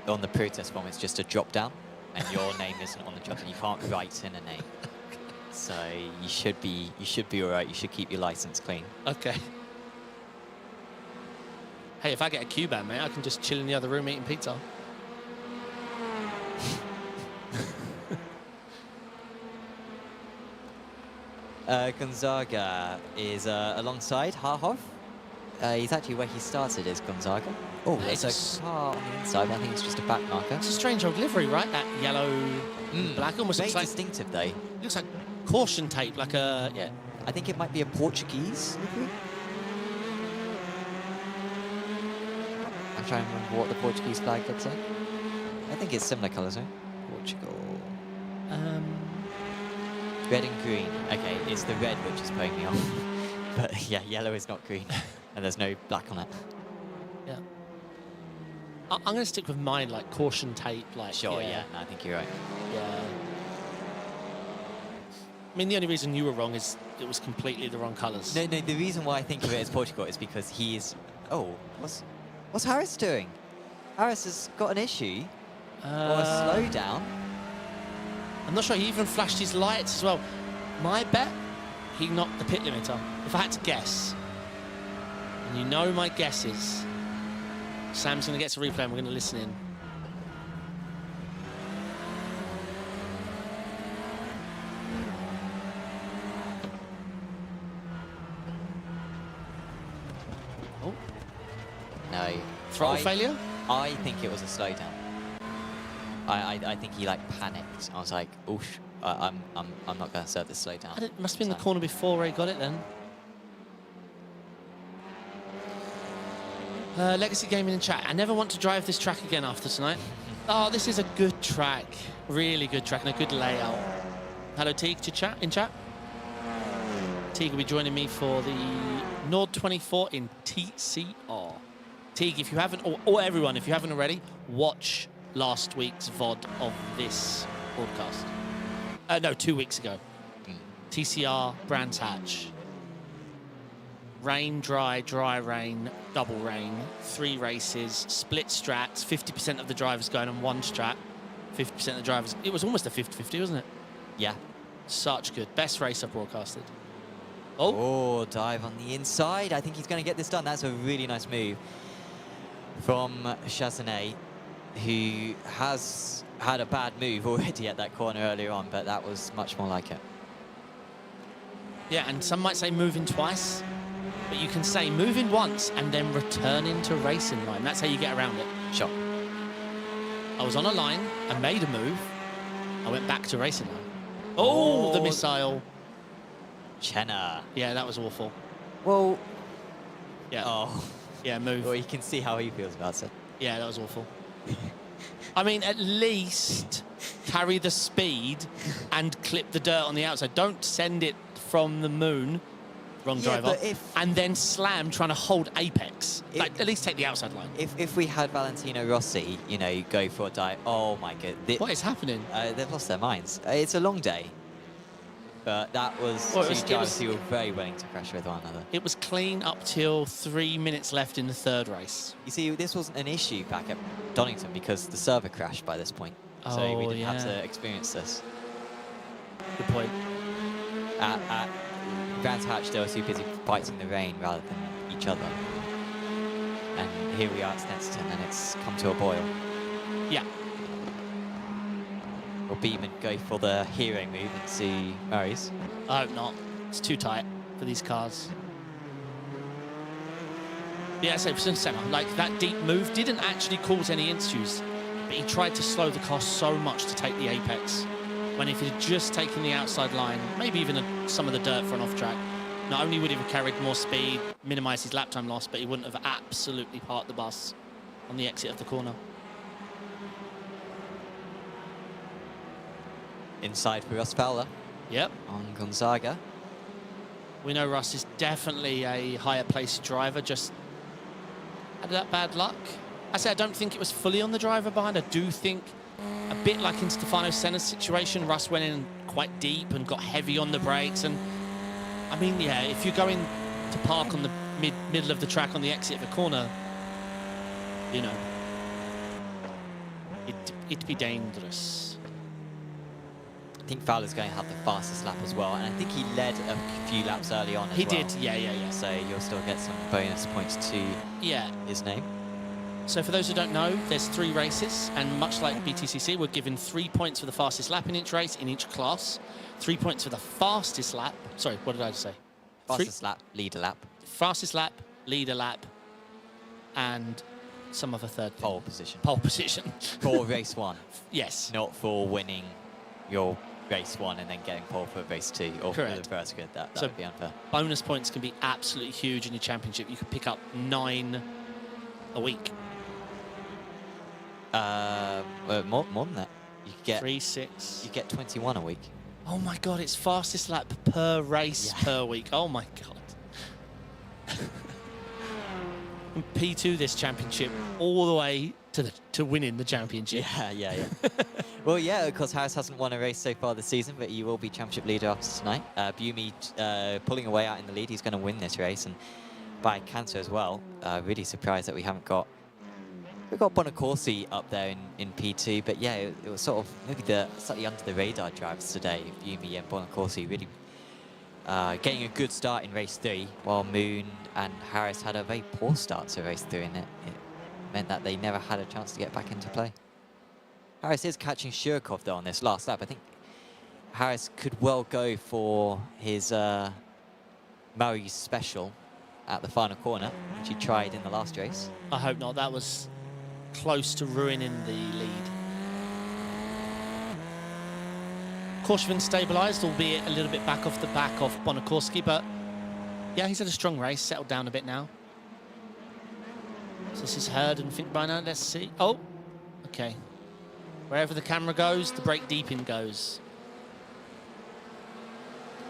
on the protest form, it's just a drop down, and your name isn't on the drop down. You can't write in a name. So you should be all right. You should keep your license clean. Okay. Hey, if I get a Q-ban, mate, I can just chill in the other room eating pizza. Gonzaga is alongside Harhov. He's actually where he started, is Gonzaga. Oh, there's a car on the inside, but I think it's just a back marker. It's a strange old livery, right? That yellow, black, almost very looks like distinctive, though. Looks like caution tape, like a Yeah, I think it might be a Portuguese livery. I'm trying to remember what the Portuguese flag looks like. I think it's similar colours, right? Portugal. Red and green. Okay, it's the red which is putting me off. But yeah, yellow is not green, and there's no black on it. yeah. I'm going to stick with mine, like caution tape, like Sure, yeah, no, I think you're right. Yeah. I mean, the only reason you were wrong is it was completely the wrong colours. No, the reason why I think of it as Portugal is because he is... Oh, what's Harris doing? Harris has got an issue. Or a slowdown. I'm not sure. He even flashed his lights as well. My bet, he knocked the pit limiter. If I had to guess, and you know my guesses, Sam's going to get to replay and we're going to listen in. Oh. No. Throttle failure? I think it was a slowdown. I think he like panicked. I was like, oosh, I'm not going to serve this slowdown. It must have been the corner before Ray got it then. Legacy Gaming in chat. I never want to drive this track again after tonight. Oh, this is a good track. Really good track and a good layout. Hello, Teague, in chat. Teague will be joining me for the Nord 24 in TCR. Teague, if you haven't, or everyone, if you haven't already, watch last week's VOD of this broadcast. No, 2 weeks ago. TCR, Brands Hatch. Rain, dry, rain, double rain, 3 races, split strats, 50% of the drivers going on one strat, 50% of the drivers. It was almost a 50-50, wasn't it? Yeah. Such good. Best race I've broadcasted. Oh, dive on the inside. I think he's going to get this done. That's a really nice move from Chazonnet, who has had a bad move already at that corner earlier on, but that was much more like it. Yeah, and some might say moving twice, but you can say moving once and then returning to racing line. That's how you get around it. Sure. I was on a line, I made a move, I went back to racing line. Oh, the missile. Chenna. Yeah, that was awful. Well, yeah. Oh. Yeah, move. Well, you can see how he feels about it. Yeah, that was awful. I mean, at least carry the speed and clip the dirt on the outside. Don't send it from the moon, wrong driver, and then slam trying to hold apex. Like, at least take the outside line. If we had Valentino Rossi, you know, go for a dive, oh my god. What is happening? They've lost their minds. It's a long day. But that was two drivers who were very willing to crash with one another. It was clean up till 3 minutes left in the third race. You see, this wasn't an issue back at Donington because the server crashed by this point. So we didn't have to experience this. Good point. At Brands Hatch, they were too busy fighting the rain rather than each other. And here we are at Snetterton, and it's come to a boil. Yeah. Will Beeman go for the hero move and see Murray's? I hope not. It's too tight for these cars. Yeah, so for Senna, like that deep move didn't actually cause any issues, but he tried to slow the car so much to take the apex. When if he had just taken the outside line, maybe even some of the dirt for an off track, not only would he have carried more speed, minimised his lap time loss, but he wouldn't have absolutely parked the bus on the exit of the corner. Inside for Russ Fowler. Yep. On Gonzaga. We know Russ is definitely a higher placed driver, just had that bad luck. I say I don't think it was fully on the driver behind. I do think, a bit like in Stefano Senna's situation, Russ went in quite deep and got heavy on the brakes. And I mean, yeah, if you're going to park on the middle of the track on the exit of a corner, you know, it'd be dangerous. I think Fowler's going to have the fastest lap as well, and I think he led a few laps early on as He well. did, yeah. So you'll still get some bonus points to his name. So for those who don't know, there's 3 races, and much like BTCC, we're given 3 points for the fastest lap in each race, in each class, 3 points for the fastest lap. Sorry, what did I just say? Fastest lap, leader lap. Fastest lap, leader lap, and some other third thing. Pole position. Pole position. For race 1. Yes. Not for winning your race 1 and then getting pole for race 2, or for the Correct. first good. That So would be unfair. bonus points can be absolutely huge in your championship. You could pick up 9 a week. More than that. You could get 3, 6. You get 21 a week. Oh my God, it's fastest lap per race per week. Oh my God. P2 this championship all the way to winning the championship. Yeah. Well, yeah, of course, Harris hasn't won a race so far this season, but he will be championship leader after tonight. Bumi pulling away out in the lead. He's going to win this race, and by cancer as well. Really surprised that we haven't got... We've got Bonacorsi up there in P2, but yeah, it was sort of maybe the slightly under the radar drivers today. Bumi and Bonacorsi really getting a good start in race 3, while Moon and Harris had a very poor start to race 3, and it meant that they never had a chance to get back into play. Harris is catching Shurkov though on this last lap. I think Harris could well go for his Maui special at the final corner, which he tried in the last race. I hope not. That was close to ruining the lead. Korshvin stabilised, albeit a little bit back off the back of Bonacorski, but yeah, he's had a strong race, settled down a bit now. So this is Hurd and Finkbeiner. Let's see. Oh, okay. Wherever the camera goes, the brake deep in goes.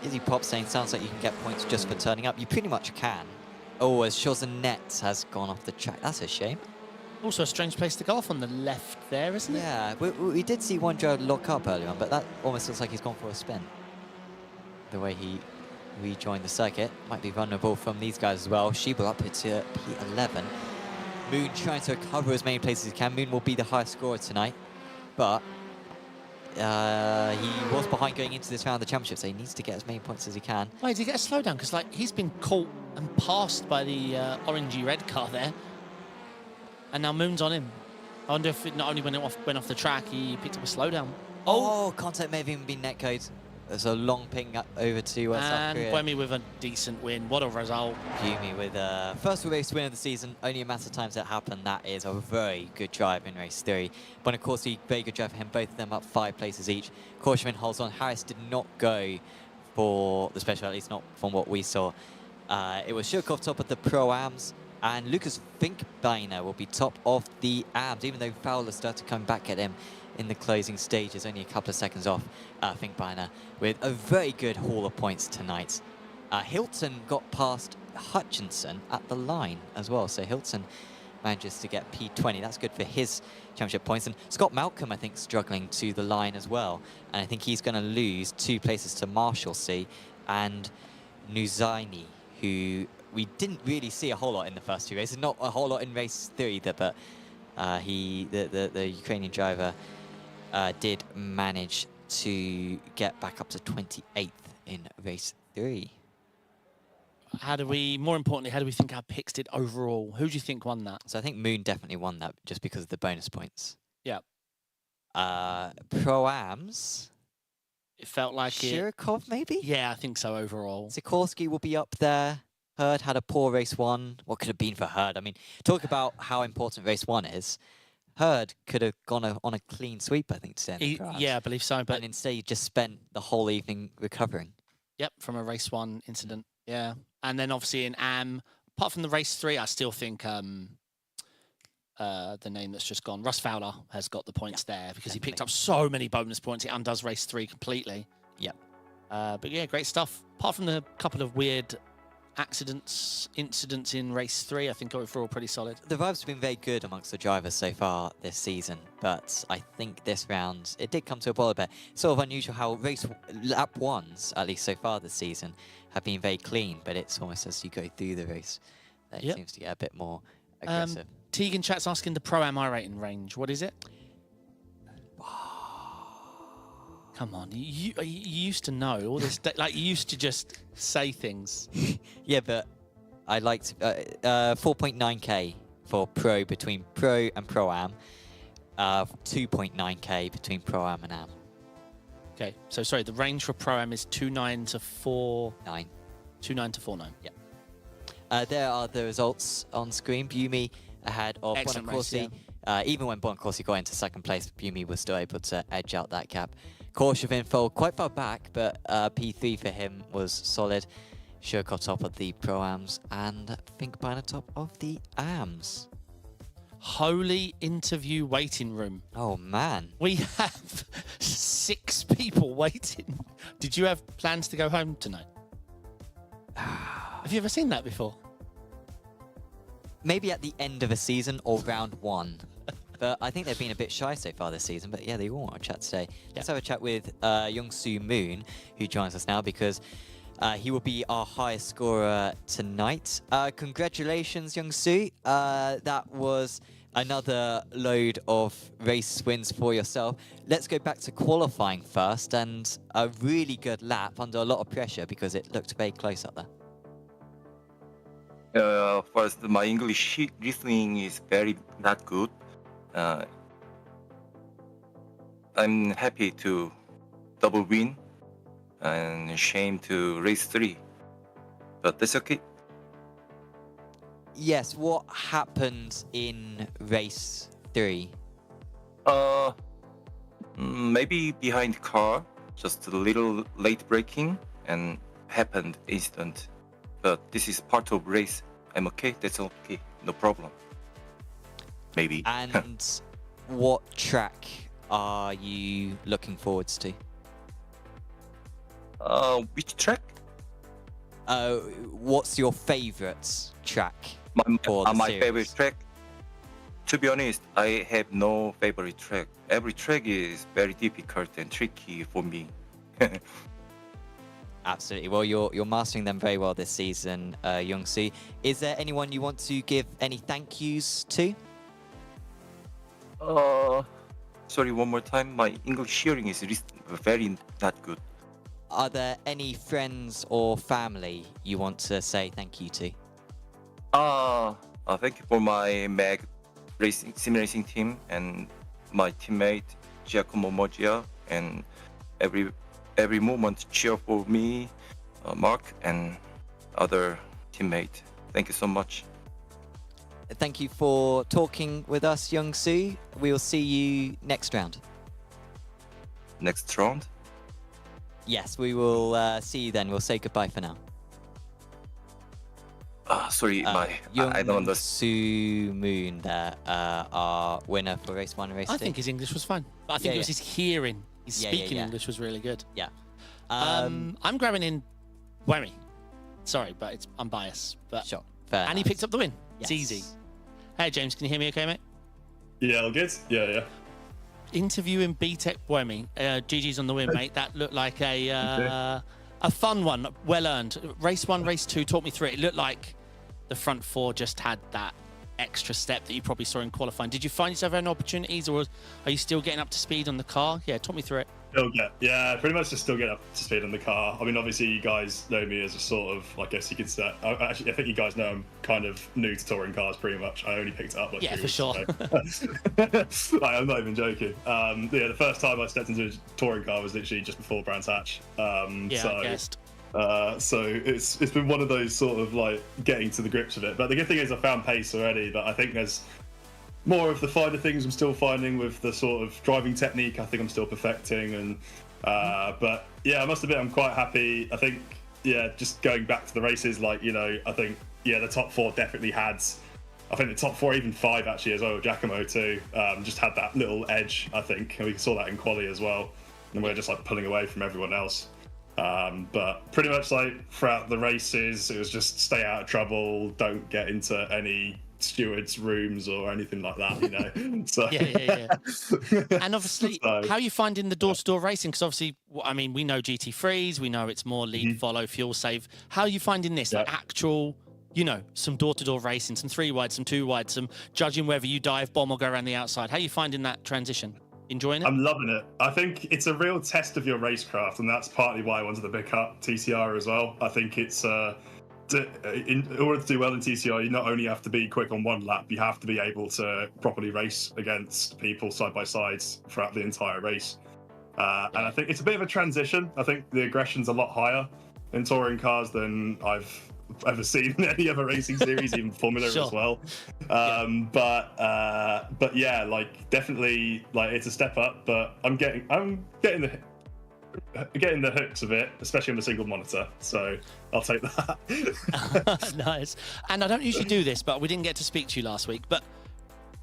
Izzy Pop saying, sounds like you can get points just for turning up. You pretty much can. Oh, as Chozanet has gone off the track. That's a shame. Also a strange place to go off on the left there, isn't it? Yeah, we did see one driver lock up earlier on, but that almost looks like he's gone for a spin. The way he rejoined the circuit. Might be vulnerable from these guys as well. Schiebel up to P11. Moon trying to recover as many places as he can. Moon will be the highest scorer tonight, but he was behind going into this round of the championship, so he needs to get as many points as he can. Wait, did he get a slowdown? Because like he's been caught and passed by the orangey red car there, and now Moon's on him. I wonder if it not only went off the track, he picked up a slowdown. Oh, contact may have even been netcode. There's a long ping up over to South And Korea. Buemi with a decent win. What a result. Bumi with first race win of the season. Only a matter of times that happened. That is a very good drive in race 3. Bonacorsi, very good drive for him. Both of them up 5 places each. Korshvin holds on. Harris did not go for the special, at least not from what we saw. It was Shurkov top of the Pro-Ams, and Lucas Finkbeiner will be top of the AMs, even though Fowler started coming back at him in the closing stages, only a couple of seconds off Finkbeiner, with a very good haul of points tonight. Hilton got past Hutchinson at the line as well, so Hilton manages to get P20. That's good for his championship points. And Scott Malcolm, I think, struggling to the line as well, and I think he's going to lose 2 places to Marshalsea and Nuzaini, who we didn't really see a whole lot in the first 2 races, not a whole lot in race 3 either, but the Ukrainian driver did manage to get back up to 28th in race 3. More importantly, how do we think our picks did overall? Who do you think won that? So I think Moon definitely won that just because of the bonus points. Yeah. Pro-Ams, It felt like Shurkov maybe? Yeah, I think so overall. Sikorsky will be up there. Herd had a poor race 1, what could have been for Herd? I mean, talk about how important race 1 is. Herd could have gone on a clean sweep, I think, today. Yeah, I believe so. But and instead, he just spent the whole evening recovering. Yep, from a race 1 incident. Yeah, and then obviously in apart from the race 3, I still think the name that's just gone, Russ Fowler, has got the points there because he picked up so many bonus points. He undoes race 3 completely. Yep. But yeah, great stuff. Apart from the couple of weird incidents in race 3, I think overall pretty solid. The vibes have been very good amongst the drivers so far this season, but I think this round, it did come to a boil a bit. Sort of unusual how lap 1s, at least so far this season, have been very clean, but it's almost as you go through the race that it seems to get a bit more aggressive. Tegan Chat's asking the Pro-Am iRating range. What is it? Come on, you used to know all this. Like, you used to just say things. Yeah, but I liked 4.9k for Pro between Pro and Pro-Am, 2.9k between Pro-Am and Am. Okay, so sorry, the range for Pro-Am is 2.9 to 4... 9. 2.9 to 4.9. Yeah. There are the results on screen. Bumi ahead of Bonaccorsi. Even when Bonaccorsi got into second place, Bumi was still able to edge out that gap. Korshevin fell quite far back, but P3 for him was solid. Shurkov top of the Pro-Ams and Finkbein on top of the Ams. Holy interview waiting room. Oh, man. We have 6 people waiting. Did you have plans to go home tonight? Have you ever seen that before? Maybe at the end of a season or round 1. But I think they've been a bit shy so far this season. But yeah, they all want to chat today. Let's have a chat with Young-Soo Moon, who joins us now because he will be our highest scorer tonight. Congratulations, Young-Soo. That was another load of race wins for yourself. Let's go back to qualifying first, and a really good lap under a lot of pressure because it looked very close up there. First, my English listening is very not good. I'm happy to double win and shame to race 3, but that's okay. Yes, what happened in race 3? Maybe behind car, just a little late braking and happened instant. But this is part of race. I'm okay, that's okay, no problem. Maybe. And what track are you looking forwards to? Which track? What's your favourite track? My favorite track? To be honest, I have no favorite track. Every track is very difficult and tricky for me. Absolutely. Well, you're mastering them very well this season, Young-Soo. Is there anyone you want to give any thank yous to? Sorry, one more time. My English hearing is very not good. Are there any friends or family you want to say thank you to? Thank you for my Mag sim racing team and my teammate Giacomo Moggia, and every moment cheer for me, Mark and other teammate. Thank you so much. Thank you for talking with us, Young-Soo. We will see you next round. Next round? Yes, we will see you then. We'll say goodbye for now. Sorry, I don't understand. Young-Soo Moon there, our winner for race 1 and race 2. I think his English was fine. But I think it was his hearing. His speaking English was really good. Yeah. I'm grabbing in Wemmy. Sorry, but I'm biased. But Sure. Fair and he enough. picked up the win. Yes. It's easy. Hey, James, can you hear me okay, mate? Yeah, all good? Yeah. Interviewing BTEC Wemmy. GG's on the win, mate. That looked like a fun one. Well earned. Race 1, race 2, talk me through it. It looked like the front 4 just had that extra step that you probably saw in qualifying. Did you find yourself having opportunities, or are you still getting up to speed on the car? Yeah, talk me through it. Yeah, pretty much just still getting up to speed on the car. I mean, obviously, you guys know me as a sort of, I guess you could say, I think you guys know I'm kind of new to touring cars pretty much. I only picked it up like 3 for weeks sure. ago. I'm not even joking. The first time I stepped into a touring car was literally just before Brands Hatch. I guessed. So it's been one of those sort of like getting to the grips of it. But the good thing is I found pace already, but I think there's more of the finer things I'm still finding with the sort of driving technique. I think I'm still perfecting, and but yeah, I must admit I'm quite happy. I think just going back to the races, like I think the top 4 definitely had. I think the top 4, even 5 actually as well. Giacomo too, just had that little edge. I think, and we saw that in quali as well. And we're just like pulling away from everyone else. But pretty much like throughout the races, it was just stay out of trouble, don't get into any stewards' rooms or anything like that. So yeah. And obviously, how are you finding the door-to-door racing? Because obviously, I mean, we know GT3s, we know it's more lead, follow, fuel save. How are you finding this? Like actual, some door-to-door racing, some 3-wide, some 2-wide, some judging whether you dive bomb or go around the outside. How are you finding that transition? Enjoying it? I'm loving it. I think it's a real test of your racecraft, and that's partly why I wanted to pick up TCR as well. I think it's in order to do well in TCR, you not only have to be quick on one lap, you have to be able to properly race against people side by side throughout the entire race. And I think it's a bit of a transition. I think the aggression's a lot higher in touring cars than I've ever seen in any other racing series, even Formula as well. But yeah, like definitely, like it's a step up. But I'm getting the hooks of it, especially on the single monitor. So I'll take that. Nice. And I don't usually do this, but we didn't get to speak to you last week. But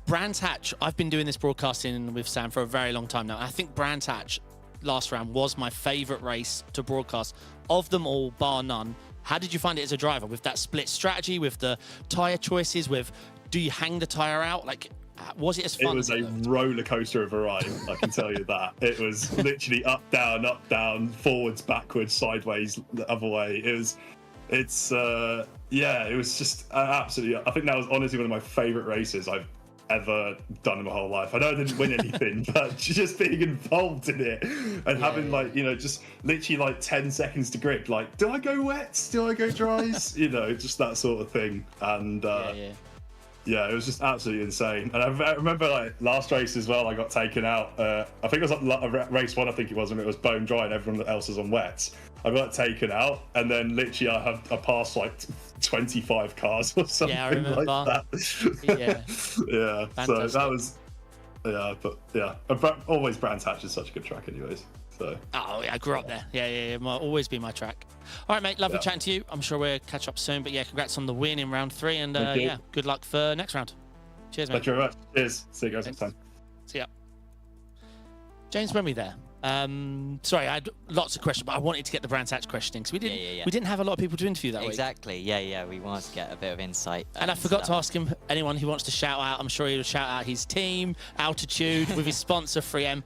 Brands Hatch, I've been doing this broadcasting with Sam for a very long time now. I think Brands Hatch last round was my favourite race to broadcast of them all, bar none. How did you find it as a driver with that split strategy, with the tyre choices, with do you hang the tyre out? Like, was it as fun? It was a roller coaster of a ride, I can tell you that. It was literally up, down, forwards, backwards, sideways, the other way. It was just absolutely, I think that was honestly one of my favourite races I've ever done in my whole life. I know I didn't win anything, but just being involved in it and having just literally like 10 seconds to grip, like, do I go wets? Do I go dries? Just that sort of thing. And it was just absolutely insane. And I remember like last race as well, I got taken out. I think it was like race 1, I think it was, when it was bone dry and everyone else was on wets. I got taken out, and then literally I passed like 25 cars or something like that. Yeah. Fantastic. So that was, always Brands Hatch is such a good track anyways. So. Oh, yeah, I grew up there. Yeah. Might always be my track. All right, mate. Lovely chatting to you. I'm sure we'll catch up soon. But yeah, congrats on the win in round 3. And good luck for next round. Cheers, mate. Thank you very much. Cheers. See you guys next time. See ya. James, when we there? Sorry, I had lots of questions, but I wanted to get the Brands Hatch question in because we didn't have a lot of people to interview that week. Exactly. Yeah. We wanted to get a bit of insight. And I forgot to ask him, anyone who wants to shout out, I'm sure he'll shout out his team, Altitude, with his sponsor, 3M.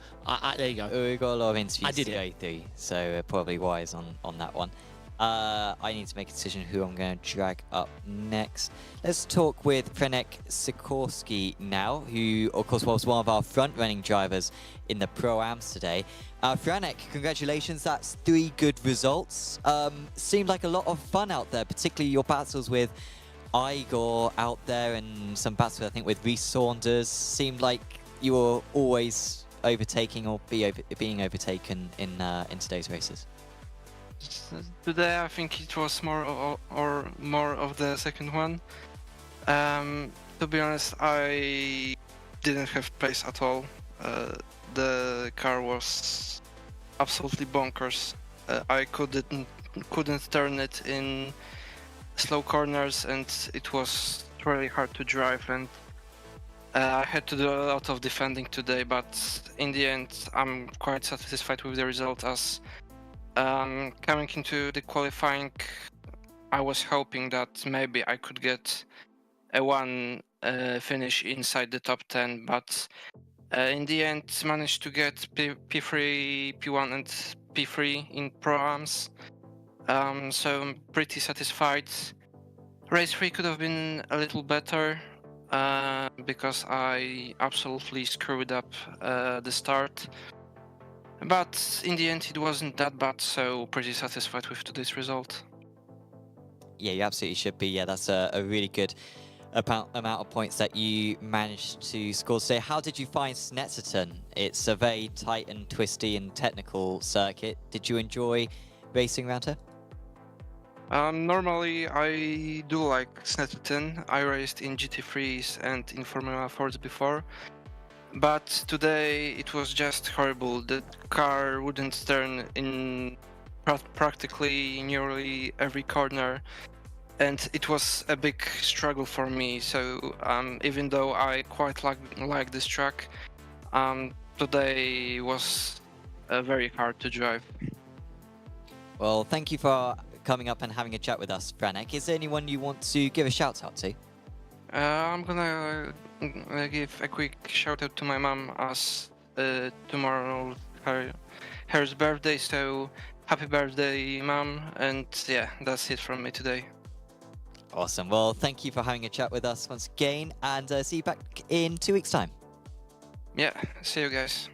There you go. We've got a lot of interviews to go through, so probably wise on that one. I need to make a decision who I'm going to drag up next. Let's talk with Prenek Sikorsky now, who, of course, was one of our front-running drivers in the Pro-Ams today. Franek, congratulations. That's 3 good results. Seemed like a lot of fun out there, particularly your battles with Igor out there and some battles, I think, with Reece Saunders. Seemed like you were always overtaking or being overtaken in today's races. Today I think it was more of the second one. To be honest, I didn't have pace at all. The car was absolutely bonkers. I couldn't turn it in slow corners, and it was really hard to drive. And I had to do a lot of defending today, but in the end, I'm quite satisfied with the result. As coming into the qualifying, I was hoping that maybe I could get a one finish inside the top 10, but in the end managed to get P3, P1 and P3 in Pro-Ams, so I'm pretty satisfied. Race 3 could have been a little better because I absolutely screwed up the start. But in the end, it wasn't that bad, so pretty satisfied with today's result. Yeah, you absolutely should be. Yeah, that's a really good amount of points that you managed to score today. How did you find Snetterton? It's a very tight and twisty and technical circuit. Did you enjoy racing around here? Normally, I do like Snetterton. I raced in GT3s and in Formula 4s before, but today it was just horrible. The car wouldn't turn in practically nearly every corner, and it was a big struggle for me. So even though I quite like this track, today was very hard to drive. Well, thank you for coming up and having a chat with us, Franek. Is there anyone you want to give a shout out to? I'm gonna give a quick shout out to my mom, as tomorrow her birthday, so happy birthday, mom, and yeah, that's it from me today. Awesome. Well, thank you for having a chat with us once again, and see you back in 2 weeks' time. Yeah, see you guys.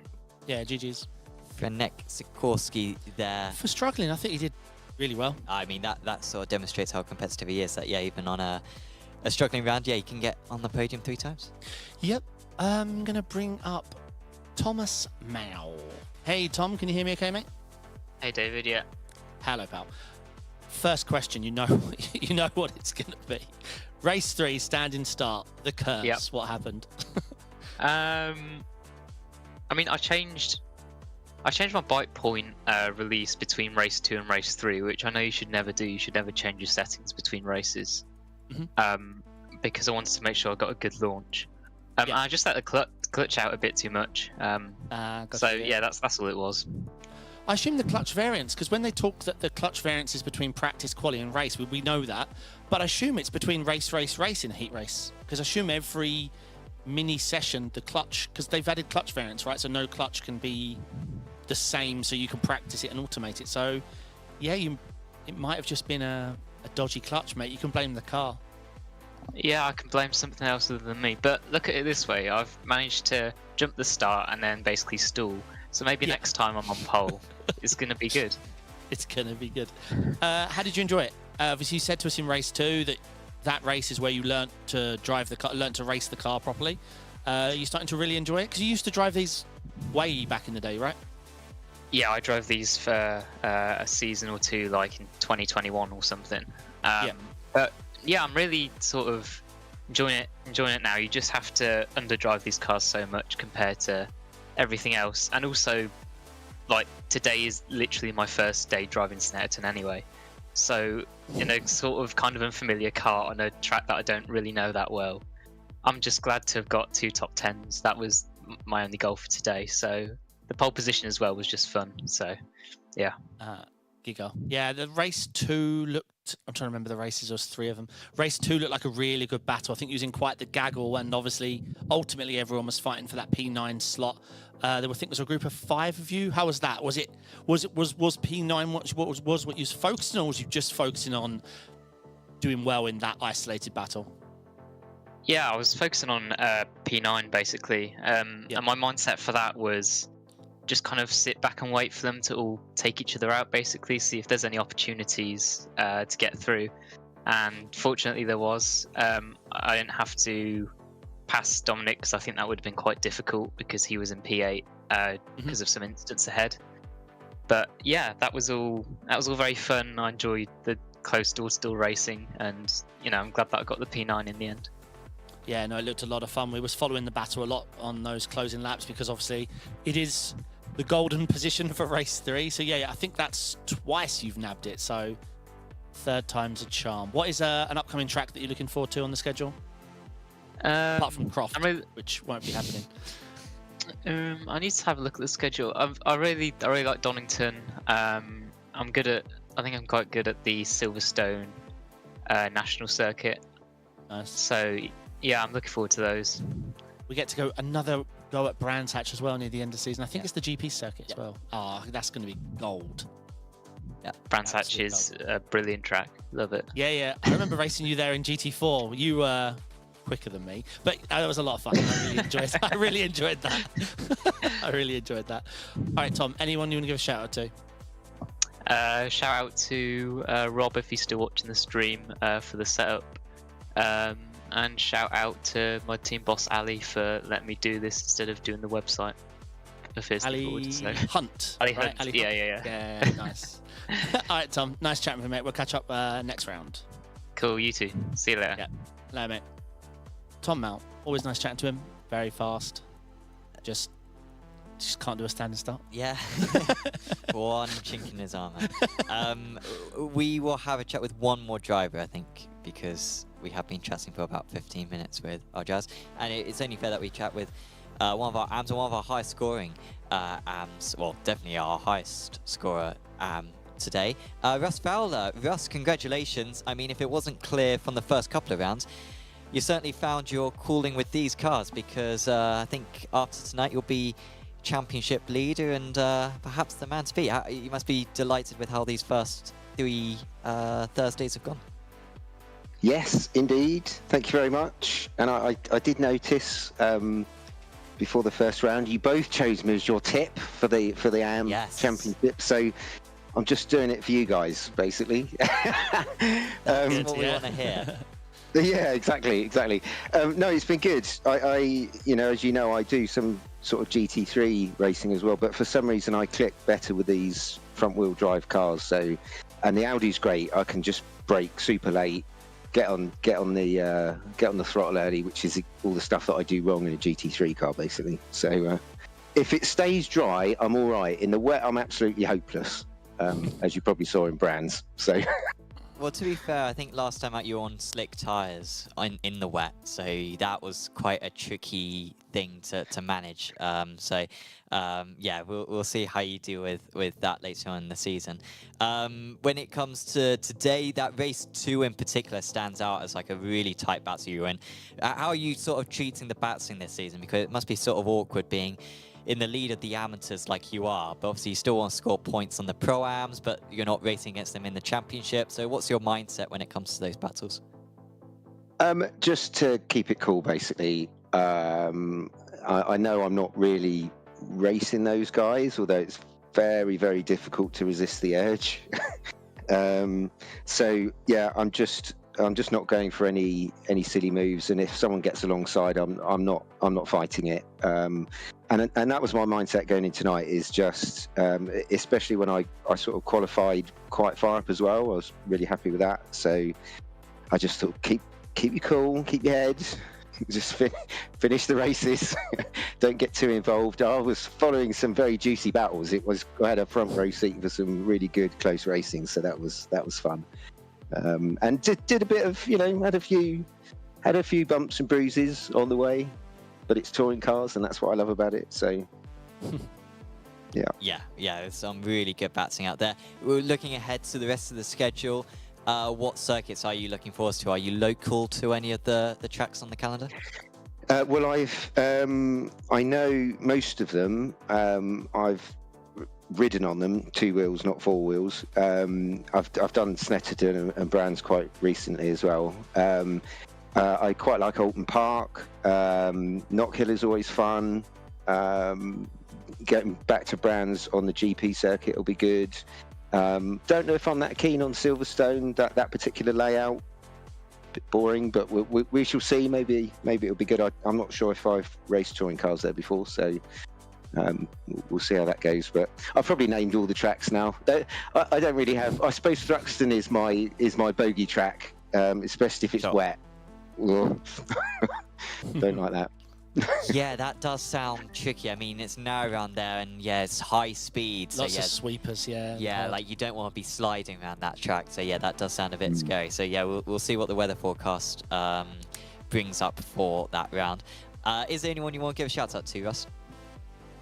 Yeah, GG's. Franek Sikorsky there. For struggling, I think he did really well. I mean, that sort of demonstrates how competitive he is. That, yeah, even on a struggling round, yeah, he can get on the podium 3 times. Yep. I'm going to bring up Thomas Mao. Hey, Tom, can you hear me okay, mate? Hey, David, yeah. Hello, pal. First question, you know what it's going to be. Race 3, standing start, the curse. Yep. What happened? I mean, I changed my bike point release between race 2 and race 3, which I know you should never do. You should never change your settings between races, because I wanted to make sure I got a good launch. I just let the clutch out a bit too much. Yeah, that's all it was. I assume the clutch variance, because when they talk that the clutch variance is between practice, quali, and race, we know that. But I assume it's between race in a heat race, because I assume every mini session the clutch, because they've added clutch variance, right? So no clutch can be the same, so you can practice it and automate it. So yeah, it might have just been a dodgy clutch, mate. You can blame the car. Yeah, I can blame something else other than me. But look at it this way: I've managed to jump the start and then basically stall. So maybe next time I'm on pole, it's going to be good. It's going to be good. How did you enjoy it? Obviously, you said to us in race 2 that race is where you learnt to drive the car, learnt to race the car properly. You're starting to really enjoy it, because you used to drive these way back in the day, right? Yeah, I drove these for a season or 2, like in 2021 or something. But yeah, I'm really sort of enjoying it now. You just have to underdrive these cars so much compared to everything else, and also, like, today is literally my first day driving Snetterton anyway. So in a sort of kind of unfamiliar car on a track that I don't really know that well, I'm just glad to have got 2 top 10s. That was my only goal for today. So the pole position as well was just fun. So yeah. Giga. Yeah, the race 2 looked, I'm trying to remember the races, there was 3 of them. Race 2 looked like a really good battle. I think using quite the gaggle, and obviously ultimately everyone was fighting for that P9 slot. I think there was a group of 5 of you. How was that? Was P9 what you was focusing on, or was you just focusing on doing well in that isolated battle? Yeah, I was focusing on P9 basically. And my mindset for that was just kind of sit back and wait for them to all take each other out, basically, see if there's any opportunities to get through. And fortunately there was. I didn't have to pass Dominic, because I think that would have been quite difficult, because he was in P8 because of some incidents ahead. But yeah, that was all very fun. I enjoyed the close door-to-door racing, and I'm glad that I got the P9 in the end. Yeah, no, it looked a lot of fun. We was following the battle a lot on those closing laps, because obviously it is the golden position for race 3. So yeah, I think that's twice you've nabbed it. So 3rd time's a charm. What is an upcoming track that you're looking forward to on the schedule? Apart from Croft, which won't be happening. I need to have a look at the schedule. I really like Donington. I think I'm quite good at the Silverstone national circuit. Nice. So yeah, I'm looking forward to those. We get to go another go at Brands Hatch as well near the end of the season. I think it's the GP circuit as well. Oh, that's going to be gold. Yeah, Brands Hatch is a brilliant track. Love it. Yeah. I remember racing you there in GT4. You were quicker than me, but that was a lot of fun. I really enjoyed that. I really enjoyed that. All right, Tom, anyone you want to give a shout out to? Shout out to Rob if he's still watching the stream for the setup. And shout out to my team boss Ali for letting me do this instead of doing the website. of his Ali forward. So. Hunt. Ali right? Hunt. Ali Yeah, Hunt. yeah. Yeah, nice. All right, Tom. Nice chatting with you, mate. We'll catch up next round. Cool. You too. See you later. Yeah. Later, mate. Tom Mount. Always nice chatting to him. Very fast. Just can't do a standing start. Yeah. One chink in his armor. We will have a chat with one more driver, I think, because we have been chatting for about 15 minutes with our Jazz, and it's only fair that we chat with one of our AMs and one of our highest scoring AMs, well, definitely our highest scorer today. Russ Fowler. Russ, congratulations. I mean, if it wasn't clear from the first couple of rounds, you certainly found your calling with these cars, because I think after tonight you'll be championship leader and perhaps the man to beat. You must be delighted with how these first 3 Thursdays have gone. Yes, indeed. Thank you very much. And I did notice before the first round, you both chose me as your tip for the AM championship. So I'm just doing it for you guys, basically. That's what we want to hear. Yeah, exactly. No, it's been good. I as you know, I do some sort of GT3 racing as well, but for some reason I click better with these front-wheel drive cars. So, and the Audi's great. I can just brake super late, get on the throttle early, which is all the stuff that I do wrong in a GT3 car, basically. So, if it stays dry, I'm all right. In the wet, I'm absolutely hopeless, as you probably saw in Brands. So. Well, to be fair, I think last time out you were on slick tyres in the wet, so that was quite a tricky thing to manage. Yeah, we'll see how you do with that later on in the season. When it comes to today, that race 2 in particular stands out as like a really tight battle you were in. How are you sort of treating the battling this season? Because it must be sort of awkward being in the lead of the amateurs like you are, but obviously you still want to score points on the pro-ams, but you're not racing against them in the championship. So what's your mindset when it comes to those battles? Just to keep it cool, basically. I know I'm not really racing those guys, although it's very, very difficult to resist the urge. So yeah, I'm just not going for any silly moves, and if someone gets alongside, I'm not fighting it. And that was my mindset going in tonight, is just especially when I sort of qualified quite far up as well. I was really happy with that. So I just thought, keep you cool, keep your head, just finish the races, don't get too involved. I was following some very juicy battles. I had a front row seat for some really good close racing, so that was fun. And did a bit of, had a few bumps and bruises on the way, but it's touring cars, and that's what I love about it. So, yeah, there's some really good battling out there. We're looking ahead to the rest of the schedule. What circuits are you looking forward to? Are you local to any of the tracks on the calendar? Well, I know most of them. I've ridden on them, 2 wheels, not 4 wheels. I've done Snetterton and Brands quite recently as well. I quite like Alton Park. Knockhill is always fun. Getting back to Brands on the GP circuit will be good. Don't know if I'm that keen on Silverstone, that particular layout. Bit boring, but we shall see. Maybe it'll be good. I'm not sure if I've raced touring cars there before, so we'll see how that goes. But I've probably named all the tracks now. I don't really have. I suppose Thruxton is my bogey track, especially if it's wet. Don't like that. Yeah, that does sound tricky. I mean, it's narrow around there, and yeah, it's high speed. So Lots of sweepers, yeah. Yeah, like you don't want to be sliding around that track. So yeah, that does sound a bit scary. So yeah, we'll see what the weather forecast brings up for that round. Is there anyone you want to give a shout out to, Russ?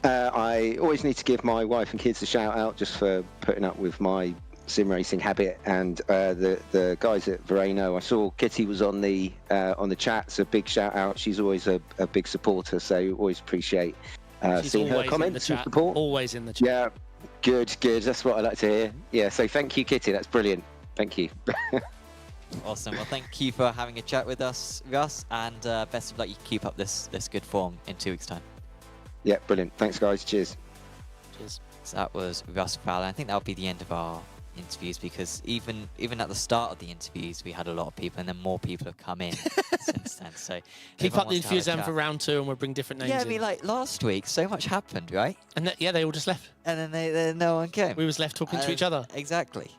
I always need to give my wife and kids a shout out just for putting up with my sim racing habit, and the guys at Vereno. I saw Kitty was on the chat, so big shout out. She's always a big supporter, so always appreciate seeing her comments and support. Always in the chat. Yeah, good. That's what I like to hear. Yeah, so thank you, Kitty. That's brilliant. Thank you. Awesome. Well, thank you for having a chat with us, Russ, and best of luck. You keep up this good form in 2 weeks' time. Yeah, brilliant. Thanks, guys. Cheers. So that was Russ Fowler. I think that'll be the end of our interviews, because even at the start of the interviews we had a lot of people, and then more people have come in since then. So Keep everyone up the wants to have a enthusiasm chat. for round 2, and we'll bring different names Yeah, I in. mean, like last week, so much happened, right? And yeah, they all just left. And then no one came. We was left talking to each other. Exactly.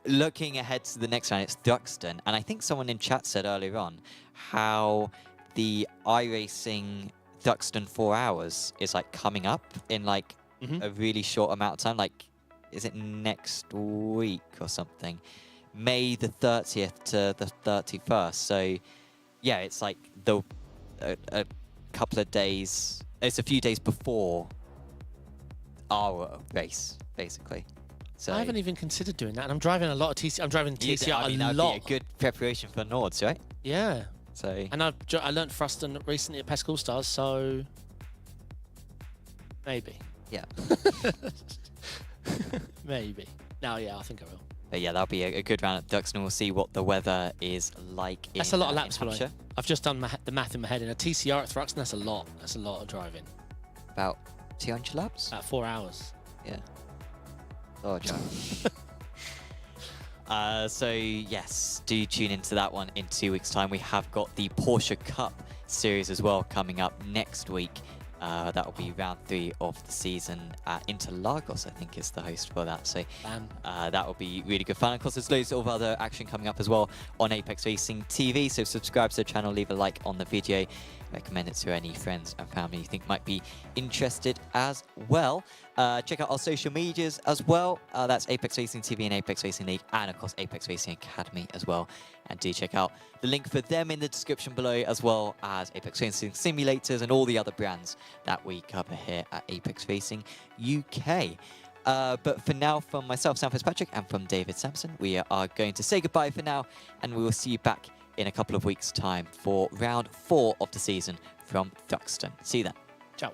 Looking ahead to the next round, it's Duxton, and I think someone in chat said earlier on how the iRacing Duxton 4 hours is like coming up in like a really short amount of time. Like, is it next week or something? May the 30th to the 31st. So yeah, it's like a couple of days. It's a few days before our race, basically. So I haven't even considered doing that, and I'm driving a lot of TCR. I'm driving TCR I mean, a that'd lot. be a good preparation for Nords, right? Yeah. So And I learned Thruston recently at Pascal Stars, so maybe. yeah. Maybe. No, yeah, I think I will. But yeah, that'll be a good round at Duxton. We'll see what the weather is like. That's in, a lot of in laps, by the way. Hampshire. I've just done the math in my head. In a TCR at Thruxton, that's a lot. That's a lot of driving. About 200 laps. About 4 hours. Yeah. Oh, John. So yes, do tune into that one in 2 weeks' time. We have got the Porsche Cup series as well coming up next week. That will be round 3 of the season. Interlagos, I think, is the host for that. So that will be really good fun. Of course, there's loads of other action coming up as well on Apex Racing TV. So subscribe to the channel, leave a like on the video, recommend it to any friends and family you think might be interested as well. Check out our social medias as well. That's Apex Racing TV and Apex Racing League, and of course Apex Racing Academy as well. And do check out the link for them in the description below, as well as Apex Racing Simulators and all the other brands that we cover here at Apex Racing UK. But for now, from myself, Sam Fitzpatrick, and from David Sampson, we are going to say goodbye for now, and we will see you back in a couple of weeks' time for round 4 of the season from Duxton. See you then. Ciao.